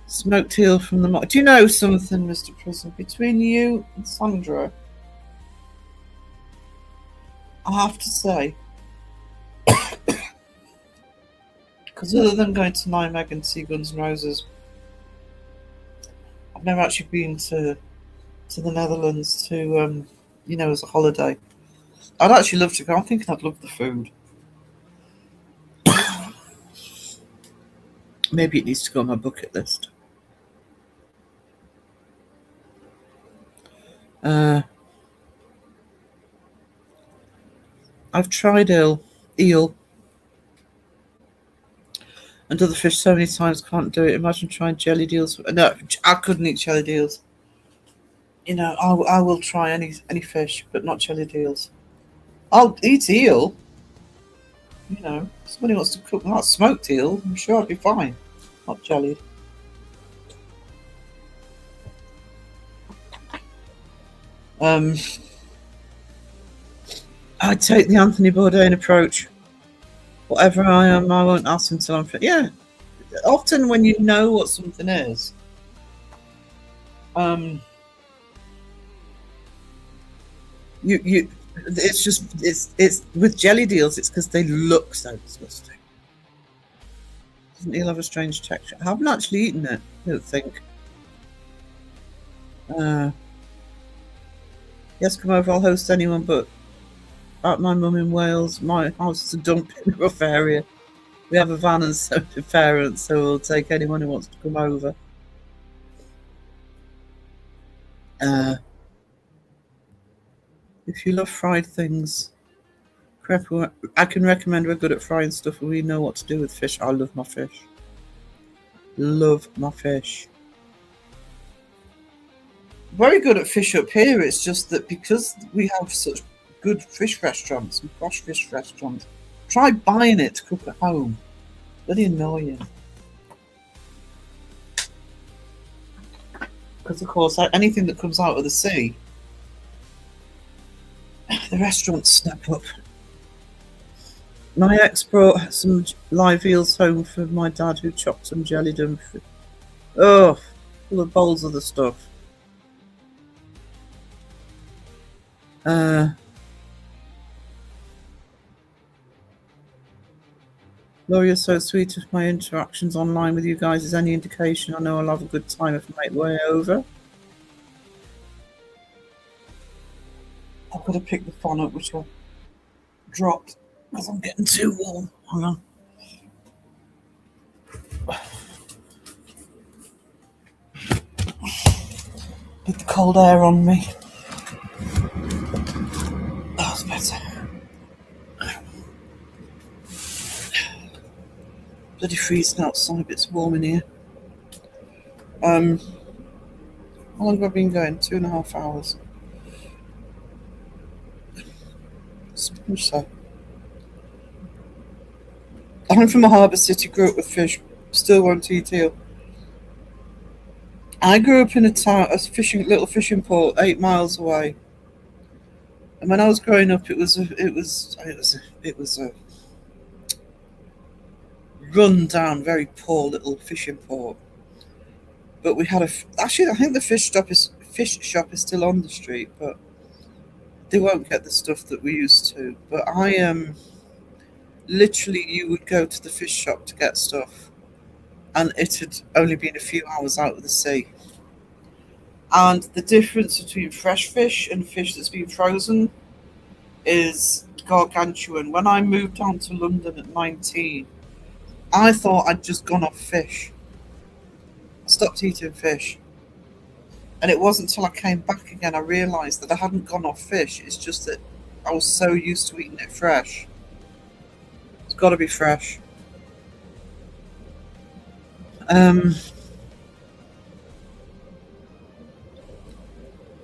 Smoked eel from the market. Do you know something, Mr. Prison? Between you and Sandra, I have to say, because other than going to Nijmegen and see Guns N' Roses, I've never actually been to the Netherlands to, as a holiday. I'd actually love to go. I'm thinking I'd love the food. Maybe it needs to go on my bucket list. I've tried eel and other fish so many times, can't do it. Imagine trying jelly deals. No, I couldn't eat jelly deals. You know, I will try any fish, but not jelly deals. I'll eat eel. You know, if somebody wants to cook that smoked eel, I'm sure I'd be fine. Not jellied. I take the Anthony Bourdain approach. Whatever I am, I won't ask until I'm fit. Yeah, often when you know what something is, it's just it's with jelly deals. It's because they look so disgusting. Doesn't eel have a strange texture? I haven't actually eaten it. I don't think. Yes, come over. I'll host anyone, but at my mum in Wales, my house is a dump in a rough area. We have a van and so do parents, so we'll take anyone who wants to come over. If you love fried things, I can recommend. We're good at frying stuff and we know what to do with fish. I love my fish. Love my fish. Very good at fish up here. It's just that because we have such good fish restaurants and posh fish restaurants, try buying it to cook at home. Really annoying. Because of course, anything that comes out of the sea, the restaurants snap up. My ex brought some live eels home for my dad, who chopped them, jellied them. Oh, full of bowls of the stuff. Laurie, you're so sweet. If my interactions online with you guys is any indication, I know I'll have a good time if I make way over. I've got to pick the phone up, which I dropped because I'm getting too warm. Hang on. Get the cold air on me. Oh, it's better. Bloody freezing outside, but it's warm in here. How long have I been going? 2.5 hours. Sponge so. I'm from a harbour city, grew up with fish, still won't eat eel. I grew up in a town, little fishing port, 8 miles away. And when I was growing up, it was a run down, very poor little fishing port. But we had actually, I think the fish shop is still on the street, but they won't get the stuff that we used to. But literally, you would go to the fish shop to get stuff, and it had only been a few hours out of the sea. And the difference between fresh fish and fish that's been frozen is gargantuan. When I moved down to London at 19, I thought I'd just gone off fish. I stopped eating fish. And it wasn't until I came back again I realised that I hadn't gone off fish. It's just that I was so used to eating it fresh. It's got to be fresh. In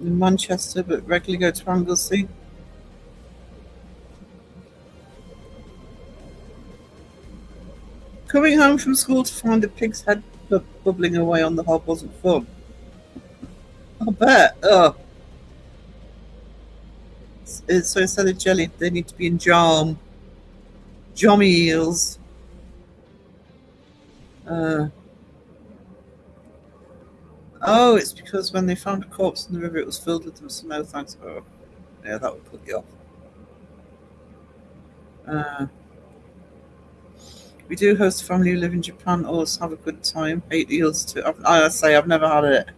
Manchester, but regularly go to Anglesey. Coming home from school to find a pig's head bubbling away on the hob wasn't fun. I bet. Oh. So instead of jelly, they need to be in jam. Jommy eels. Oh, it's because when they found a corpse in the river, it was filled with them. So no thanks. Oh, yeah, that would put you off. We do host a family who live in Japan. Always have a good time. Hate eels too. I say I've never had it.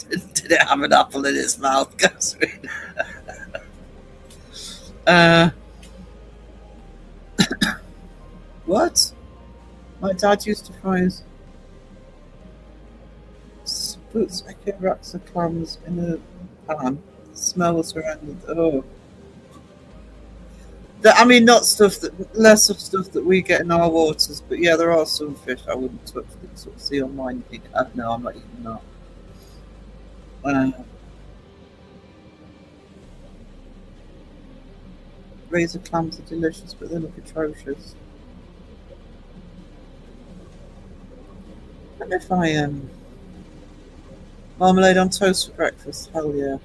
Did it have an apple in its mouth? What? My dad used to fry his sputz racks of clams in a pan. The smell was horrendous. Oh. I mean, not stuff that, less of stuff that we get in our waters, but yeah, there are some fish I wouldn't touch that sort of see online. You think, no, I'm not eating that. Razor clams are delicious, but they look atrocious. And if I marmalade on toast for breakfast, hell yeah.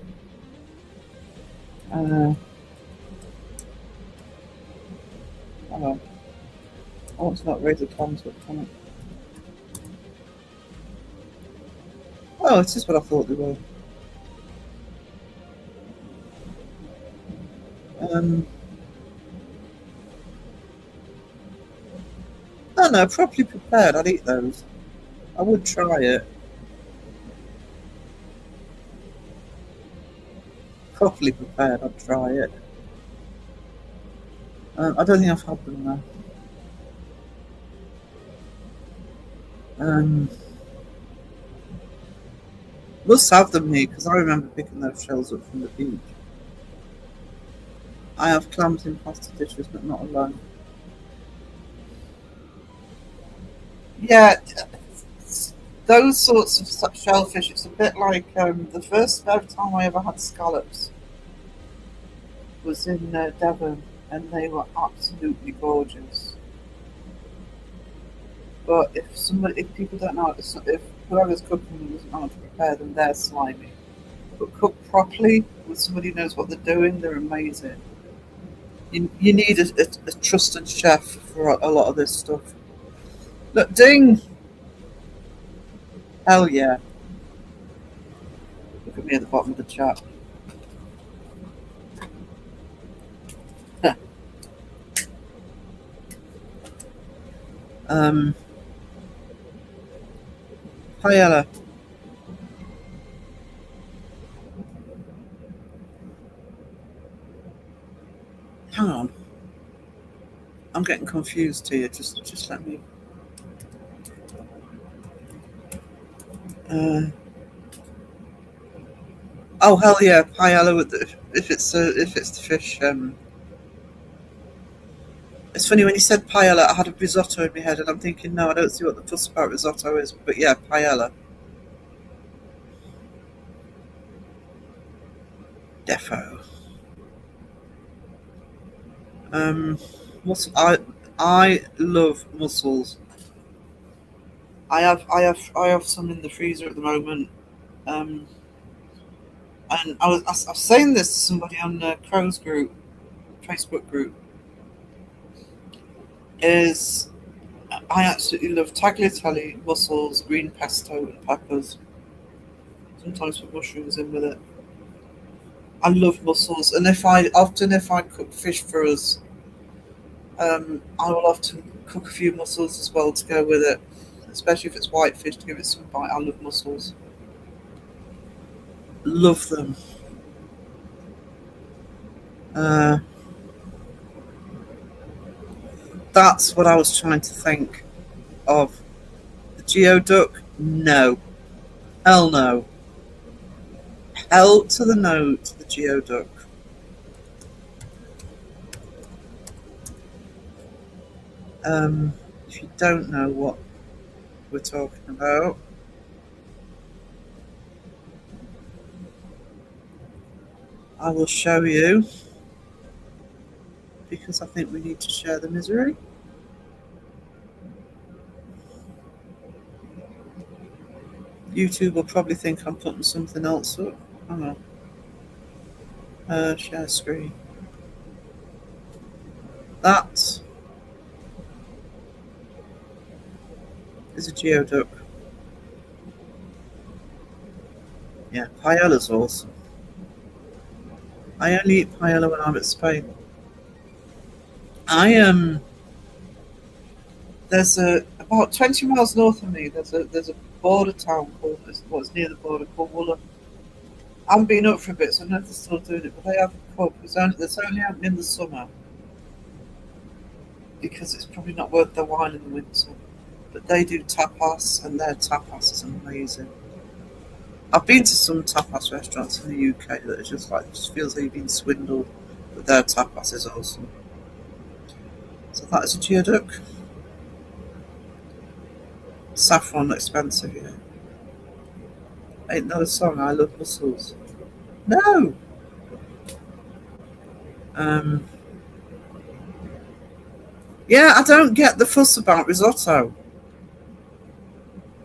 Oh, I want to not razor clams, but can it? Oh, it's just what I thought they were. No, properly prepared, I'd eat those. I would try it. Properly prepared, I'd try it. I don't think I've had them though. Must have them here because I remember picking those shells up from the beach. I have clams in pasta dishes, but not alone. Yeah, those sorts of shellfish, it's a bit like the first ever time I ever had scallops was in Devon, and they were absolutely gorgeous. But if people don't know, if whoever's cooking them doesn't know how to prepare them, they're slimy. But cooked properly with somebody who knows what they're doing, they're amazing. You need a trusted chef for a lot of this stuff. Look, ding! Hell yeah. Look at me at the bottom of the chat. Paella. Hang on. I'm getting confused here. Just let me. Oh hell yeah, paella with if it's the fish. It's funny when you said paella, I had a risotto in my head, and I'm thinking, no, I don't see what the fuss about risotto is. But yeah, paella. Defo. I love mussels. I have some in the freezer at the moment. And I was saying this to somebody on the Crows group, Facebook group. Is I absolutely love tagliatelle, mussels, green pesto, and peppers. Sometimes put mushrooms in with it. I love mussels, and if I cook fish for us, I will often cook a few mussels as well to go with it, especially if it's white fish to give it some bite. I love mussels. Love them. That's what I was trying to think of. The geoduck? No. Hell no. Hell to the no to the geoduck. If you don't know what we're talking about, I will show you, because I think we need to share the misery. YouTube will probably think I'm putting something else up. Hang on. Share screen. That is a geoduck. Yeah, paella's awesome. I only eat paella when I'm at Spain. There's about 20 miles north of me. There's a border town called, it's near the border, called Wooler. I haven't been up for a bit, so I don't know if they're still doing it, but they have a pub. It's only open in the summer because it's probably not worth their while in the winter. But they do tapas, and their tapas is amazing. I've been to some tapas restaurants in the UK that are just like, it just feels like you've been swindled, but their tapas is awesome. So that is a geoduck. Saffron expensive, yeah. Ain't that a song? I love mussels. No. Yeah, I don't get the fuss about risotto,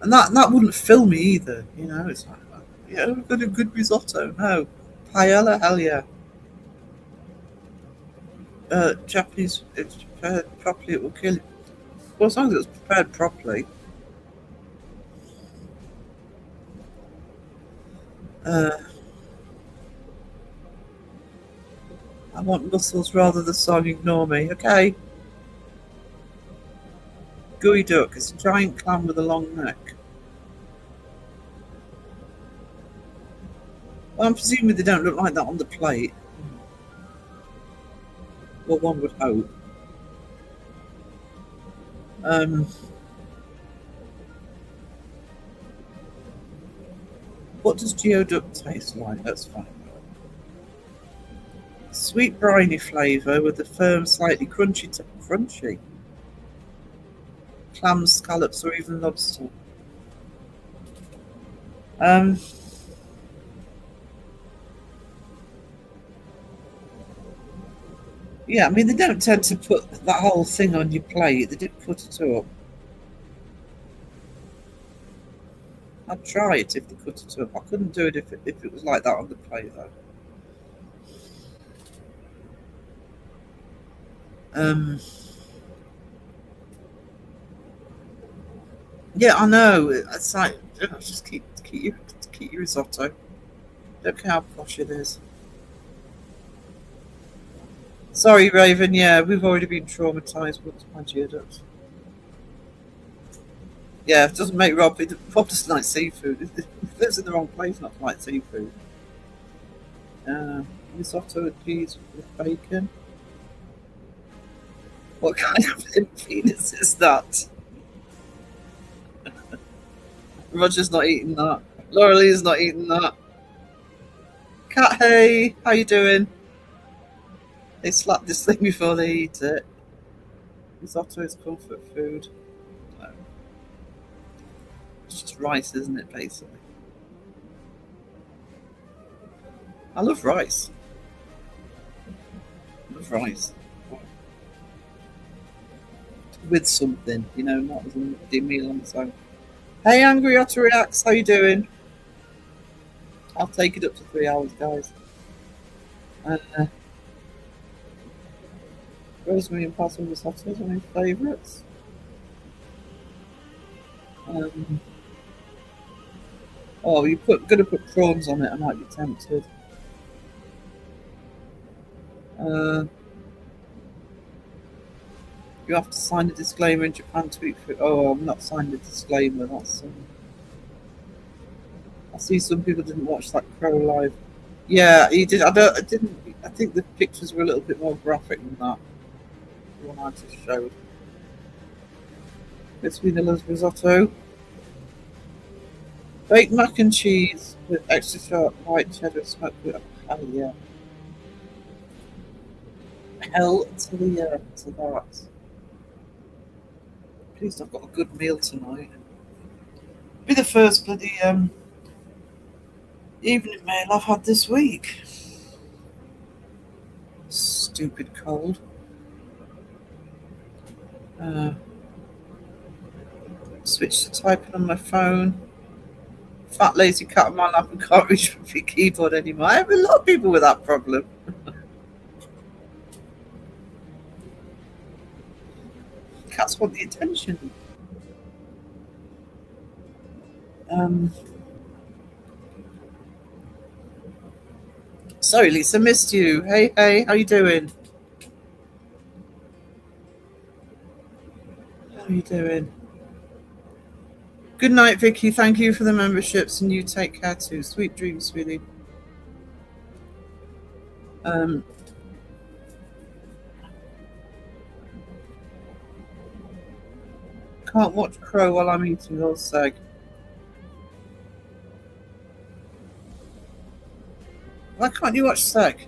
and that wouldn't fill me either. You know, it's like, yeah, we've got a good risotto. No, paella, hell yeah. Japanese, if it's prepared properly, it will kill you. Well, as long as it's prepared properly. I want mussels rather than song. Ignore me, okay? Gooey duck is a giant clam with a long neck. Well, I'm presuming they don't look like that on the plate. Well, one would hope. What does geoduck taste like? Let's find out. Sweet briny flavour with a firm, slightly crunchy crunchy. Clams, scallops, or even lobster. Yeah, I mean, they don't tend to put that whole thing on your plate. They did put it up. I'd try it if they cut it up. I couldn't do it if it was like that on the plate, though. Yeah, I know. It's like, just keep your risotto. Don't care how posh it is. Sorry, Raven. Yeah, we've already been traumatised with my geoducks. Yeah, it doesn't make Rob. Rob doesn't like seafood. He lives in the wrong place not to like seafood. Risotto with peas with bacon. What kind of penis is that? Roger's not eating that. Laura Lee's not eating that. Cat, hey, how you doing? They slap this thing before they eat it. Risotto is comfort food. No. It's just rice, isn't it, basically? I love rice. I love rice. With something, you know, not as a meal on its own. Hey, Angry Otter Reacts, how you doing? I'll take it up to 3 hours, guys. Rosemary and parsley risotto is one of my favourites. Oh, gonna put prawns on it. I might be tempted. You have to sign a disclaimer in Japan to eat food. Oh, I'm not signed a disclaimer. That's. I see some people didn't watch that Crow live. Yeah, he did. I didn't. I think the pictures were a little bit more graphic than that. The one I just showed. It's Vanilla's risotto. Baked mac and cheese with extra sharp white cheddar smoked with. Oh yeah. Hell to the to that. Please, I've got a good meal tonight. Be the first bloody evening meal I've had this week. Stupid cold. Switch to typing on my phone. Fat lazy cat on my lap and can't reach my keyboard anymore. I have a lot of people with that problem. Cats want the attention. Sorry, Lisa, missed you. Hey, how you doing? How you doing? Good night, Vicky. Thank you for the memberships, and you take care too. Sweet dreams, sweetie. can't watch Crow while I'm eating or Seg. Why can't you watch Seg?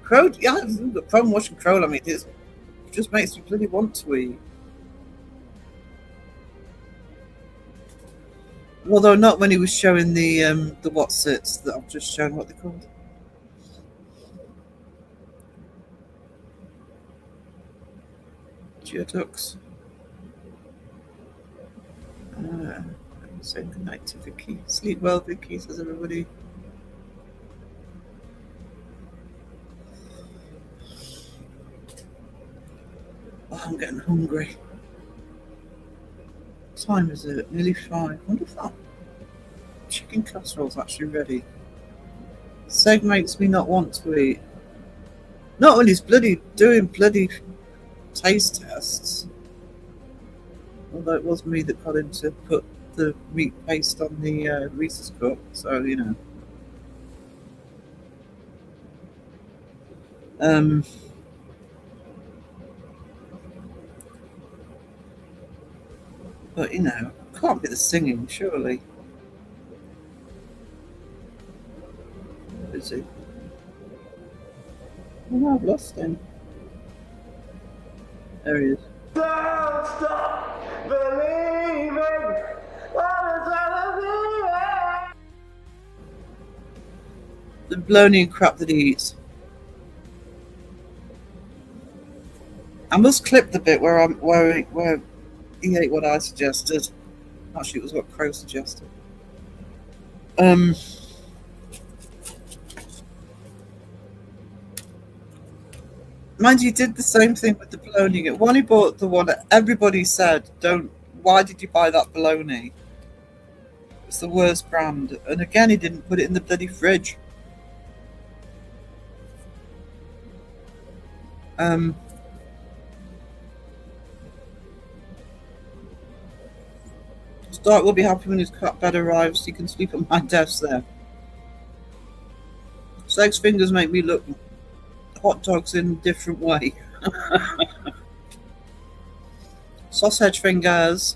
Crow? Yeah, I haven't got a problem watching Crow while I'm eating. It just makes me bloody want to eat. Although not when he was showing the what's-its that I've just shown what they're called. Geoducks. Say goodnight to Vicky. Sleep well, Vicky, says everybody. Oh, I'm getting hungry. What time is it? Nearly 5. I wonder if that chicken casserole's actually ready. Seg makes me not want to eat. Not when he's bloody doing bloody taste tests. Although it was me that got him to put the meat paste on the Reese's cup, so you know. But you know, it can't be the singing, surely. Is he? Oh no, I've lost him. There he is.
Don't stop believing what is happening.
The bologna and crap that he eats. I must clip the bit where he ate what I suggested. Actually, it was what Crow suggested. Mind you, he did the same thing with the bologna. When he bought the one that everybody said, "Don't. Why did you buy that bologna? It's the worst brand." And again, he didn't put it in the bloody fridge. Stark will be happy when his cat bed arrives. He can sleep at my desk there. Seg's fingers make me look hot dogs in a different way. Sausage fingers.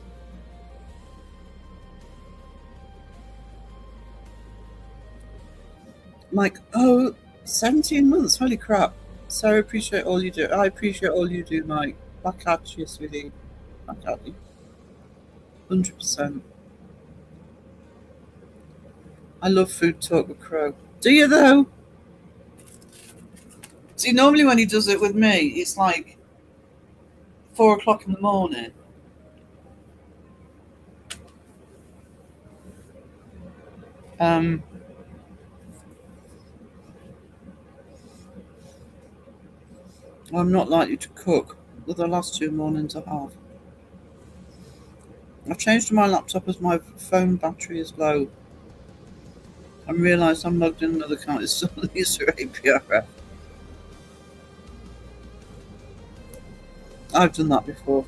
Like, oh, 17 months. Holy crap. Sarah, appreciate all you do. I appreciate all you do, Mike. Back at you, sweetie. Back at you. 100%. I love food talk with Crow. Do you though? See, normally when he does it with me, it's like 4 o'clock in the morning. I'm not likely to cook, but the last 2 mornings I have. I've changed to my laptop as my phone battery is low. I realised I'm logged in another account. It's still Lisa APRF. I've done that before.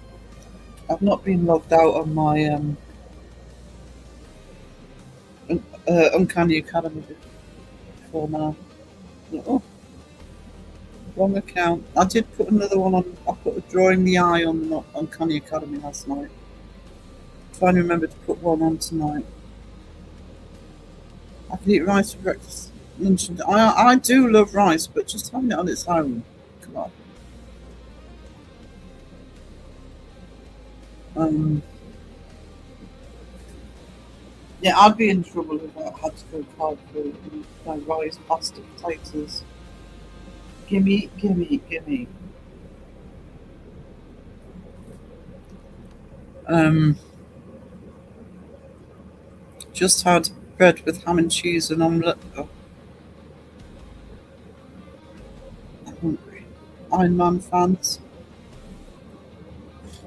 I've not been logged out on my Uncanny Academy before now. Oh, wrong account. I did put another one on. I put a Drawing the Eye on Uncanny Academy last night. Trying to remember to put one on tonight. I can eat rice for breakfast, lunch, and I do love rice, but just having it on its own, come on. Yeah, I'd be in trouble if I had to go hard for my rice, pasta, potatoes. Gimme, gimme, gimme. Just had bread with ham and cheese and omelette. Oh. I'm hungry. Iron Man fans.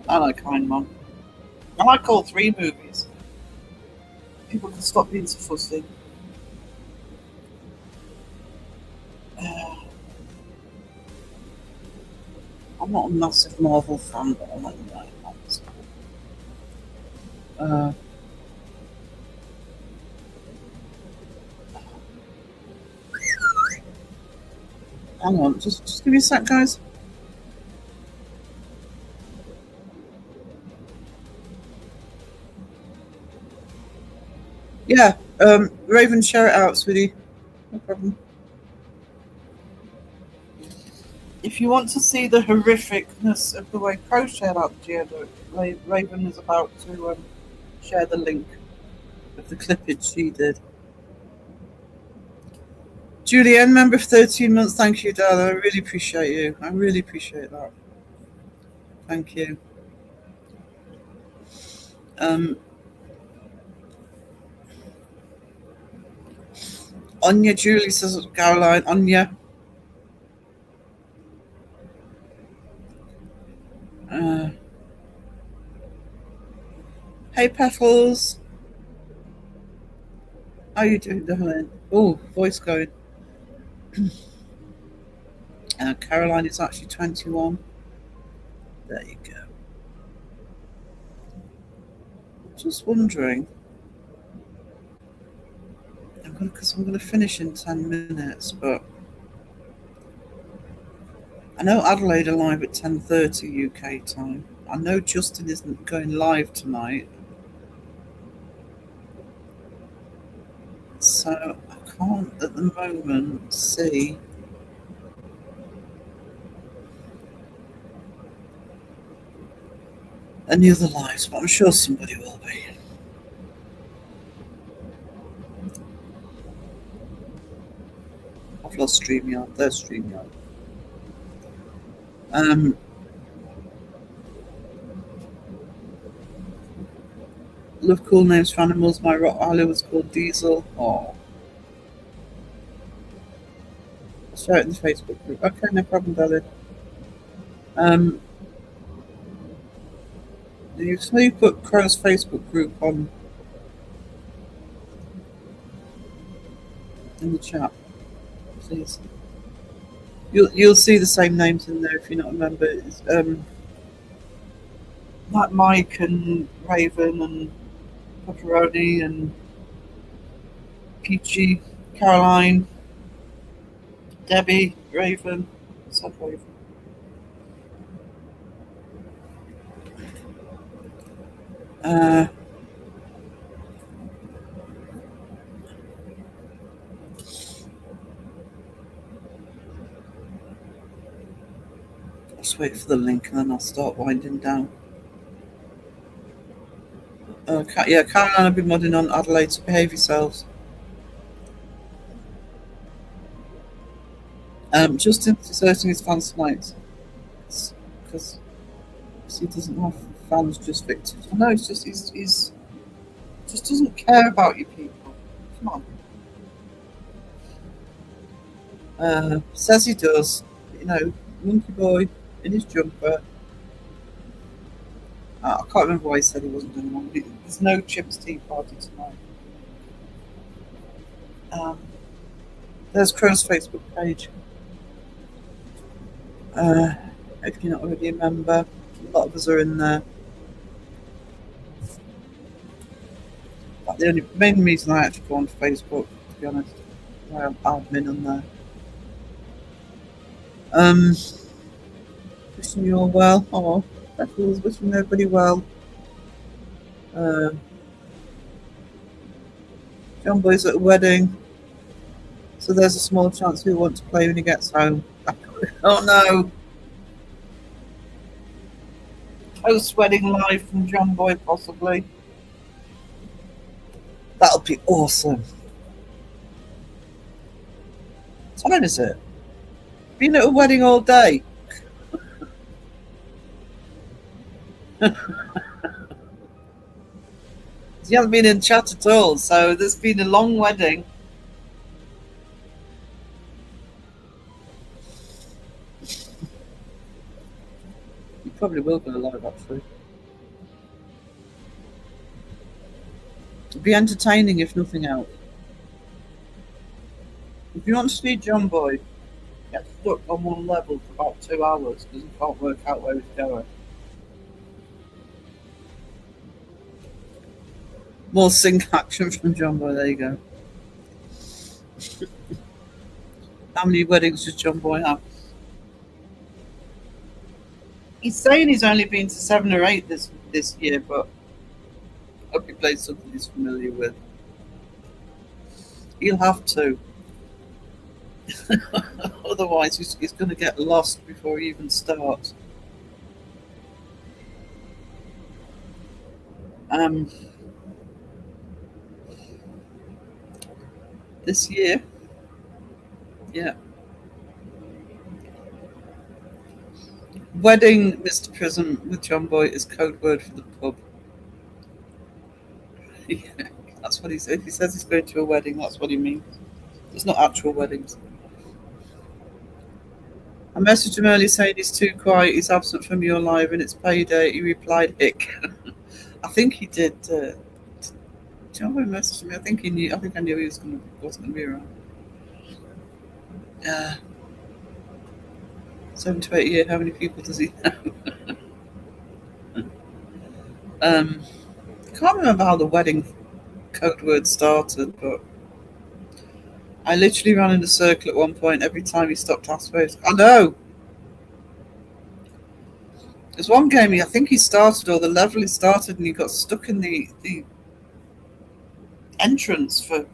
I like Iron Man. I like all 3 movies. People can stop being so fussy. I'm not a massive Marvel fan, but I like the Iron Man. Hang on, just give me a sec, guys. Yeah, Raven, share it out, sweetie. No problem. If you want to see the horrificness of the way Crow shared out the geodude, Raven is about to share the link of the clippage she did. Julianne, member for 13 months, thank you, darling. I really appreciate you. I really appreciate that. Thank you. Anya Julie says, Caroline, Anya. Hey, Petals. How you doing, darling? Oh, voice going. Caroline is actually 21. There you go. Just wondering, because I'm going to finish in 10 minutes, but I know Adelaide are live at 10:30 UK time. I know Justin isn't going live tonight, so I can't at the moment see any other lives, but I'm sure somebody will be. I've lost StreamYard. There's StreamYard. Love cool names for animals. My Rottweiler was called Diesel. Oh. I'll share it in the Facebook group. Okay, no problem, darling. You put Crow's Facebook group on in the chat, please. You'll see the same names in there if you not remember. It's, like Mike and Raven and Pepperoni and Peachy, Caroline, Debbie, Raven, said Raven. Just wait for the link and then I'll start winding down. Yeah, Caroline will be modding on Adelaide, so behave yourselves. Justin's deserting his fans tonight because he doesn't have fans, just victims. I know it's just he's just doesn't care about you people. Come on. Says he does. You know, Monkey Boy in his jumper. I can't remember why he said he wasn't doing one. There's no Chips Tea Party tonight. There's Crow's Facebook page. If you're not already a member, a lot of us are in there. But the main reason I actually go on Facebook, to be honest, I'm admin on there. Wishing you all well. Oh, Beckles, wishing everybody well. John Boy's at a wedding, so there's a small chance he'll want to play when he gets home. Oh no! Post-wedding live from John Boy, possibly. That'll be awesome. What time is it? Been at a wedding all day. He hasn't been in chat at all, so there's been a long wedding. You probably will go live, actually. It'd be entertaining if nothing else. If you want to see John Boy get stuck on one level for about 2 hours because he can't work out where he's going. More sync action from John Boy, there you go. How many weddings does John Boy have? He's saying he's only been to 7 or 8 this year, but I hope he plays something he's familiar with. He'll have to. Otherwise, he's going to get lost before he even starts. This year, yeah. Wedding, Mr. Prism, with John Boy is code word for the pub. Yeah, that's what he said. If he says he's going to a wedding, that's what he means. It's not actual weddings. I messaged him earlier saying he's too quiet, he's absent from your live and it's payday. He replied, hick. I think he did. John Boy messaged me. I think I knew he wasn't going to be around. 7 to 8 years, how many people does he know? I can't remember how the wedding code word started, but I literally ran in a circle at one point every time he stopped asking. I know! There's one game I think he started, or the level he started, and he got stuck in the entrance for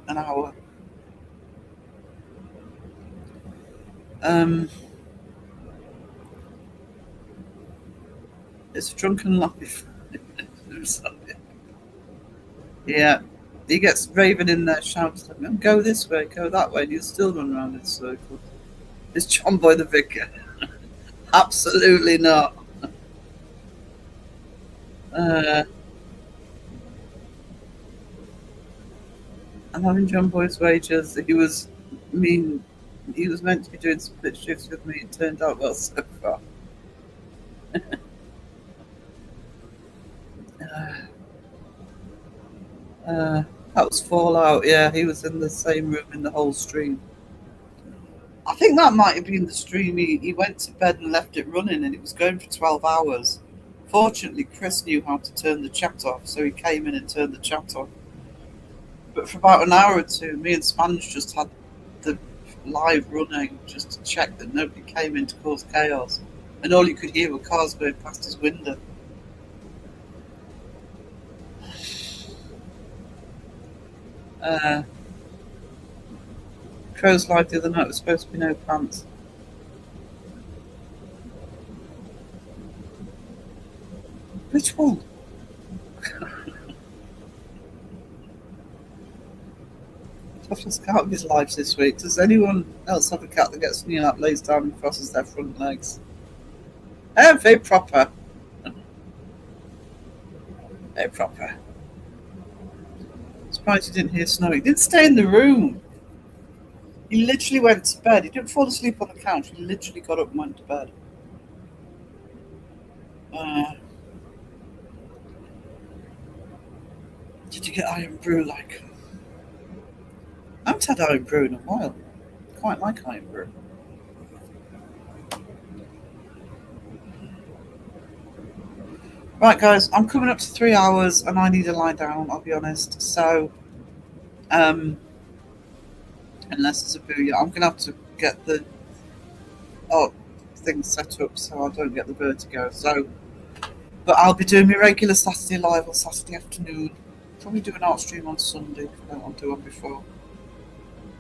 an hour. It's a drunken life. Yeah, he gets Raven in there shouting at him, go this way, go that way, and you'll still run around in circles. Is John Boy the vicar? Absolutely not. I'm having John Boy's wages. He was meant to be doing split shifts with me. It turned out well so far. That was Fallout. Yeah, he was in the same room in the whole stream. I think that might have been the stream. He went to bed and left it running, and it was going for 12 hours. Fortunately, Chris knew how to turn the chat off, so he came in and turned the chat off. But for about an hour or two, me and Sponge just had the live running just to check that nobody came in to cause chaos. And all you could hear were cars going past his window. Crow's live the other night was supposed to be no pants. Which one? Toughest cat of his lives this week. Does anyone else have a cat that gets near up, lays down and crosses their front legs? Very proper. Very proper. Surprised you didn't hear snoring. He didn't stay in the room. He literally went to bed. He didn't fall asleep on the couch. He literally got up and went to bed. Did you get Iron Brew like? I haven't had Iron Brew in a while. Quite like Iron Brew. Right, guys, I'm coming up to 3 hours and I need to lie down, I'll be honest. So, unless it's a booyah, I'm going to have to get the thing set up so I don't get the vertigo. So, but I'll be doing my regular Saturday live on Saturday afternoon. Probably do an art stream on Sunday if I don't want to do one before.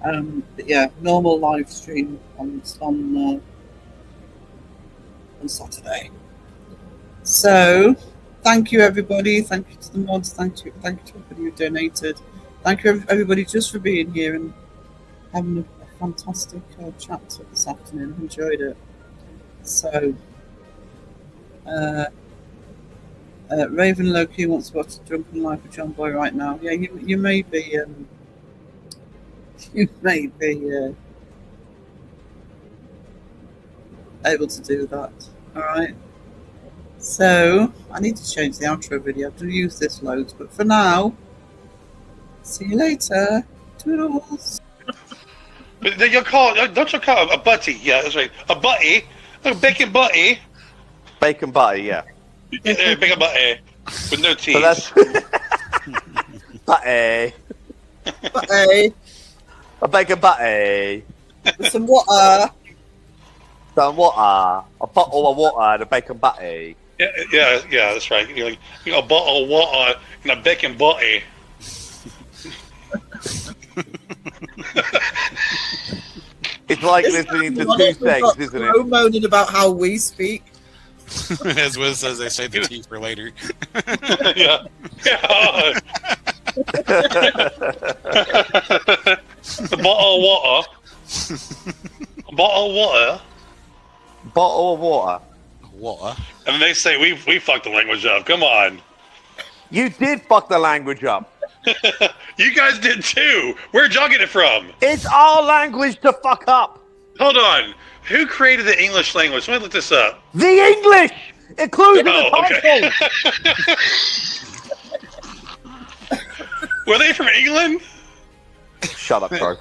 But yeah, normal live stream on Saturday. So, thank you everybody. Thank you to the mods. Thank you to everybody who donated. Thank you everybody just for being here and having a fantastic chat this afternoon. I enjoyed it. So, Raven Loki wants to watch the Drunken Life of John Boy right now. Yeah, you may be able to do that. All right. So I need to change the outro video. I've used this loads, but for now, see you later. Toodles.
But you call don't you call it a butty? Yeah, that's right. A butty, a bacon butty.
Bacon butty, yeah.
Yeah, bacon butty with no teeth.
So that's butty.
Butty.
A bacon butty.
With some water.
Some water. A bottle of water and a bacon butty.
Yeah, that's right. You got a bottle of water and a bacon butty.
It's like listening to two things, isn't it?
Moaning about how we speak.
As Wiz says, they save the tea for later.
Yeah. Yeah. The bottle of water. Bottle of water.
Bottle of water.
What?
And then they say we fucked the language up. Come on.
You did fuck the language up.
You guys did too. Where'd y'all get it from?
It's our language to fuck up.
Hold on. Who created the English language? Let me look this up.
The English, including the
okay.
title.
Were they from England?
Shut up, bro.